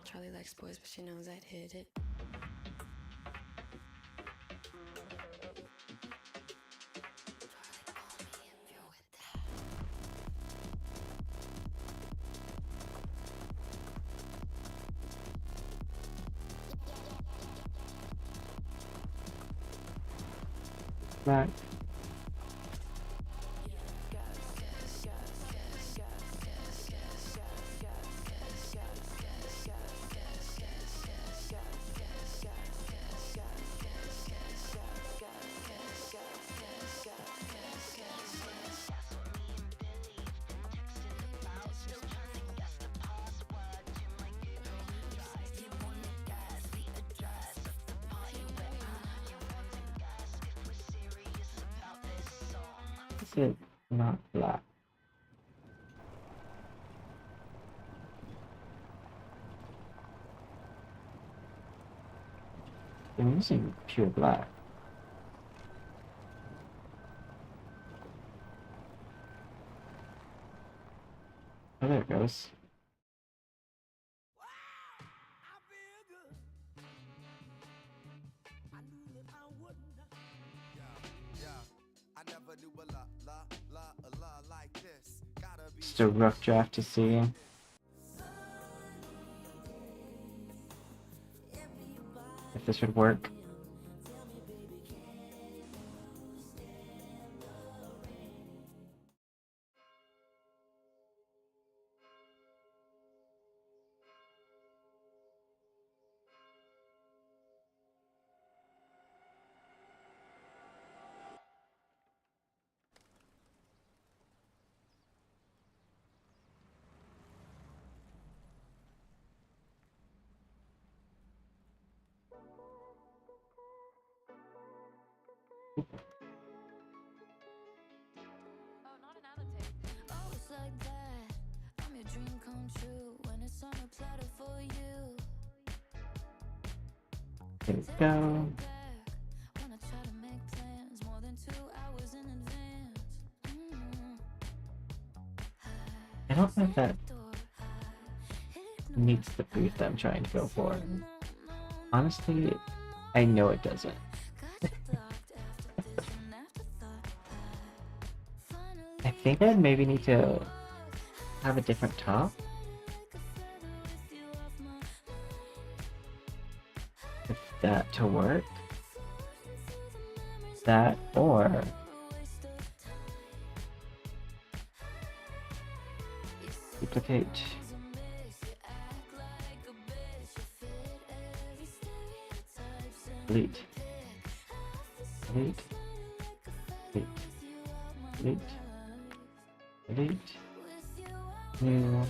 [SPEAKER 2] Charlie likes boys, but she knows I'd hit it.
[SPEAKER 1] Black. Is it not black? I'm using pure black. Oh, there it goes. Just a rough draft to see if this would work.
[SPEAKER 2] Oh, it's like that. I'm your dream come true when it's on a platter for you.
[SPEAKER 1] There we go.
[SPEAKER 2] When I try to make plans more than 2 hours in advance.
[SPEAKER 1] I don't know if that meets the brief that I'm trying to go for. Honestly, I know it doesn't. I think I'd maybe need to have a different top. If that to work. That or duplicate. Delete. Delete. Delete. Delete. Delete. New.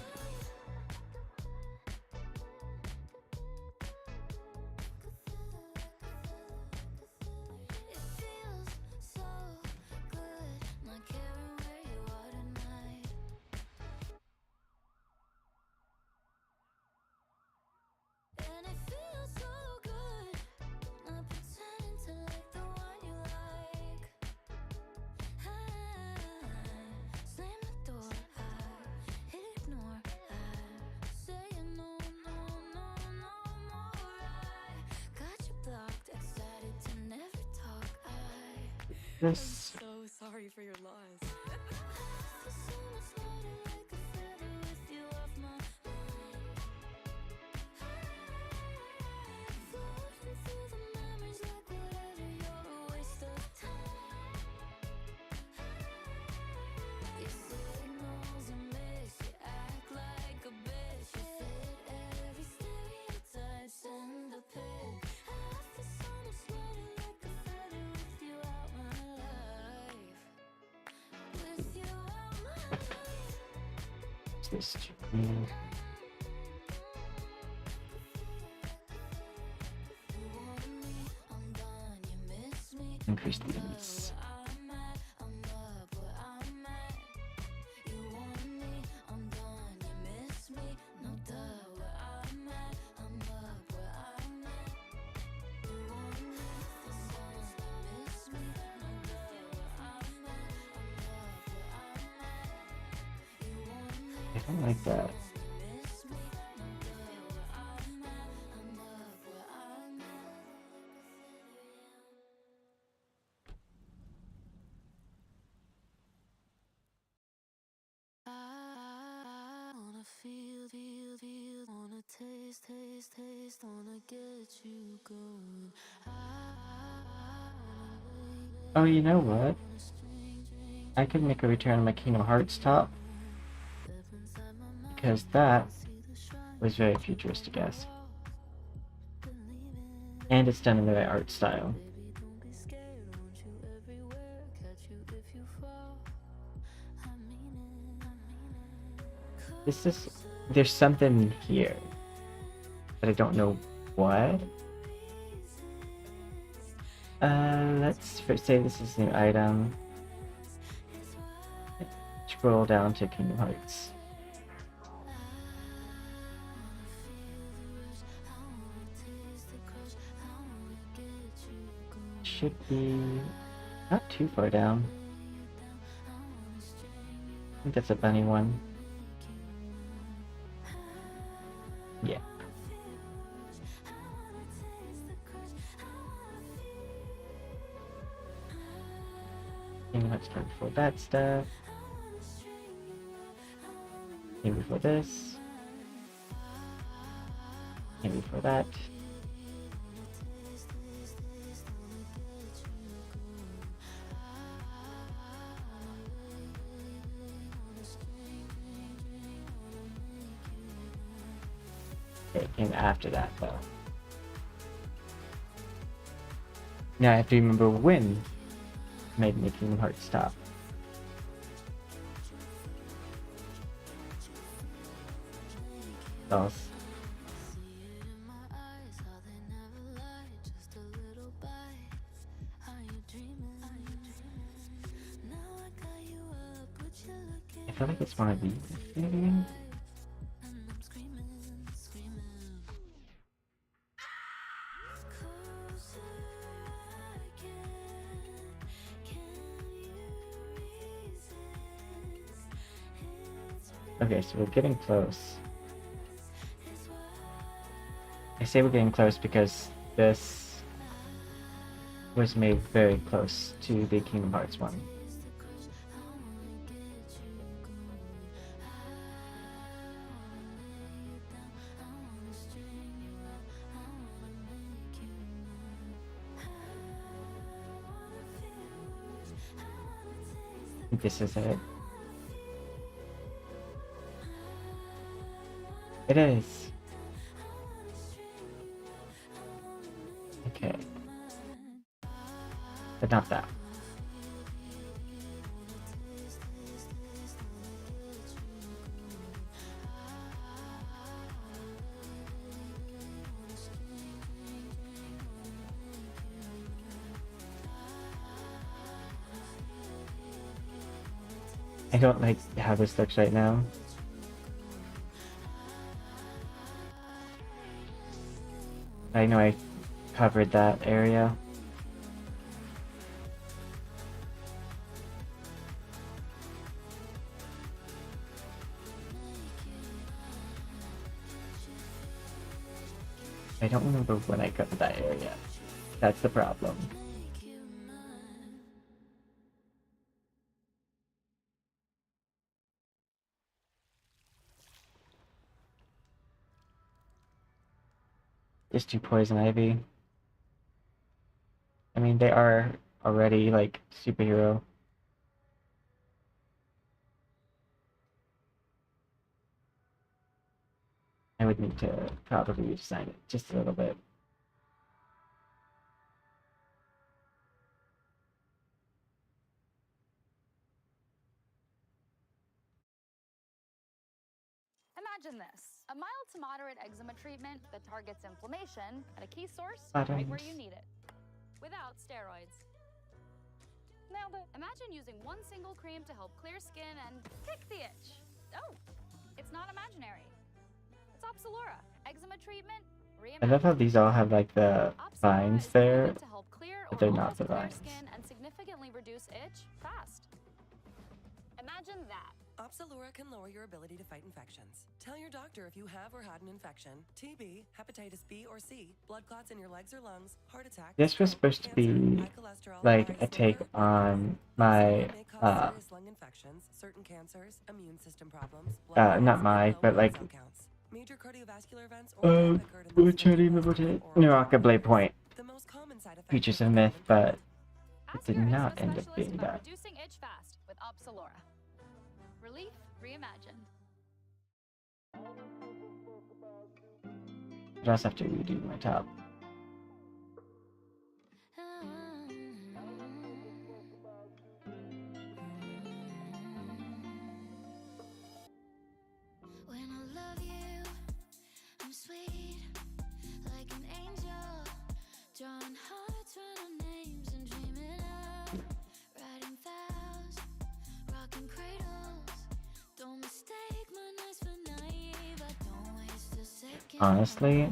[SPEAKER 1] This.
[SPEAKER 5] So sorry for your loss.
[SPEAKER 1] This to increase these. I don't like that.
[SPEAKER 2] Wanna taste, wanna get you going.
[SPEAKER 1] Oh, you know what? I could make a return on my Kingdom Hearts top. Because that was very futuristic-esque. And it's done in the right art style. This is... There's something here. But I don't know what. Let's first say this is a new item. Scroll down to Kingdom Hearts. Should be not too far down. I think that's a bunny one. Yeah. Kingdom Hearts came before that stuff. Came before this. Came before that. It came after that though. Now I have to remember when made me Kingdom Hearts stop. Else. I feel like it's one of these, maybe? Okay, so we're getting close. I say we're getting close because this was made very close to the Kingdom Hearts one. This is it. It is. Okay. But not that. I don't like how this looks right now. I know I covered that area. I don't remember when I covered that area. That's the problem. Just do Poison Ivy. I mean, they are already, like, superhero. I would need to probably redesign it just a little bit.
[SPEAKER 3] Imagine this. A mild to moderate eczema treatment that targets inflammation at a key source
[SPEAKER 1] Buttons.
[SPEAKER 3] right where you need it. Without steroids. Nailed it. Imagine using one single cream to help clear skin and kick the itch. Oh, it's not imaginary. It's Opsilura. Eczema treatment,
[SPEAKER 1] I love how these all have, like, the vines there,
[SPEAKER 3] to help clear
[SPEAKER 1] but
[SPEAKER 3] or
[SPEAKER 1] they're not
[SPEAKER 3] almost
[SPEAKER 1] the
[SPEAKER 3] clear
[SPEAKER 1] vines.
[SPEAKER 3] skin and significantly reduce itch fast. Imagine that.
[SPEAKER 5] Opsilura can lower your ability to fight infections. Tell your doctor if you have or had an infection, TB, hepatitis B or C, blood clots in your legs or lungs, heart attack.
[SPEAKER 1] This was supposed to be, like, a take on my,
[SPEAKER 5] Serious lung infections, certain cancers, immune system problems, blood
[SPEAKER 1] not my, but, like,
[SPEAKER 5] major cardiovascular events or
[SPEAKER 1] we're trying to remember what it Naraka Blade Point. Features of Myth, but it did not end up being that.
[SPEAKER 3] Reducing itch fast with Opsilura. Relief reimagined.
[SPEAKER 1] I also have to redo my top.
[SPEAKER 2] When I love you, I'm sweet, like an angel, drawing hearts, running names and dreaming of writing vows, rocking cradles. Don't mistake my nights for naive. I don't waste a second.
[SPEAKER 1] Honestly,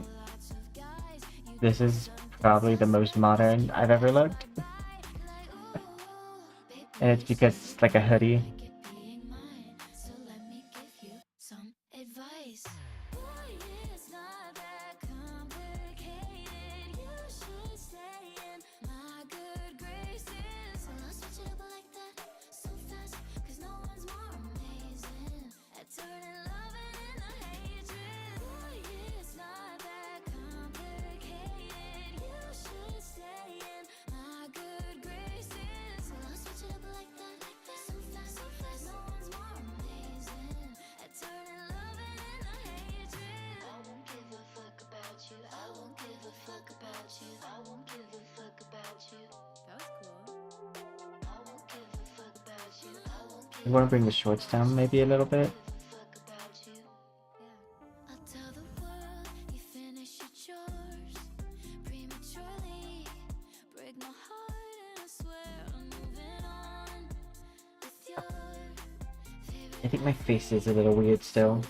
[SPEAKER 1] this is probably the most modern I've ever looked. And it's because it's like a hoodie.
[SPEAKER 2] So let me give you some advice. Boy, it's not that complicated. You should stay in my good graces. Well, I'll switch it up like that.
[SPEAKER 1] I want to bring the shorts down maybe a little bit. I think my face is a little weird still.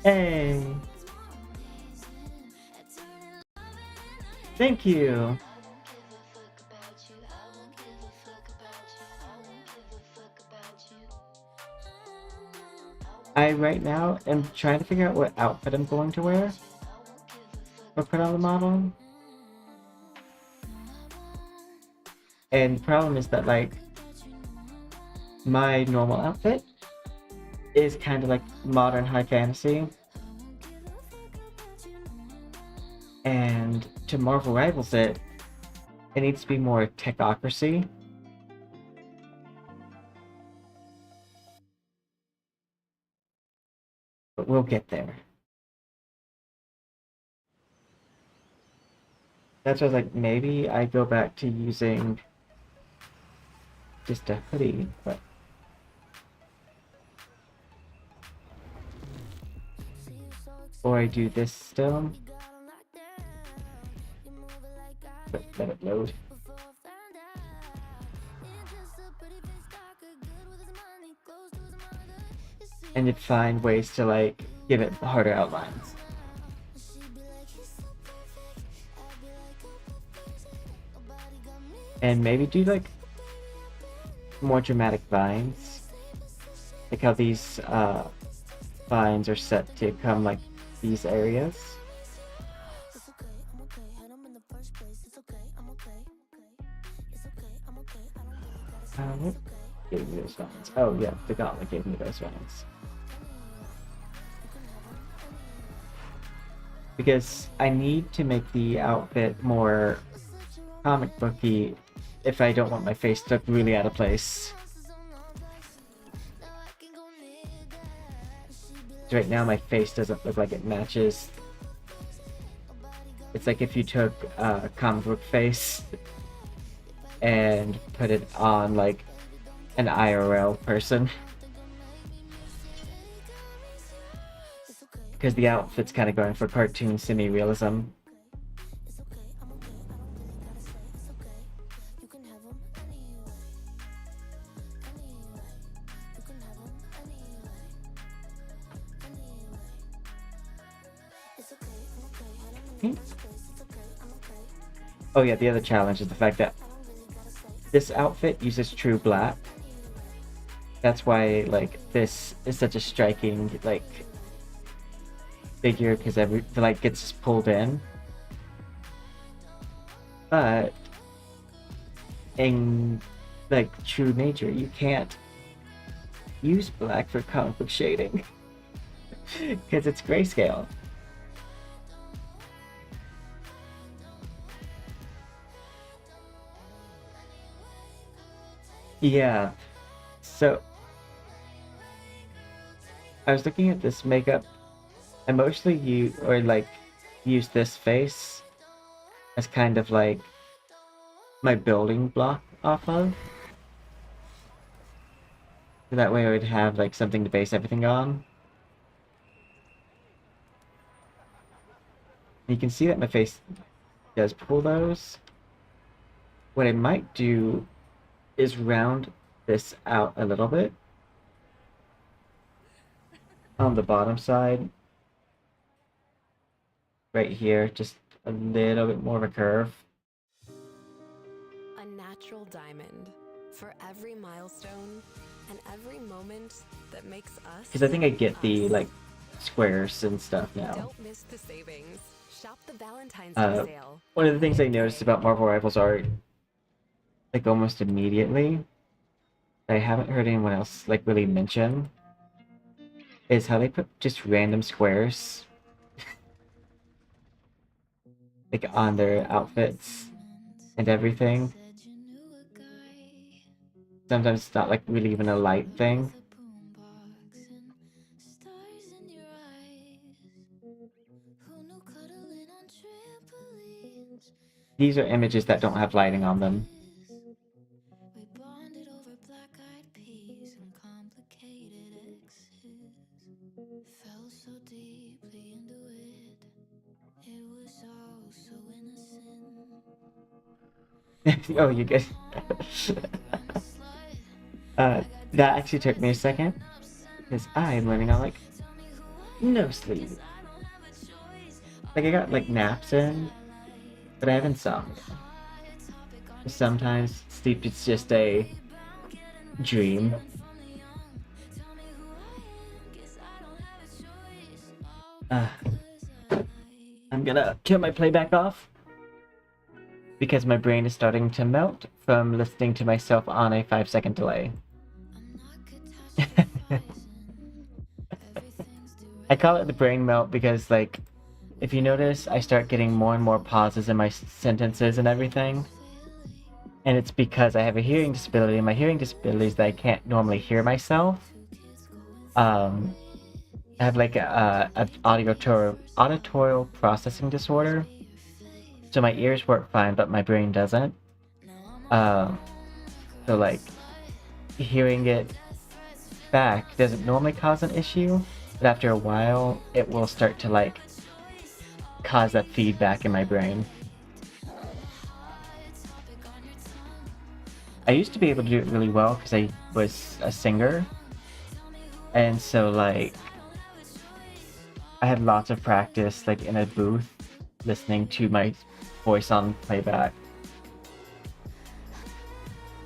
[SPEAKER 1] Hey! Thank you! I right now am trying to figure out what outfit I'm going to wear or put on the model. And the problem is that, like, my normal outfit is kind of like modern high fantasy. And to Marvel Rivals it needs to be more techocracy. But we'll get there. That's why I was like, maybe I go back to using just a hoodie, but or I do this still. But let it load. And you'd find ways to like give it harder outlines. And maybe do like more dramatic vines. Like how these vines are set to come like these areas. What gave me those vines? Oh yeah, the gauntlet gave me those vines. Because I need to make the outfit more comic booky if I don't want my face to look really out of place. So right now my face doesn't look like it matches. It's like if you took a comic book face and put it on like an IRL person. Because the outfit's kind of going for cartoon semi-realism. Oh yeah, the other challenge is the fact that this outfit uses true black. That's why like this is such a striking like figure, because the light gets pulled in. But in like true nature, you can't use black for comic book shading because it's grayscale. Yeah, so I was looking at this makeup. I mostly use this face as kind of like my building block off of. So that way I would have like something to base everything on. You can see that my face does pull those. What I might do is round this out a little bit on the bottom side. Right here, just a little bit more of a curve.
[SPEAKER 23] A natural diamond for every milestone and every moment that makes us.
[SPEAKER 1] Because I think I get the like squares and stuff now.
[SPEAKER 23] Don't miss the savings. Shop the Valentine's Day sale.
[SPEAKER 1] One of the things I noticed about Marvel Rivals art like almost immediately, that I haven't heard anyone else like really mention, is how they put just random squares like on their outfits and everything. Sometimes it's not like really even a light thing. These are images that don't have lighting on them. Oh, you guys. That actually took me a second because I'm running on like no sleep. Like I got like naps in, but I have insomnia. Sometimes sleep is just a dream. I'm gonna turn my playback off because my brain is starting to melt from listening to myself on a 5-second delay. I call it the brain melt because, like, if you notice, I start getting more and more pauses in my sentences and everything. And it's because I have a hearing disability, and my hearing disability is that I can't normally hear myself. I have like an auditory processing disorder. So my ears work fine, but my brain doesn't. So like, hearing it back doesn't normally cause an issue, but after a while, it will start to like cause that feedback in my brain. I used to be able to do it really well because I was a singer, and so like I had lots of practice like in a booth listening to my voice on playback.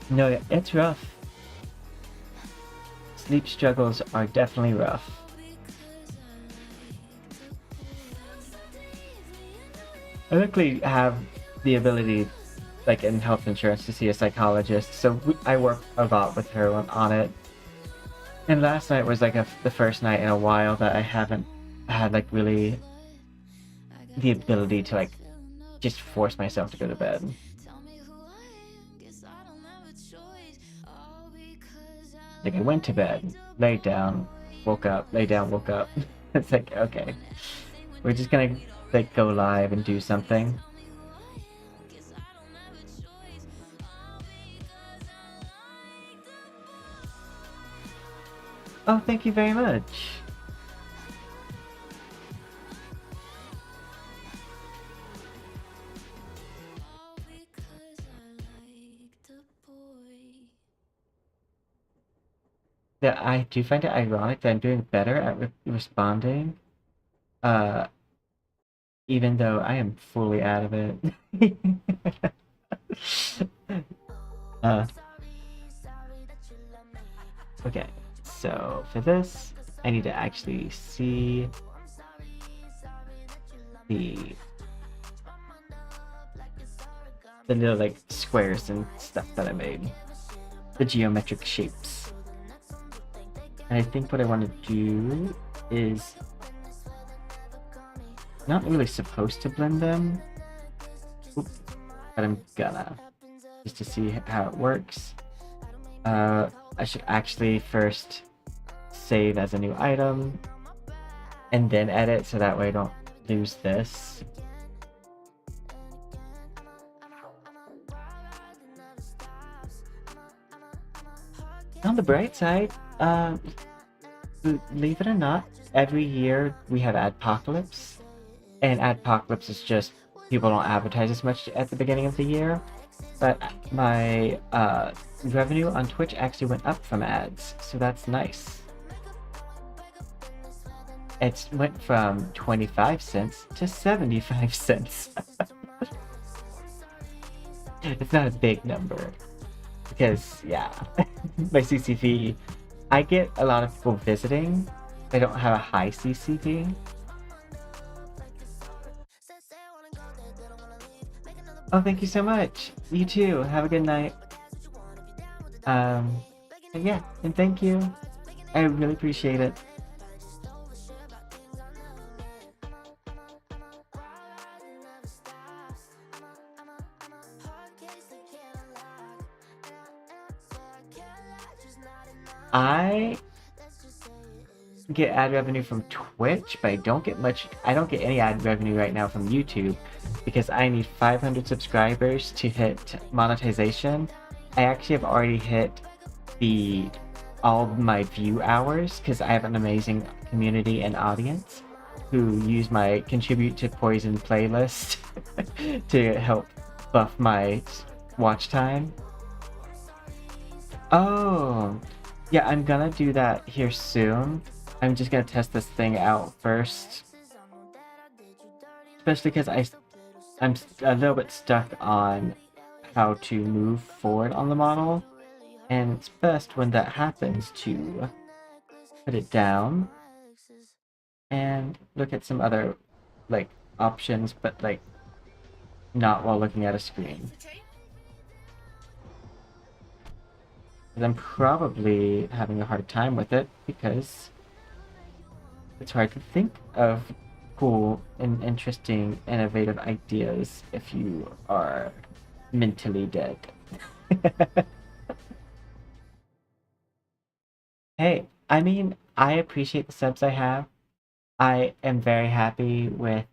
[SPEAKER 1] No, it's rough. Sleep struggles are definitely rough. I luckily have the ability, like in health insurance, to see a psychologist, so I work a lot with her on it. And last night was like the first night in a while that I haven't had like really the ability to like just force myself to go to bed. Like I went to bed, laid down, woke up, lay down, woke up. It's like, okay, we're just gonna like go live and do something. Oh, thank you very much. Yeah, I do find it ironic that I'm doing better at responding, even though I am fully out of it. Okay, so for this, I need to actually see the little like squares and stuff that I made, the geometric shapes. And I think what I want to do is not really supposed to blend them. Oops. But I'm gonna, just to see how it works. I should actually first save as a new item and then edit so that way I don't lose this. On the bright side, believe it or not, every year we have Adpocalypse, and Adpocalypse is just people don't advertise as much at the beginning of the year, but my revenue on Twitch actually went up from ads, so that's nice. It went from 25 cents to 75 cents. It's not a big number because, yeah, my CCV, I get a lot of people visiting. I don't have a high CCV. Oh, thank you so much. You too. Have a good night. And yeah, and thank you. I really appreciate it. I get ad revenue from Twitch, but I don't get much. I don't get any ad revenue right now from YouTube because I need 500 subscribers to hit monetization. I actually have already hit the all my view hours because I have an amazing community and audience who use my contribute to Poison playlist to help buff my watch time. Oh, yeah, I'm gonna do that here soon. I'm just gonna test this thing out first. Especially because I'm a little bit stuck on how to move forward on the model. And it's best when that happens to put it down and look at some other like options, but like not while looking at a screen. I'm probably having a hard time with it because it's hard to think of cool and interesting, innovative ideas if you are mentally dead. Hey, I mean, I appreciate the subs I have. I am very happy with.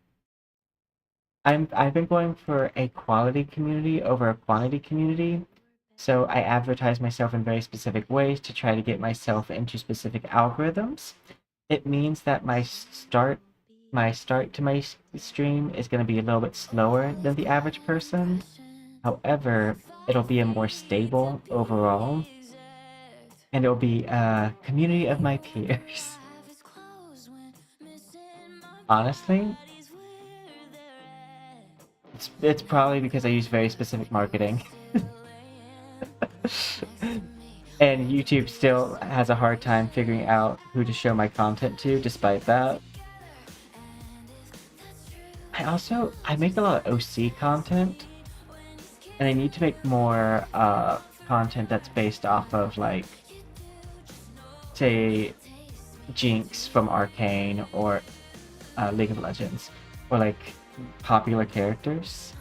[SPEAKER 1] I've been going for a quality community over a quantity community. So I advertise myself in very specific ways to try to get myself into specific algorithms. It means that my start to my stream is going to be a little bit slower than the average person. However, it'll be a more stable overall, and it'll be a community of my peers. Honestly, it's probably because I use very specific marketing. And YouTube still has a hard time figuring out who to show my content to despite that. I make a lot of OC content, and I need to make more content that's based off of like, say, Jinx from Arcane or League of Legends, or like popular characters.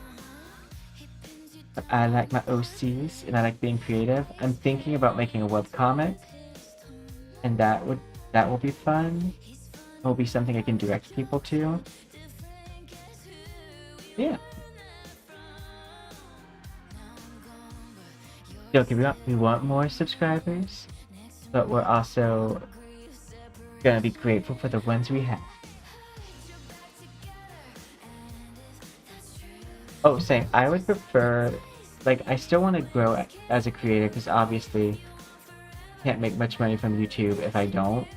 [SPEAKER 1] I like my OCs and I like being creative. I'm thinking about making a webcomic, and that will be fun. It will be something I can direct people to. Yeah. Don't get me wrong, we want more subscribers, but we're also gonna be grateful for the ones we have. Oh, same. I would prefer, like, I still want to grow as a creator because obviously can't make much money from YouTube if I don't.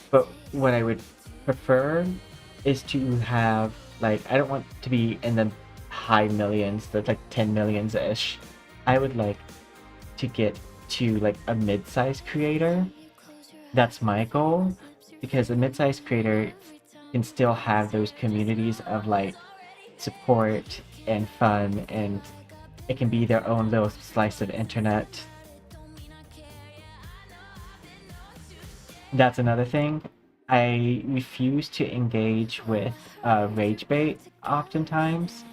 [SPEAKER 1] But what I would prefer is to have, like, I don't want to be in the high millions, that's like 10 millions-ish. I would like to get to like a mid-sized creator. That's my goal, because a mid-sized creator can still have those communities of like support and fun, and it can be their own little slice of internet. That's another thing. I refuse to engage with rage bait oftentimes,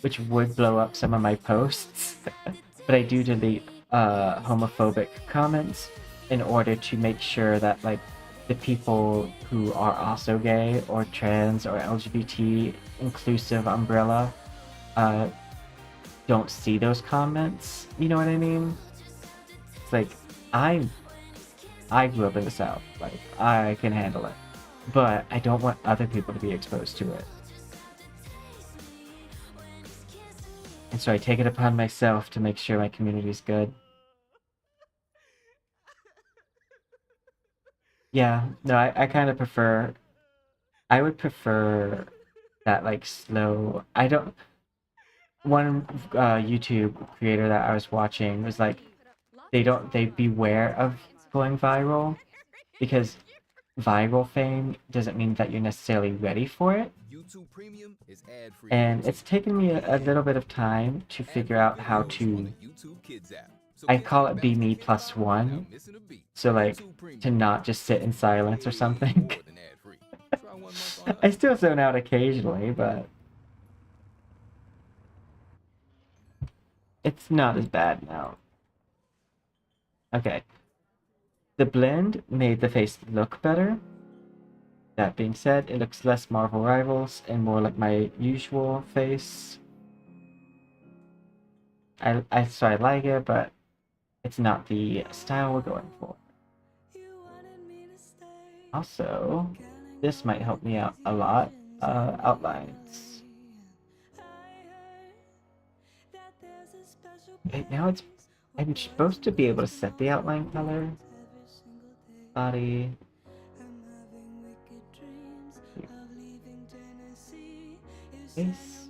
[SPEAKER 1] which would blow up some of my posts. But I do delete homophobic comments in order to make sure that like the people who are also gay or trans or LGBT inclusive umbrella don't see those comments. You know what I mean? It's like I grew up in the South. Like I can handle it, but I don't want other people to be exposed to it. And so I take it upon myself to make sure my community is good. Yeah, no, I kind of prefer. I would prefer that like slow. I don't. One YouTube creator that I was watching was like, they beware of going viral, because viral fame doesn't mean that you're necessarily ready for it.
[SPEAKER 10] YouTube Premium is ad-free.
[SPEAKER 1] And it's taken me a little bit of time to figure out how to
[SPEAKER 10] YouTube Kids app.
[SPEAKER 1] I call it be me plus one. So like to not just sit in silence or something. I still zone out occasionally, but it's not as bad now. Okay. The blend made the face look better. That being said, it looks less Marvel Rivals and more like my usual face. So I like it, but it's not the style we're going for. Also, this might help me out a lot. Outlines. Now I'm supposed to be able to set the outline color. Body. Face.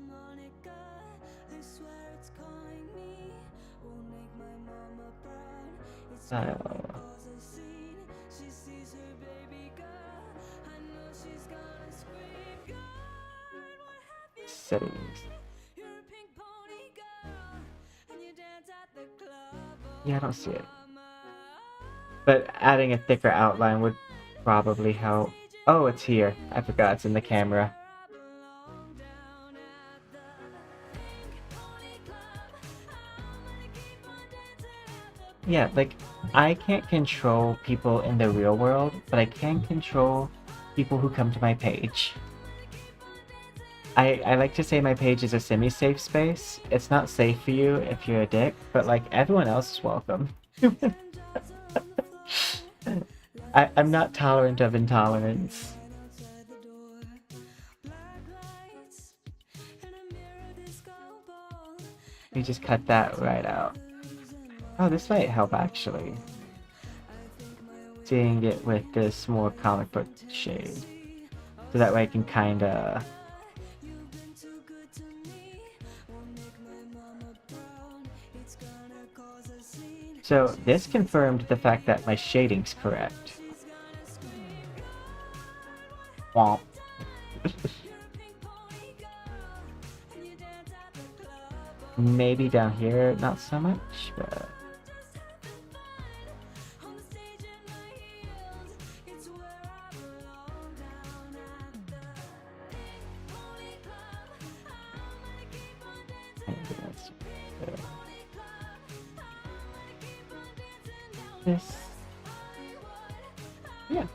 [SPEAKER 1] Style. Settings. Yeah, I don't see it. But adding a thicker outline would probably help. Oh, it's here. I forgot it's in the camera. Yeah, like, I can't control people in the real world, but I can control people who come to my page. I like to say my page is a semi-safe space. It's not safe for you if you're a dick, but like everyone else is welcome. I'm not tolerant of intolerance. You just cut that right out. Oh, this might help actually. Seeing it with this more comic book shade. So that way I can kinda... So this confirmed the fact that my shading's correct. Womp. Maybe down here, not so much, but... This. Yeah.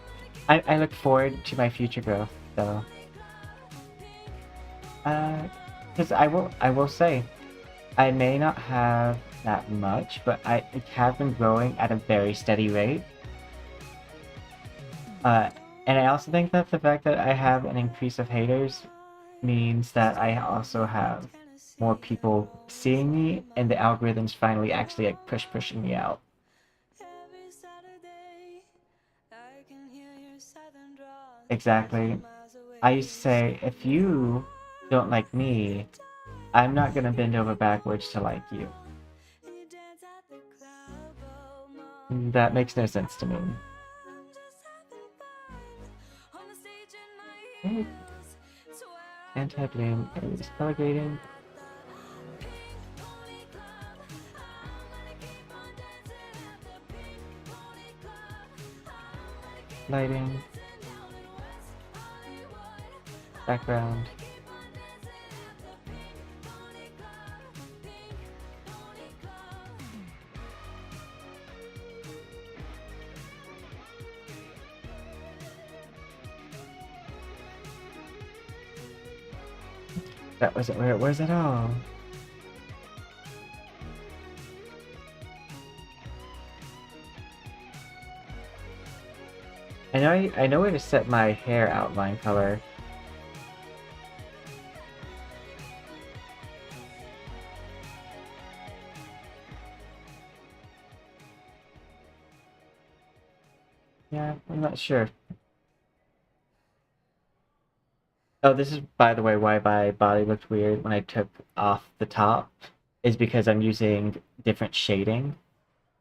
[SPEAKER 1] I look forward to my future growth, though. Because I will say, I may not have that much, but I have been growing at a very steady rate. And I also think that the fact that I have an increase of haters means that I also have more people seeing me, and the algorithm's finally actually like pushing me out. Exactly. I used to say, if you don't like me, I'm not gonna bend over backwards to like you. That makes no sense to me. Okay. Anti-bloom is color grading. Lighting. Background. That wasn't where it was at all. I know where to set my hair outline color. Yeah, I'm not sure. Oh, this is, by the way, why my body looked weird when I took off the top, is because I'm using different shading.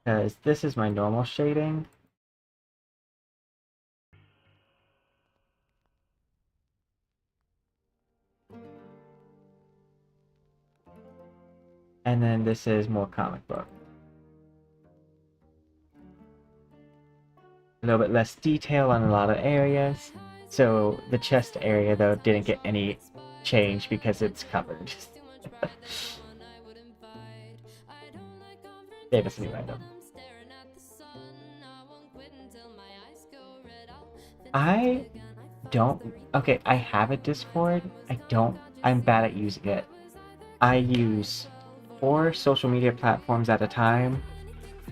[SPEAKER 1] Because this is my normal shading. And then this is more comic book. little bit less detail on a lot of areas. So the chest area though didn't get any change because it's covered. Gave us a new item. I don't. Okay, I have a Discord. I'm bad at using it. I use 4 social media platforms at a time,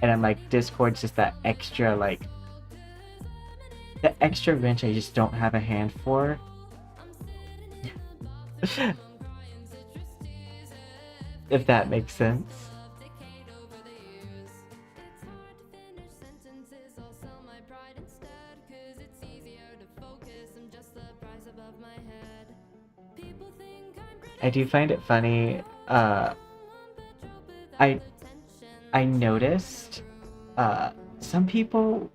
[SPEAKER 1] and I'm like, Discord's just that extra, like, the extra wrench I just don't have a hand for. If that makes sense. I do find it funny. I noticed some people,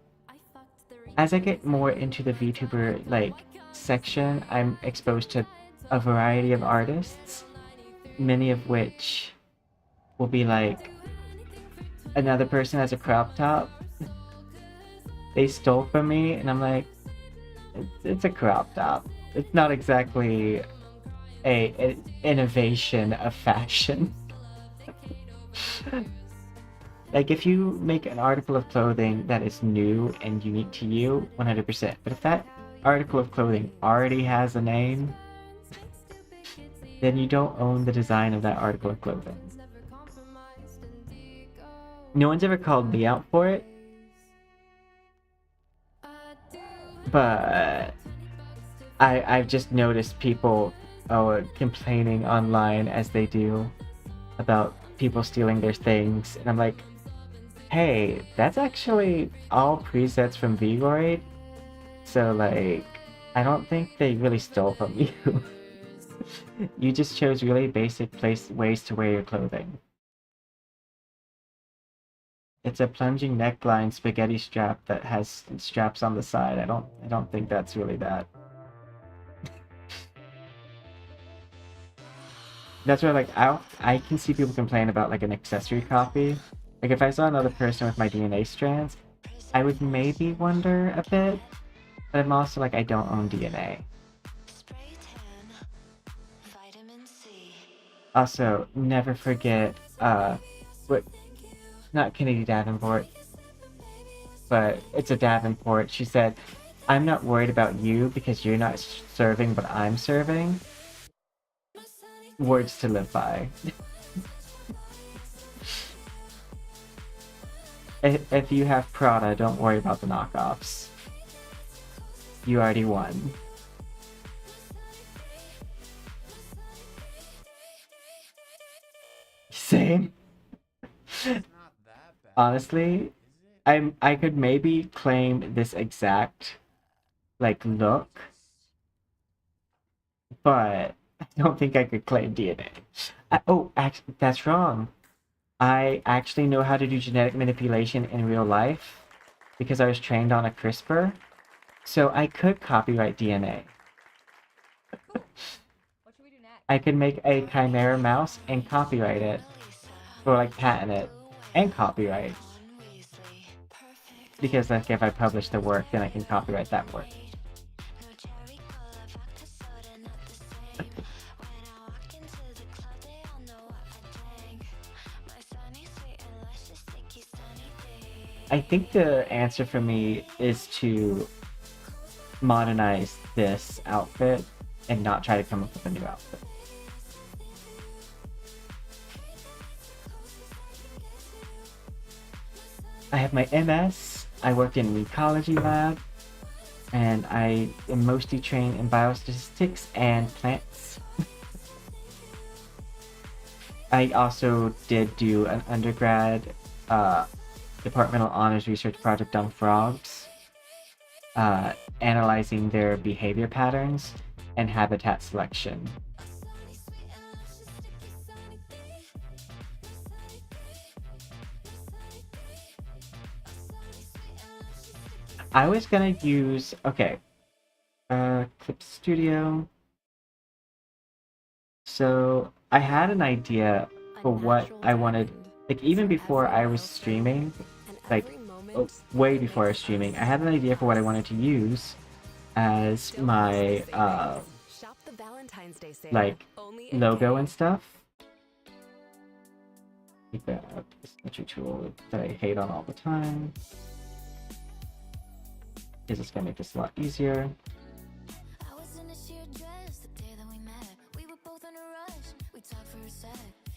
[SPEAKER 1] as I get more into the VTuber like section, I'm exposed to a variety of artists, many of which will be like, another person has a crop top they stole from me, and I'm like, it's a crop top. It's not exactly an innovation of fashion. Like, if you make an article of clothing that is new and unique to you, 100%. But if that article of clothing already has a name, then you don't own the design of that article of clothing. No one's ever called me out for it, but I've just noticed people complaining online as they do about people stealing their things, and I'm like, hey, that's actually all presets from Vigoroid, so like, I don't think they really stole from you. You just chose really basic ways to wear your clothing. It's a plunging neckline spaghetti strap that has straps on the side. I don't think that's really that. That's where, like, I can see people complain about like an accessory copy. Like, if I saw another person with my DNA strands, I would maybe wonder a bit, but I'm also like, I don't own DNA. Also, never forget, not Kennedy Davenport, but it's a Davenport. She said, I'm not worried about you because you're not serving, but I'm serving. Words to live by. If you have Prada, don't worry about the knockoffs. You already won. Same. Honestly, I could maybe claim this exact like look, but I don't think I could claim DNA. Actually, that's wrong. I actually know how to do genetic manipulation in real life because I was trained on a CRISPR, so I could copyright DNA. I could make a chimera mouse and copyright it, or like patent it and copyright. Because like if I publish the work, then I can copyright that work. I think the answer for me is to modernize this outfit and not try to come up with a new outfit. I have my MS, I work in an ecology lab, and I am mostly trained in biostatistics and plants. I also did do an undergrad departmental honors research project on frogs, analyzing their behavior patterns and habitat selection. I was gonna use, okay, Clip Studio. So I had an idea for what I wanted, like even before I was streaming, like way before I was streaming, I had an idea for what I wanted to use as my
[SPEAKER 23] Shop the Valentine's Day sale.
[SPEAKER 1] like
[SPEAKER 23] Only in
[SPEAKER 1] logo
[SPEAKER 23] K.
[SPEAKER 1] and stuff. Like that signature tool that I hate on all the time. Is this gonna make this a lot easier?
[SPEAKER 2] I was in a sheer dress the day that we met. We were both in a rush. We talked for a sec.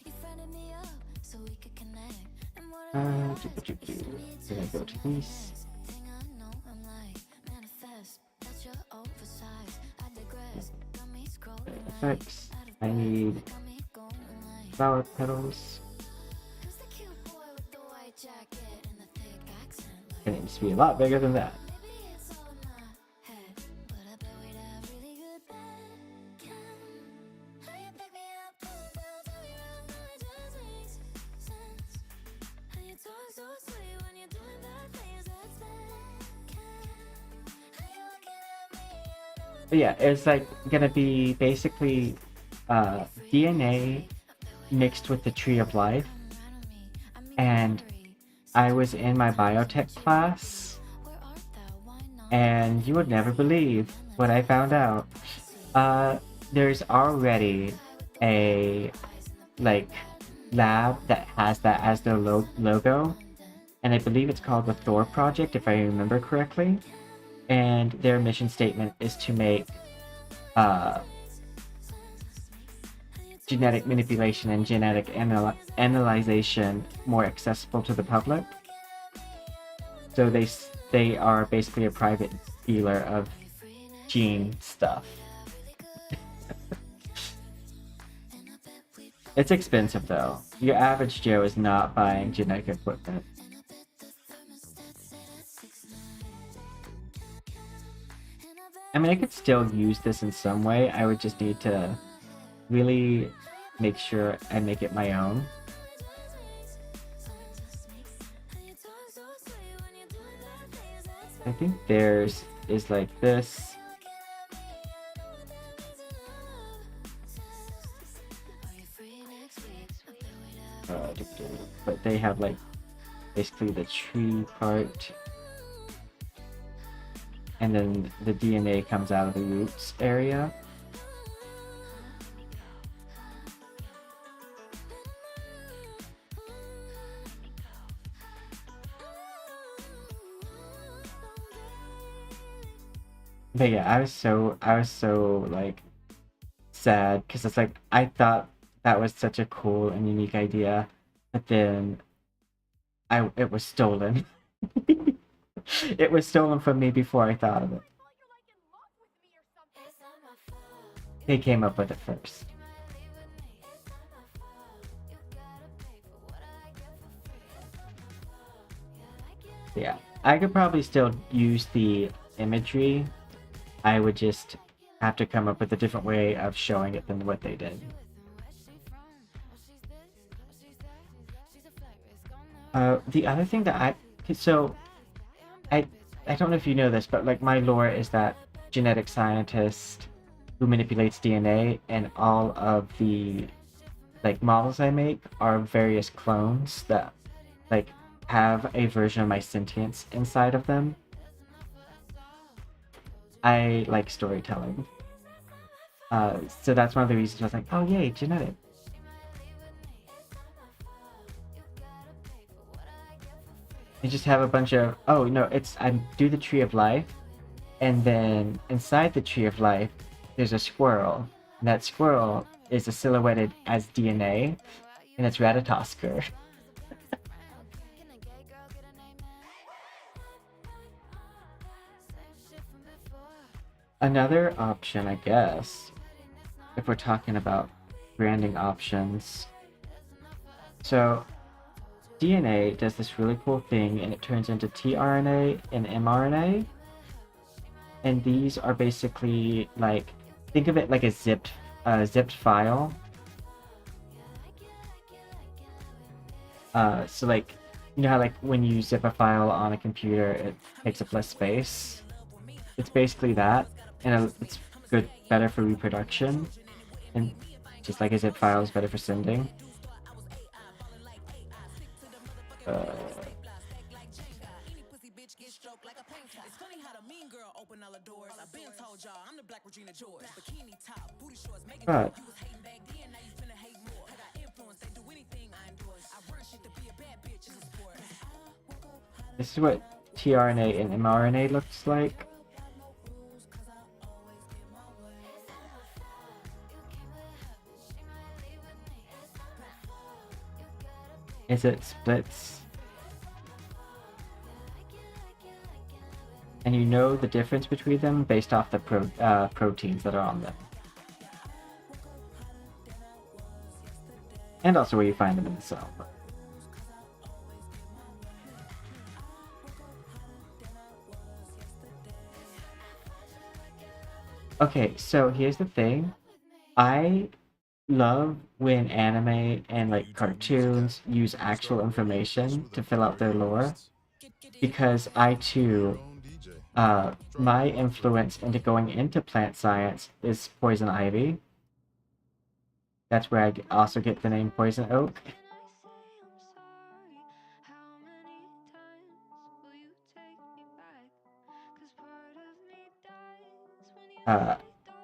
[SPEAKER 2] You friended me up so we could connect. And what
[SPEAKER 1] Then I go to these.
[SPEAKER 2] thing I know, I'm like, manifest. That's your oversized. I digress. Got me scrolling
[SPEAKER 1] Effects. I need flower petals.
[SPEAKER 2] Who's the cute boy with the white jacket and the thick accent?
[SPEAKER 1] It needs to be a lot bigger than that.
[SPEAKER 2] Maybe it's all in my head, but I bet we'd have really good backhand. How you pick me up, pull down, turn me around, now it just makes sense. And you talk so sweet when you're doing bad things, that's backhand. How you looking at me? I know
[SPEAKER 1] But yeah, it's like gonna be basically DNA mixed with the tree of life. And I was in my biotech class, and you would never believe what I found out. There's already a like lab that has that as their logo, and I believe it's called the Thor Project, if I remember correctly. And their mission statement is to make genetic manipulation and genetic analyzation more accessible to the public. So they are basically a private dealer of gene stuff. It's expensive though. Your average Joe is not buying genetic equipment. I mean, I could still use this in some way. I would just need to really make sure I make it my own. I think theirs is like this. But they have like basically the tree part, and then the DNA comes out of the roots area. But yeah, I was so like sad because it's like I thought that was such a cool and unique idea, but then it was stolen. It was stolen from me before I thought of it. They came up with it first. Yeah, I could probably still use the imagery. I would just have to come up with a different way of showing it than what they did. The other thing that I don't know if you know this, but like my lore is that genetic scientist who manipulates DNA, and all of the like models I make are various clones that like have a version of my sentience inside of them. I like storytelling. So that's one of the reasons I was like, oh yay, genetic. You just have a bunch of, oh no, I do the tree of life, and then inside the tree of life, there's a squirrel. And that squirrel is silhouetted as DNA, and it's Ratatosker. Another option, I guess, if we're talking about branding options. So DNA does this really cool thing, and it turns into tRNA and mRNA. And these are basically like, think of it like a zipped file. So like, you know how like when you zip a file on a computer, it takes up less space. It's basically that, and it's better for reproduction, and just like a zip file is better for sending.
[SPEAKER 5] $10 doors. I've been told y'all I'm the Black Regina George. Bikini top, booty shorts, making
[SPEAKER 1] But
[SPEAKER 5] you was hating back then, now you finna hate more. I got influence, they do anything I endorse. I run shit to be a bad bitch is a sport.
[SPEAKER 1] this is what tRNA and mRNA looks like. Is it splits? And you know the difference between them based off the proteins that are on them. And also where you find them in the cell. Okay, so here's the thing. I love when anime and like cartoons use actual information to fill out their lore, because I too, my influence into going into plant science is poison ivy. That's where I also get the name poison oak.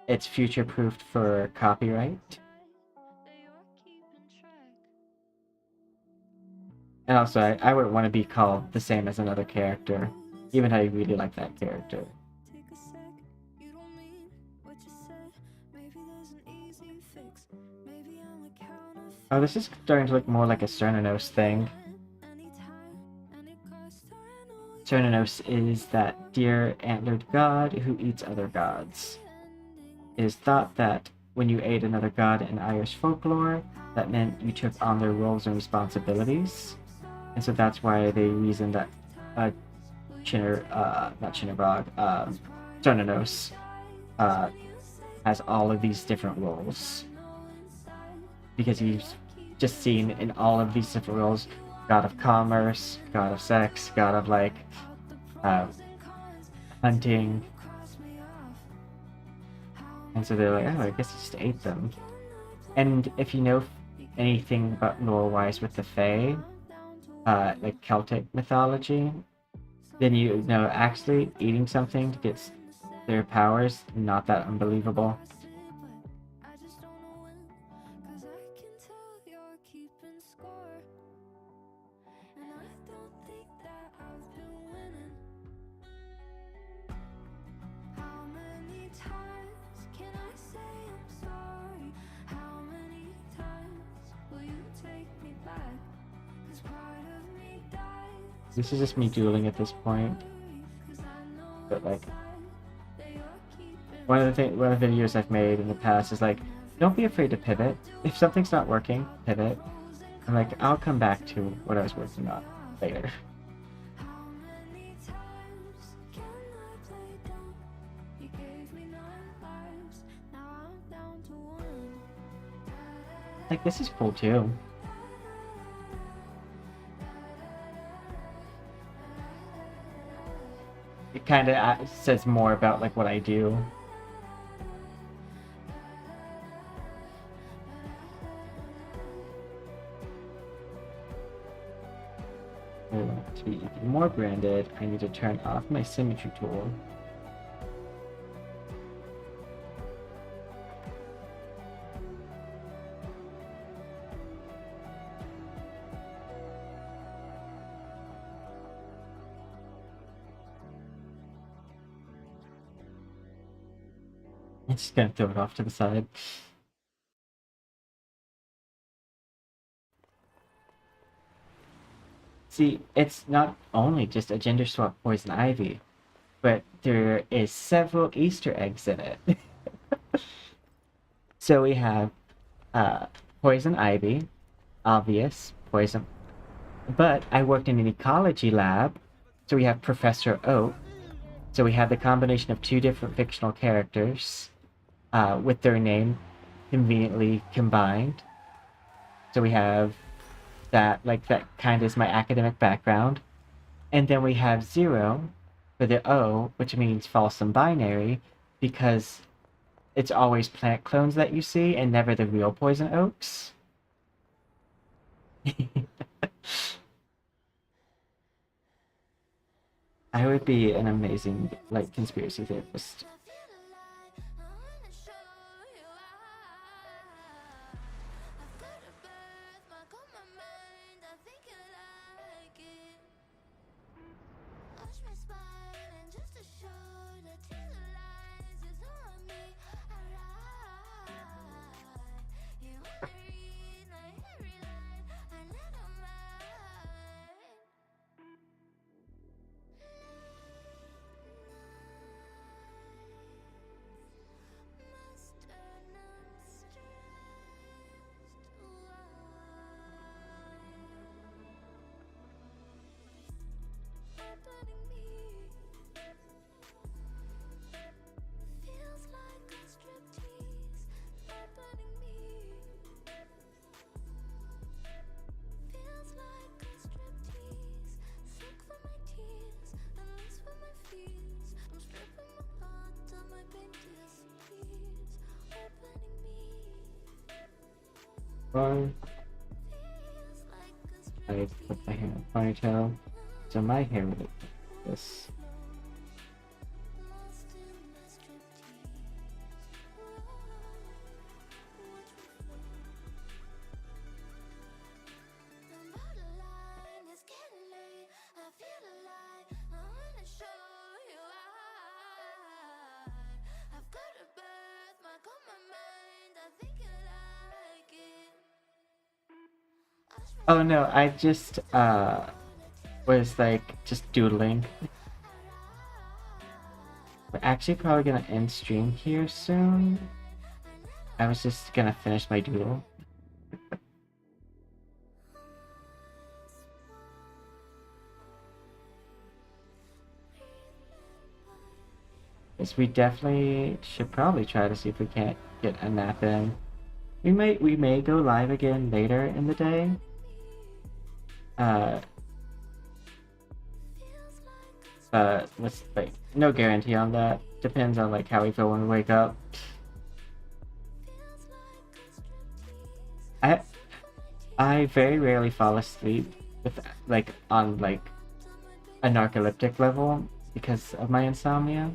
[SPEAKER 1] It's future-proofed for copyright. And also, I wouldn't want to be called the same as another character, even though I really like that character. Oh, this is starting to look more like a Cernanos thing. Cernanos is that deer antlered god who eats other gods. It is thought that when you ate another god in Irish folklore, that meant you took on their roles and responsibilities. And so that's why they reason that Cernanos has all of these different roles. Because he's just seen in all of these different roles, god of commerce, god of sex, god of like hunting. And so they're like, oh, I guess he just ate them. And if you know anything about lore-wise with the Fae, like Celtic mythology, then you know actually eating something to get their powers, not that unbelievable. This is just me dueling at this point. But like, one of the videos I've made in the past is like, don't be afraid to pivot. If something's not working, pivot. I'm like, I'll come back to what I was working on later. Like, this is cool too. It kind of says more about like what I do. I want to be even more branded. I need to turn off my symmetry tool. I'm just gonna throw it off to the side. See, it's not only just a gender swap poison ivy, but there is several Easter eggs in it. So we have poison ivy, obvious poison, but I worked in an ecology lab, so we have Professor Oak. So we have the combination of two different fictional characters with their name conveniently combined. So we have that, like, that kind of is my academic background. And then we have 0 for the O, which means false and binary, because it's always plant clones that you see and never the real poison oaks. I would be an amazing like conspiracy theorist. Or I put my hair in a ponytail, so my hair would look like this. Oh no, I just was like just doodling. We're actually probably gonna end stream here soon. I was just gonna finish my doodle. Yes, we definitely should probably try to see if we can't get a nap in. We may go live again later in the day. Let's like no guarantee on that. Depends on like how we feel when we wake up. I very rarely fall asleep with like on like a narcoleptic level because of my insomnia.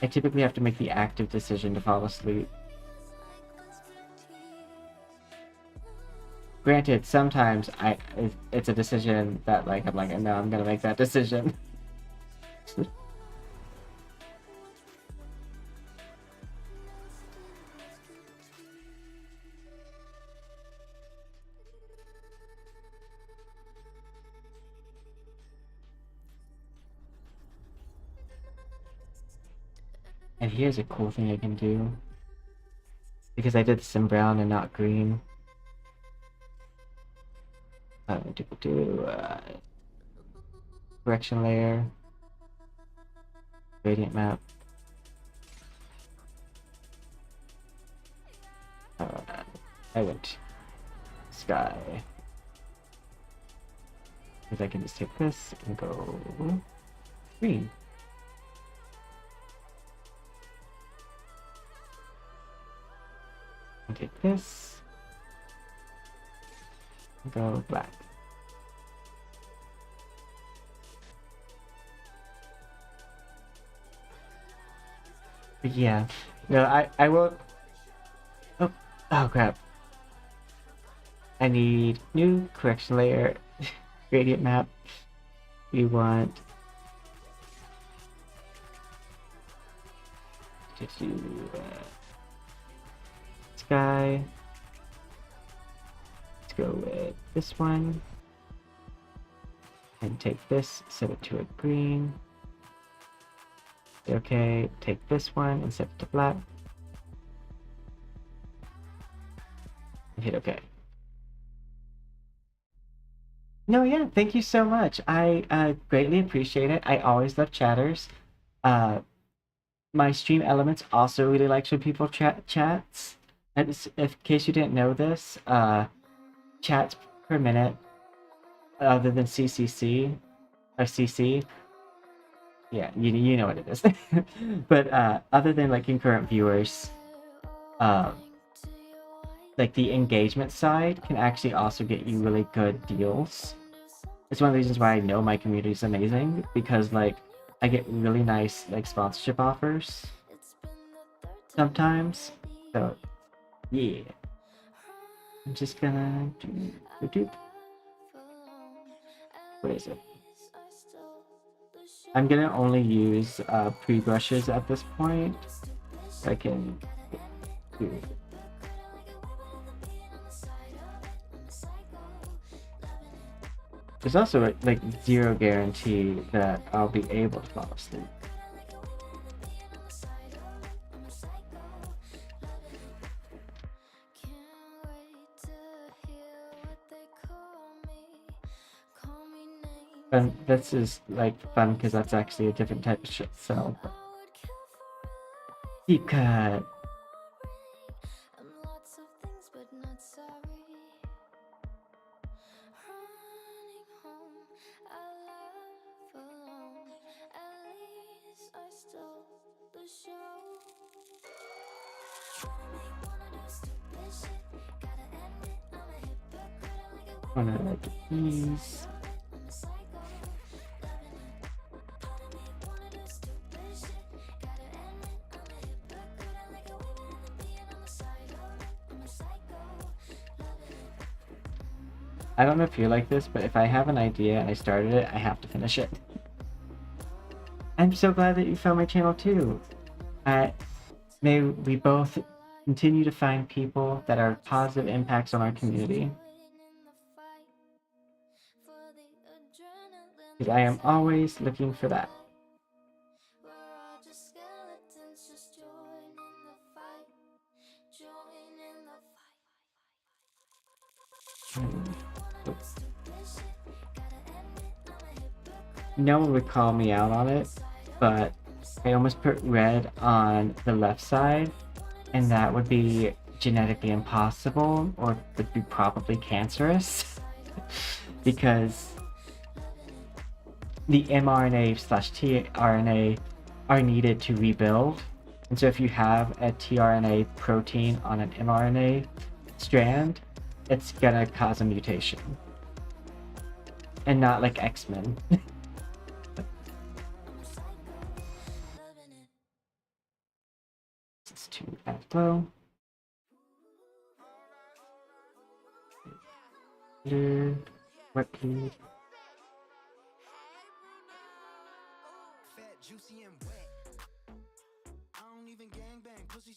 [SPEAKER 1] I typically have to make the active decision to fall asleep. Granted, sometimes it's a decision that like I'm like, no, I'm gonna make that decision. And here's a cool thing I can do. Because I did this in brown and not green. Correction layer. Gradient map. I went sky. Because I can just take this and go green. And take this and go black. But yeah, no, I will. Oh crap. I need new correction layer, gradient map. We want to do sky. Let's go with this one. And take this, set it to a green. Okay, take this one and set it to black. And hit OK. No, yeah, thank you so much. I greatly appreciate it. I always love chatters. My stream elements also really likes when people chats. And if in case you didn't know this, chats per minute, other than CCC or CC, yeah, you know what it is. But other than like concurrent viewers, like the engagement side can actually also get you really good deals. It's one of the reasons why I know my community is amazing, because like I get really nice like sponsorship offers sometimes. So yeah, I'm just gonna do. What is it? I'm gonna only use pre-brushes at this point. So I can do. There's also like zero guarantee that I'll be able to fall asleep. And this is like fun because that's actually a different type of shit. So deep cut. Wanna like ease. I don't know if you're like this, but if I have an idea and I started it, I have to finish it. I'm so glad that you found my channel too. May we both continue to find people that are positive impacts on our community. Because I am always looking for that. No one would call me out on it, but I almost put red on the left side, and that would be genetically impossible or would be probably cancerous because the mRNA/tRNA are needed to rebuild. And so if you have a tRNA protein on an mRNA strand, it's gonna cause a mutation. And not like X-Men. It's too low. What please?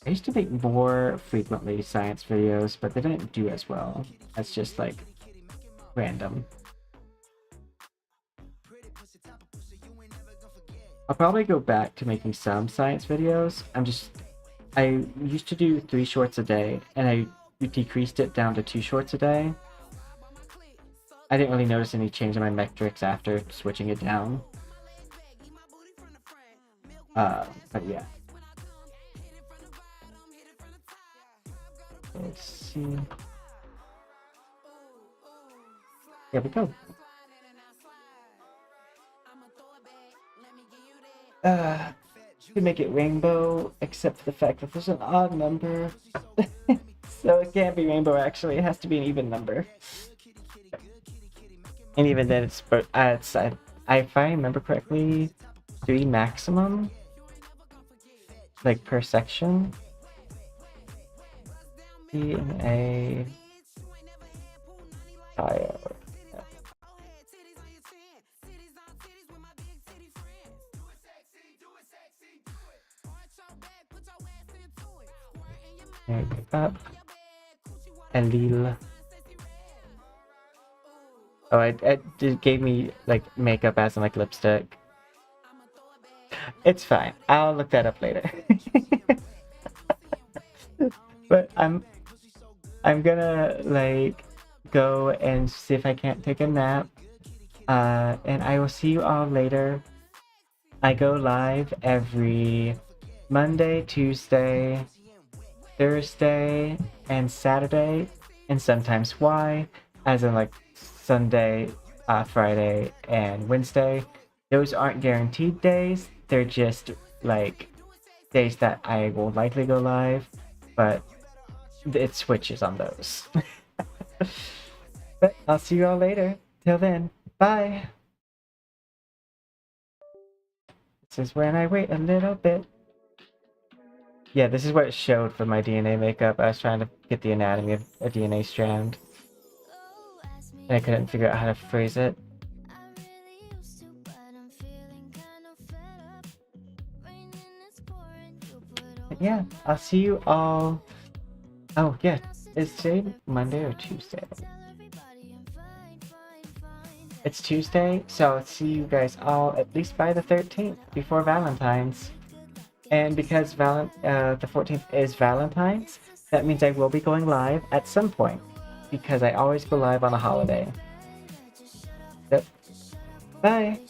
[SPEAKER 1] I used to make more frequently science videos, but they didn't do as well. That's just like random. I'll probably go back to making some science videos. I used to do 3 shorts a day, and I decreased it down to 2 shorts a day. I didn't really notice any change in my metrics after switching it down. But yeah. Let's see. Here we go. To make it rainbow, except for the fact that there's an odd number. So it can't be rainbow actually, it has to be an even number. And even then it's if I remember correctly, 3 maximum, like per section. DNA tire. Up. Allele. Oh, it gave me like makeup as in like lipstick. It's fine. I'll look that up later. But I'm gonna like go and see if I can't take a nap. And I will see you all later. I go live every Monday, Tuesday, Thursday, and Saturday, and sometimes as in like Sunday, Friday, and Wednesday. Those aren't guaranteed days. They're just like days that I will likely go live, but it switches on those. But I'll see you all later. Till then, bye! This is when I wait a little bit. Yeah, this is what it showed for my DNA makeup. I was trying to get the anatomy of a DNA strand. And I couldn't figure out how to phrase it. But yeah, I'll see you all. Oh, yeah. Is today Monday or Tuesday? It's Tuesday, so I'll see you guys all at least by the 13th, before Valentine's. And because the 14th is Valentine's, that means I will be going live at some point, because I always go live on a holiday. Yep. Bye!